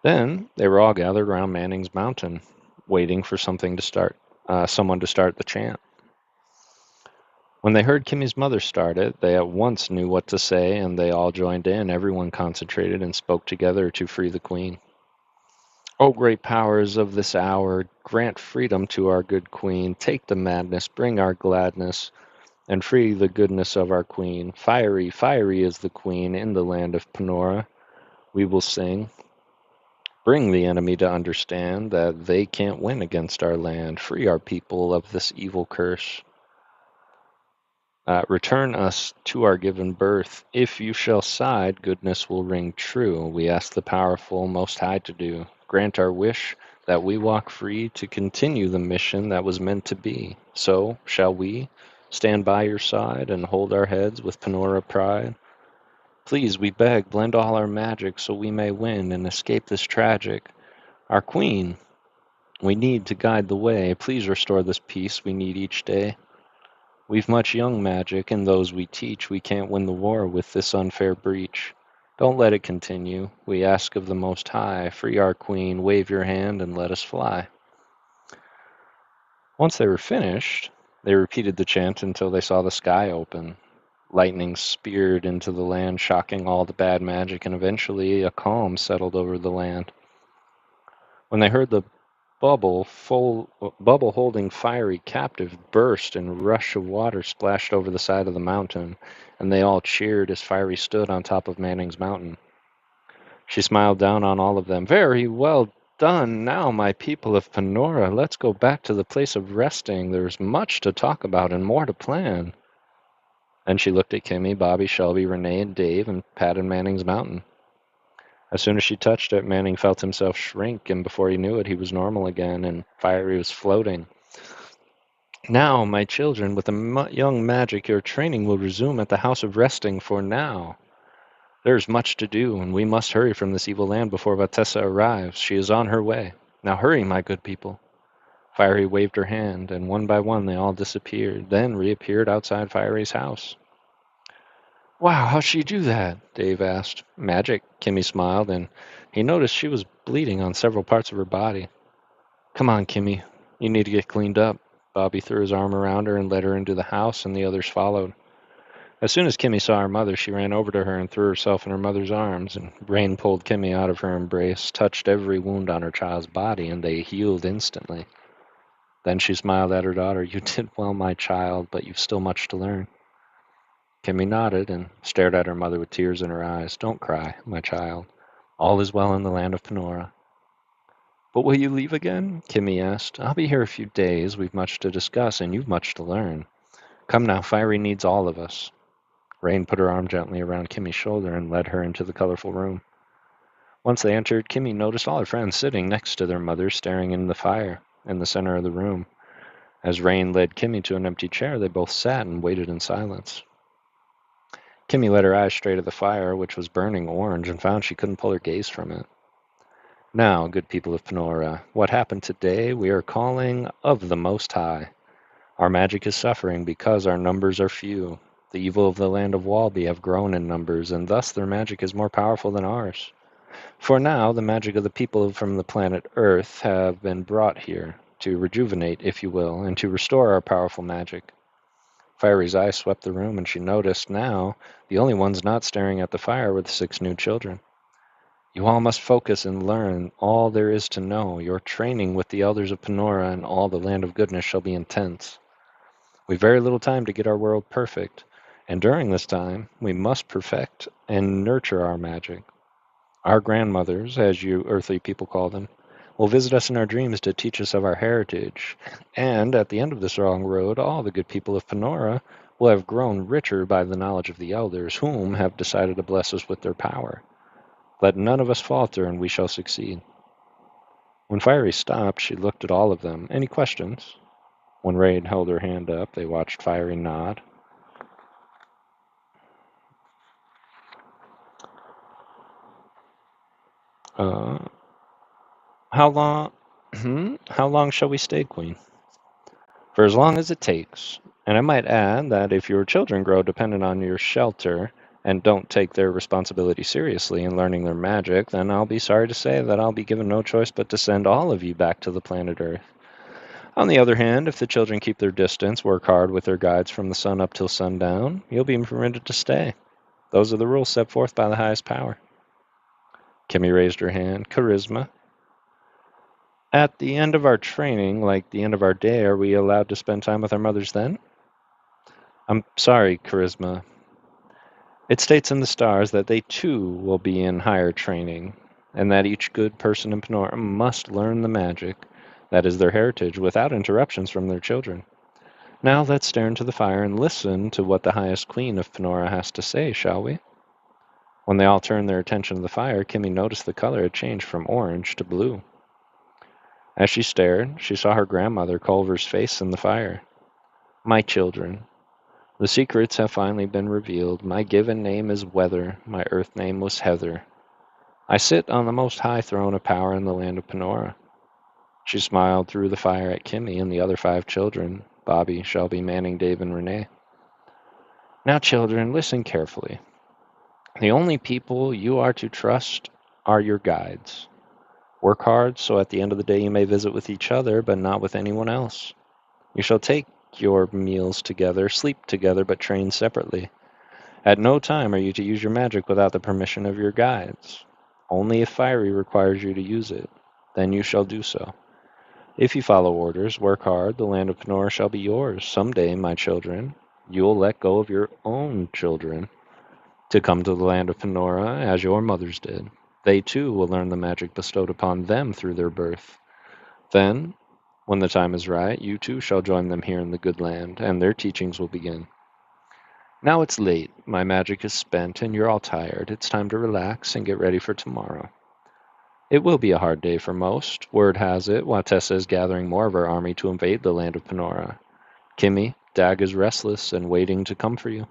Then they were all gathered around Manning's Mountain, waiting for someone to start the chant. When they heard Kimmy's mother start it, they at once knew what to say, and they all joined in. Everyone concentrated and spoke together to free the queen. O great powers of this hour, grant freedom to our good queen. Take the madness, bring our gladness, and free the goodness of our queen. Fiery, fiery is the queen in the land of Panora. We will sing. Bring the enemy to understand that they can't win against our land. Free our people of this evil curse. Return us to our given birth. If you shall side, goodness will ring true. We ask the powerful Most High to do. Grant our wish that we walk free to continue the mission that was meant to be. So shall we stand by your side and hold our heads with Panora pride. Please, we beg, blend all our magic so we may win and escape this tragic. Our queen, we need to guide the way. Please restore this peace we need each day. We've much young magic, and those we teach. We can't win the war with this unfair breach. Don't let it continue. We ask of the Most High. Free our queen, wave your hand, and let us fly. Once they were finished, they repeated the chant until they saw the sky open. Lightning speared into the land, shocking all the bad magic, and eventually a calm settled over the land. When they heard the bubble holding fiery captive burst, and a rush of water splashed over the side of the mountain, and they all cheered as Fiery stood on top of Manning's mountain. She smiled down on all of them. Very well done. Now, my people of Panora, let's go back to the place of resting. There's much to talk about and more to plan. Then she looked at Kimmy, Bobby, Shelby, Renee, and Dave, and patted Manning's mountain. As soon as she touched it, Manning felt himself shrink, and before he knew it, he was normal again, and Fiery was floating. Now, my children, with the young magic, your training will resume at the House of Resting for now. There is much to do, and we must hurry from this evil land before Vatessa arrives. She is on her way. Now hurry, my good people. Fiery waved her hand, and one by one they all disappeared, then reappeared outside Fiery's house. Wow, how'd she do that? Dave asked. Magic, Kimmy smiled, and he noticed she was bleeding on several parts of her body. Come on, Kimmy. You need to get cleaned up. Bobby threw his arm around her and led her into the house, and the others followed. As soon as Kimmy saw her mother, she ran over to her and threw herself in her mother's arms, and Rain pulled Kimmy out of her embrace, touched every wound on her child's body, and they healed instantly. Then she smiled at her daughter. You did well, my child, but you've still much to learn. Kimmy nodded and stared at her mother with tears in her eyes. Don't cry, my child. All is well in the land of Panora. But will you leave again? Kimmy asked. I'll be here a few days. We've much to discuss, and you've much to learn. Come now, Fiery needs all of us. Rain put her arm gently around Kimmy's shoulder and led her into the colorful room. Once they entered, Kimmy noticed all her friends sitting next to their mother, staring into the fire in the center of the room. As Rain led Kimmy to an empty chair, they both sat and waited in silence. Kimmy led her eyes straight at the fire, which was burning orange, and found she couldn't pull her gaze from it. Now, good people of Panora, what happened today we are calling of the Most High. Our magic is suffering because our numbers are few. The evil of the land of Walby have grown in numbers, and thus their magic is more powerful than ours. For now, the magic of the people from the planet Earth have been brought here to rejuvenate, if you will, and to restore our powerful magic. Fiery's eyes swept the room, and she noticed now the only ones not staring at the fire were the 6 new children. You all must focus and learn all there is to know. Your training with the elders of Panora and all the land of goodness shall be intense. We've very little time to get our world perfect, and during this time we must perfect and nurture our magic. Our grandmothers, as you earthly people call them, will visit us in our dreams to teach us of our heritage, and at the end of this long road, all the good people of Panora will have grown richer by the knowledge of the elders, whom have decided to bless us with their power. Let none of us falter, and we shall succeed. When Fiery stopped, she looked at all of them. Any questions? When Rain held her hand up, they watched Fiery nod. How long? How long shall we stay, Queen? For as long as it takes. And I might add that if your children grow dependent on your shelter and don't take their responsibility seriously in learning their magic, then I'll be sorry to say that I'll be given no choice but to send all of you back to the planet Earth. On the other hand, if the children keep their distance, work hard with their guides from the sun up till sundown, you'll be permitted to stay. Those are the rules set forth by the highest power. Kimmy raised her hand. Charisma. At the end of our training, like the end of our day, are we allowed to spend time with our mothers then? I'm sorry, Charisma. It states in the stars that they too will be in higher training, and that each good person in Panora must learn the magic that is their heritage without interruptions from their children. Now let's stare into the fire and listen to what the highest queen of Panora has to say, shall we? When they all turned their attention to the fire, Kimmy noticed the color had changed from orange to blue. As she stared, she saw her grandmother Culver's face in the fire. My children, The secrets have finally been revealed. My given name is Weather. My earth name was Heather. I sit on the most high throne of power in the land of Penora. She smiled through the fire at Kimmy and the other 5 children, Bobby, Shelby, Manning, Dave, and Renee. Now, children, listen carefully. The only people you are to trust are your guides. Work hard so at the end of the day you may visit with each other, but not with anyone else. You shall take your meals together, sleep together, but train separately. At no time are you to use your magic without the permission of your guides. Only if Fiery requires you to use it, then you shall do so. If you follow orders, work hard, the land of Penora shall be yours. Someday, my children, you will let go of your own children to come to the land of Penora as your mothers did. They too will learn the magic bestowed upon them through their birth. Then, when the time is right, you too shall join them here in the good land, and their teachings will begin. Now it's late, my magic is spent, and you're all tired. It's time to relax and get ready for tomorrow. It will be a hard day for most. Word has it, Watessa is gathering more of her army to invade the land of Penora. Kimmy, Dag is restless and waiting to come for you.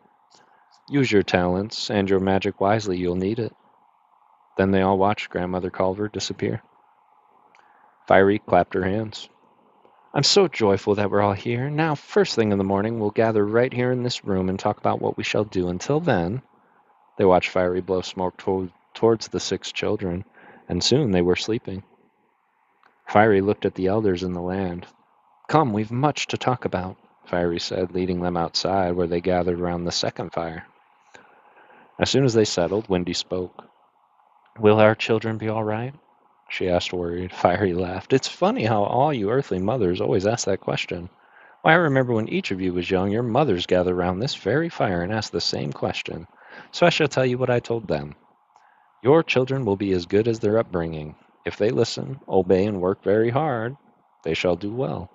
Use your talents and your magic wisely, you'll need it. Then they all watched Grandmother Culver disappear. Fiery clapped her hands. I'm so joyful that we're all here. Now, first thing in the morning, we'll gather right here in this room and talk about what we shall do. Until then, they watched Fiery blow smoke towards the 6 children, and soon they were sleeping. Fiery looked at the elders in the land. Come, we've much to talk about, Fiery said, leading them outside where they gathered around the second fire. As soon as they settled, Wendy spoke. Will our children be all right? She asked, worried. Fiery laughed. It's funny how all you earthly mothers always ask that question. Why, I remember when each of you was young, your mothers gathered around this very fire and asked the same question. So I shall tell you what I told them. Your children will be as good as their upbringing. If they listen, obey, and work very hard, they shall do well.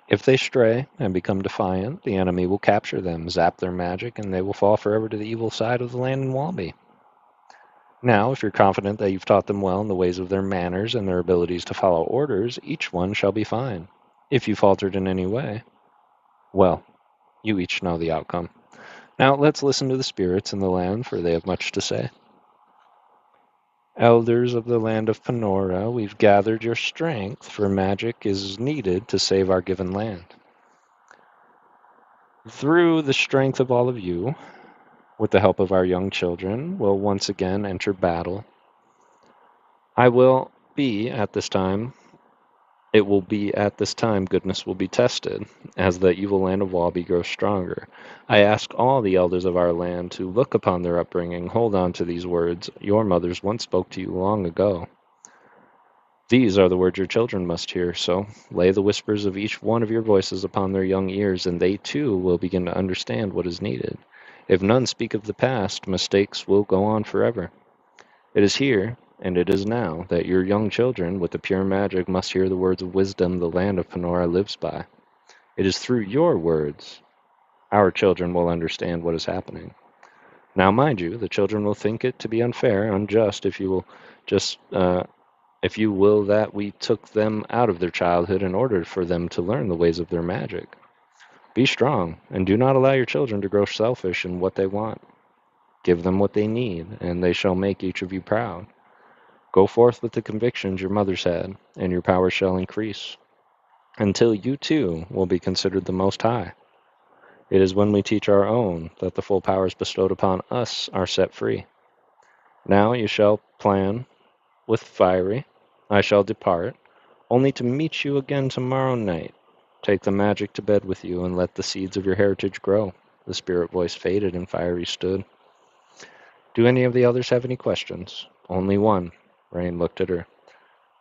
If they stray and become defiant, the enemy will capture them, zap their magic, and they will fall forever to the evil side of the land in Walby. Now, if you're confident that you've taught them well in the ways of their manners and their abilities to follow orders, each one shall be fine. If you faltered in any way, well, you each know the outcome. Now, let's listen to the spirits in the land, for they have much to say. Elders of the land of Penora, we've gathered your strength, for magic is needed to save our given land. Through the strength of all of you, with the help of our young children, we'll once again enter battle. It will be at this time goodness will be tested, as the evil land of Walby grows stronger. I ask all the elders of our land to look upon their upbringing, hold on to these words your mothers once spoke to you long ago. These are the words your children must hear, so lay the whispers of each one of your voices upon their young ears, and they too will begin to understand what is needed. If none speak of the past, mistakes will go on forever. It is here, and it is now, that your young children, with the pure magic, must hear the words of wisdom the land of Penora lives by. It is through your words our children will understand what is happening. Now, mind you, the children will think it to be unfair, unjust, if you will, that we took them out of their childhood in order for them to learn the ways of their magic. Be strong, and do not allow your children to grow selfish in what they want. Give them what they need, and they shall make each of you proud. Go forth with the convictions your mothers had, and your power shall increase, until you too will be considered the Most High. It is when we teach our own that the full powers bestowed upon us are set free. Now you shall plan with Fiery. I shall depart, only to meet you again tomorrow night. Take the magic to bed with you, and let the seeds of your heritage grow. The spirit voice faded, and Fiery stood. Do any of the others have any questions? Only one. Rain looked at her.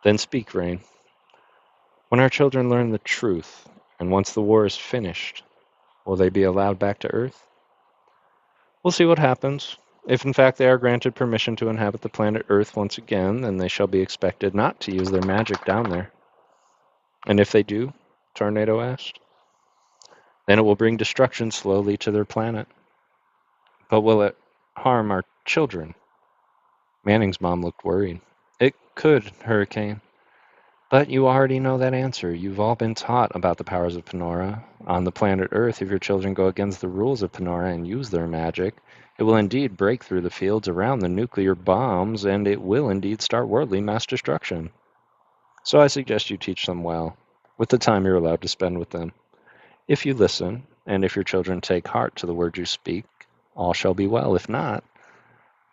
Then speak, Rain. When our children learn the truth, and once the war is finished, will they be allowed back to Earth? We'll see what happens. If in fact they are granted permission to inhabit the planet Earth once again, then they shall be expected not to use their magic down there. And if they do, Tornado asked, then it will bring destruction slowly to their planet. But will it harm our children? Manning's mom looked worried. It could, Hurricane. But you already know that answer. You've all been taught about the powers of Penora. On the planet Earth, if your children go against the rules of Panora and use their magic, it will indeed break through the fields around the nuclear bombs, and it will indeed start worldly mass destruction. So I suggest you teach them well, with the time you're allowed to spend with them. If you listen, and if your children take heart to the words you speak, all shall be well. If not,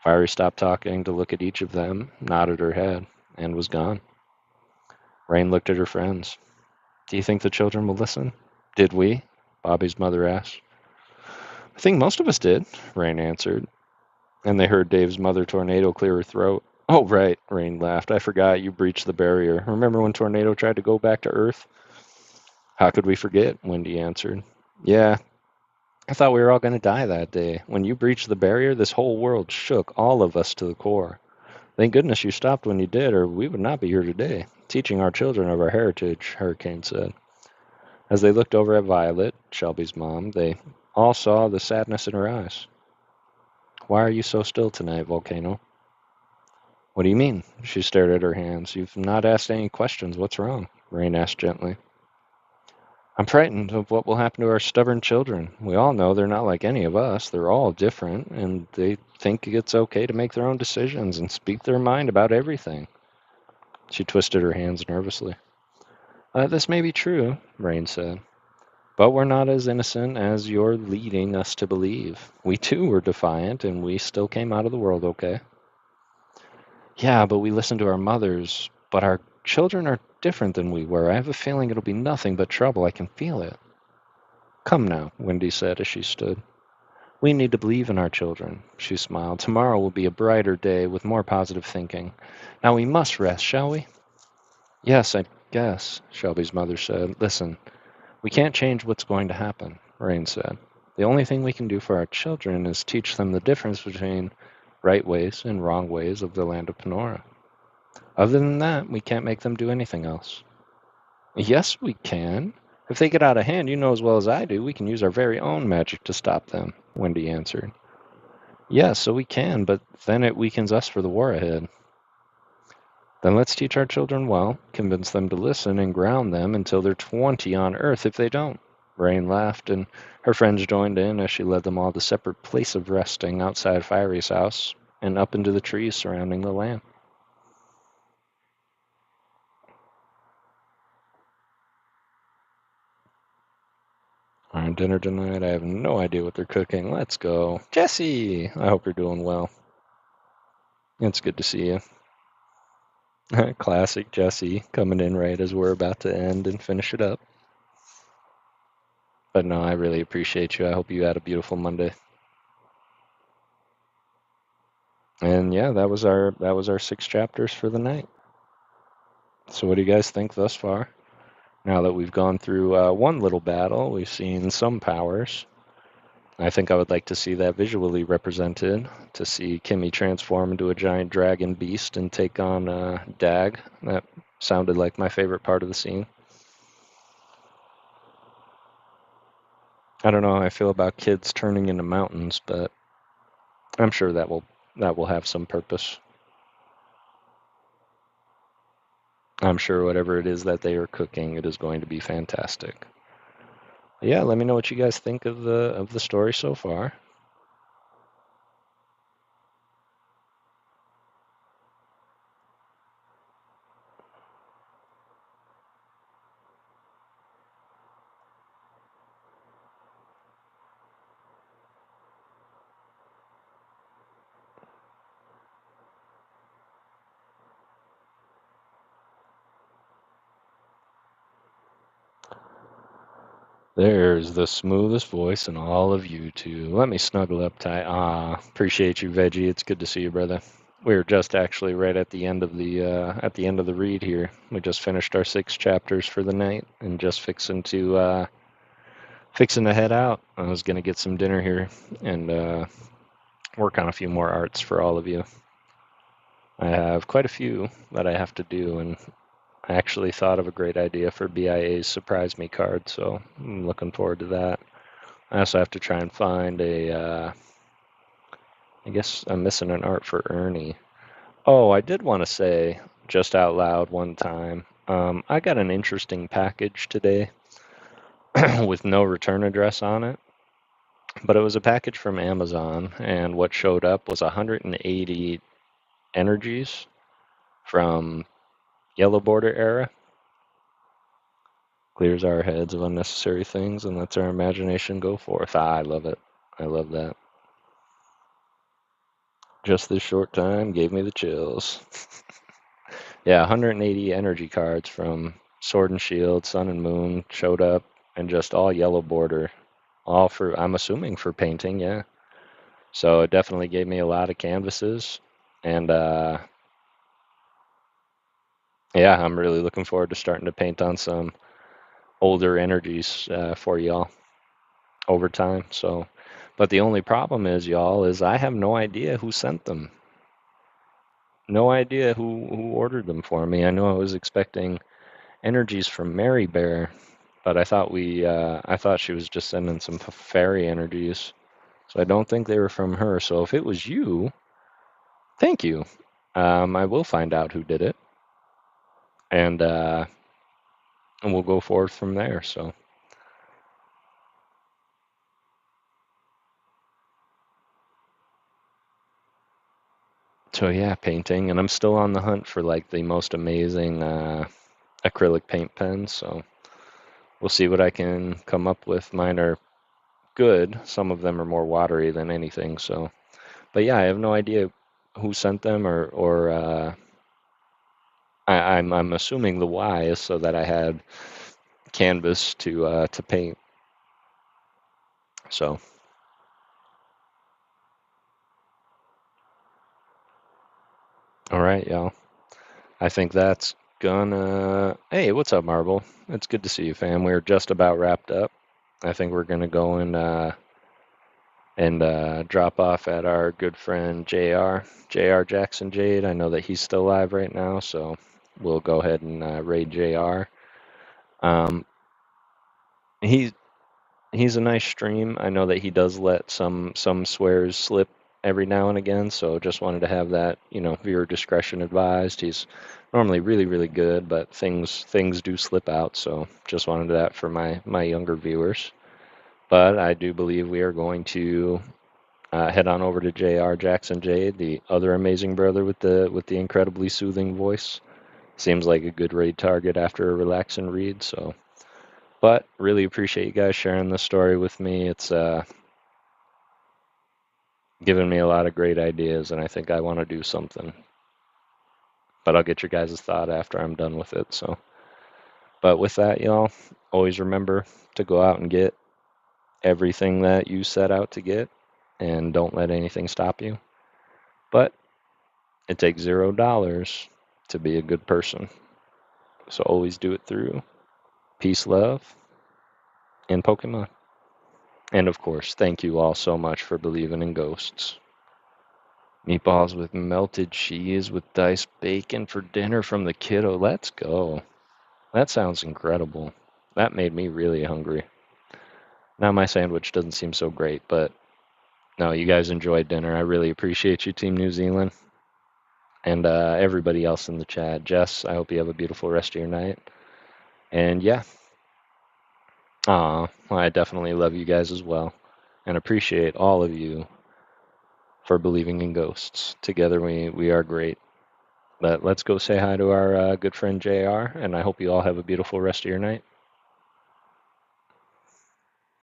Fiery stopped talking to look at each of them, nodded her head, and was gone. Rain looked at her friends. Do you think the children will listen? Did we? Bobby's mother asked. I think most of us did, Rain answered, and they heard Dave's mother Tornado clear her throat. Oh, right, Rain laughed. I forgot you breached the barrier. Remember when Tornado tried to go back to Earth? How could we forget? Wendy answered. Yeah, I thought we were all going to die that day. When you breached the barrier, this whole world shook, all of us to the core. Thank goodness you stopped when you did, or we would not be here today, teaching our children of our heritage, Hurricane said. As they looked over at Violet, Shelby's mom, they all saw the sadness in her eyes. Why are you so still tonight, Volcano? What do you mean? She stared at her hands. You've not asked any questions. What's wrong? Rain asked gently. I'm frightened of what will happen to our stubborn children. We all know they're not like any of us. They're all different, and they think it's okay to make their own decisions and speak their mind about everything. She twisted her hands nervously. This may be true, Rain said, but we're not as innocent as you're leading us to believe. We too were defiant, and we still came out of the world okay. Yeah, but we listened to our mothers. But our children are different than we were. I have a feeling it'll be nothing but trouble. I can feel it. Come now, Wendy said as she stood. We need to believe in our children. She smiled. Tomorrow will be a brighter day with more positive thinking. Now we must rest, shall we? Yes, I guess, Shelby's mother said. Listen, we can't change what's going to happen, Rain said. The only thing we can do for our children is teach them the difference between right ways and wrong ways of the land of Panora. Other than that, we can't make them do anything else. Yes, we can. If they get out of hand, you know as well as I do, we can use our very own magic to stop them, Wendy answered. Yes, so we can, but then it weakens us for the war ahead. Then let's teach our children well, convince them to listen, and ground them until they're 20 on Earth if they don't. Rain laughed, and her friends joined in as she led them all to separate place of resting outside Fiery's house and up into the trees surrounding the land. On dinner tonight, I have no idea what they're cooking. Let's go. Jesse! I hope you're doing well. It's good to see you. Classic Jesse coming in right as we're about to end and finish it up. But no, I really appreciate you. I hope you had a beautiful Monday. And yeah, that was our 6 chapters for the night. So what do you guys think thus far? Now that we've gone through one little battle, we've seen some powers. I think I would like to see that visually represented, to see Kimmy transform into a giant dragon beast and take on Dag. That sounded like my favorite part of the scene. I don't know how I feel about kids turning into mountains, but I'm sure that will have some purpose. I'm sure whatever it is that they are cooking, it is going to be fantastic. Yeah, let me know what you guys think of the story so far. There's the smoothest voice in all of YouTube. Let me snuggle up tight. Appreciate you, Veggie. It's good to see you, brother. We're just actually right at the end of the read here. We just finished our 6 chapters for the night and just fixing to head out. I was gonna get some dinner here and work on a few more arts for all of you. I have quite a few that I have to do, and I actually thought of a great idea for BIA's Surprise Me card, so I'm looking forward to that. I also have to try and find I guess I'm missing an art for Ernie. Oh, I did want to say just out loud one time, I got an interesting package today. with no return address on it. But it was a package from Amazon, and what showed up was 180 energies from Yellow Border era. Clears our heads of unnecessary things and lets our imagination go forth. I love it. I love that. Just this short time gave me the chills. Yeah, 180 energy cards from Sword and Shield, Sun and Moon showed up, and just all Yellow Border. All for, I'm assuming, for painting, yeah. So it definitely gave me a lot of canvases. And yeah, I'm really looking forward to starting to paint on some older energies for y'all over time. So, but the only problem is, y'all, is I have no idea who sent them. No idea who ordered them for me. I know I was expecting energies from Mary Bear, but I thought she was just sending some fairy energies. So I don't think they were from her. So if it was you, thank you. I will find out who did it, and we'll go forward from there. So yeah, painting, and I'm still on the hunt for like the most amazing acrylic paint pens. So we'll see what I can come up with. Mine are good. Some of them are more watery than anything. So, but yeah, I have no idea who sent them or I'm assuming the why is so that I had canvas to paint. So, all right, y'all. I think that's gonna. Hey, what's up, Marble? It's good to see you, fam. We're just about wrapped up. I think we're gonna go and drop off at our good friend JR Jackson Jade. I know that he's still alive right now, so we'll go ahead and raid JR. Um, he he's a nice stream. I know that he does let some swears slip every now and again, so just wanted to have that, viewer discretion advised. He's normally really, really good, but things do slip out, so just wanted that for my younger viewers. But I do believe we are going to head on over to JR Jackson Jade, the other amazing brother with the incredibly soothing voice. Seems like a good raid target after a relaxing read, so but really appreciate you guys sharing this story with me. It's given me a lot of great ideas, and I think I want to do something. But I'll get your guys' thought after I'm done with it. So, but with that, y'all, always remember to go out and get everything that you set out to get, and don't let anything stop you. But it takes $0 to be a good person. So always do it through peace, love, and Pokemon. And of course, thank you all so much for believing in ghosts. Meatballs with melted cheese with diced bacon for dinner from the kiddo. Let's go. That sounds incredible. That made me really hungry. Now my sandwich doesn't seem so great, but no, you guys enjoyed dinner. I really appreciate you, Team New Zealand, and everybody else in the chat. Jess, I hope you have a beautiful rest of your night. And yeah, well, I definitely love you guys as well, and appreciate all of you for believing in ghosts. Together we are great. But let's go say hi to our good friend JR, and I hope you all have a beautiful rest of your night.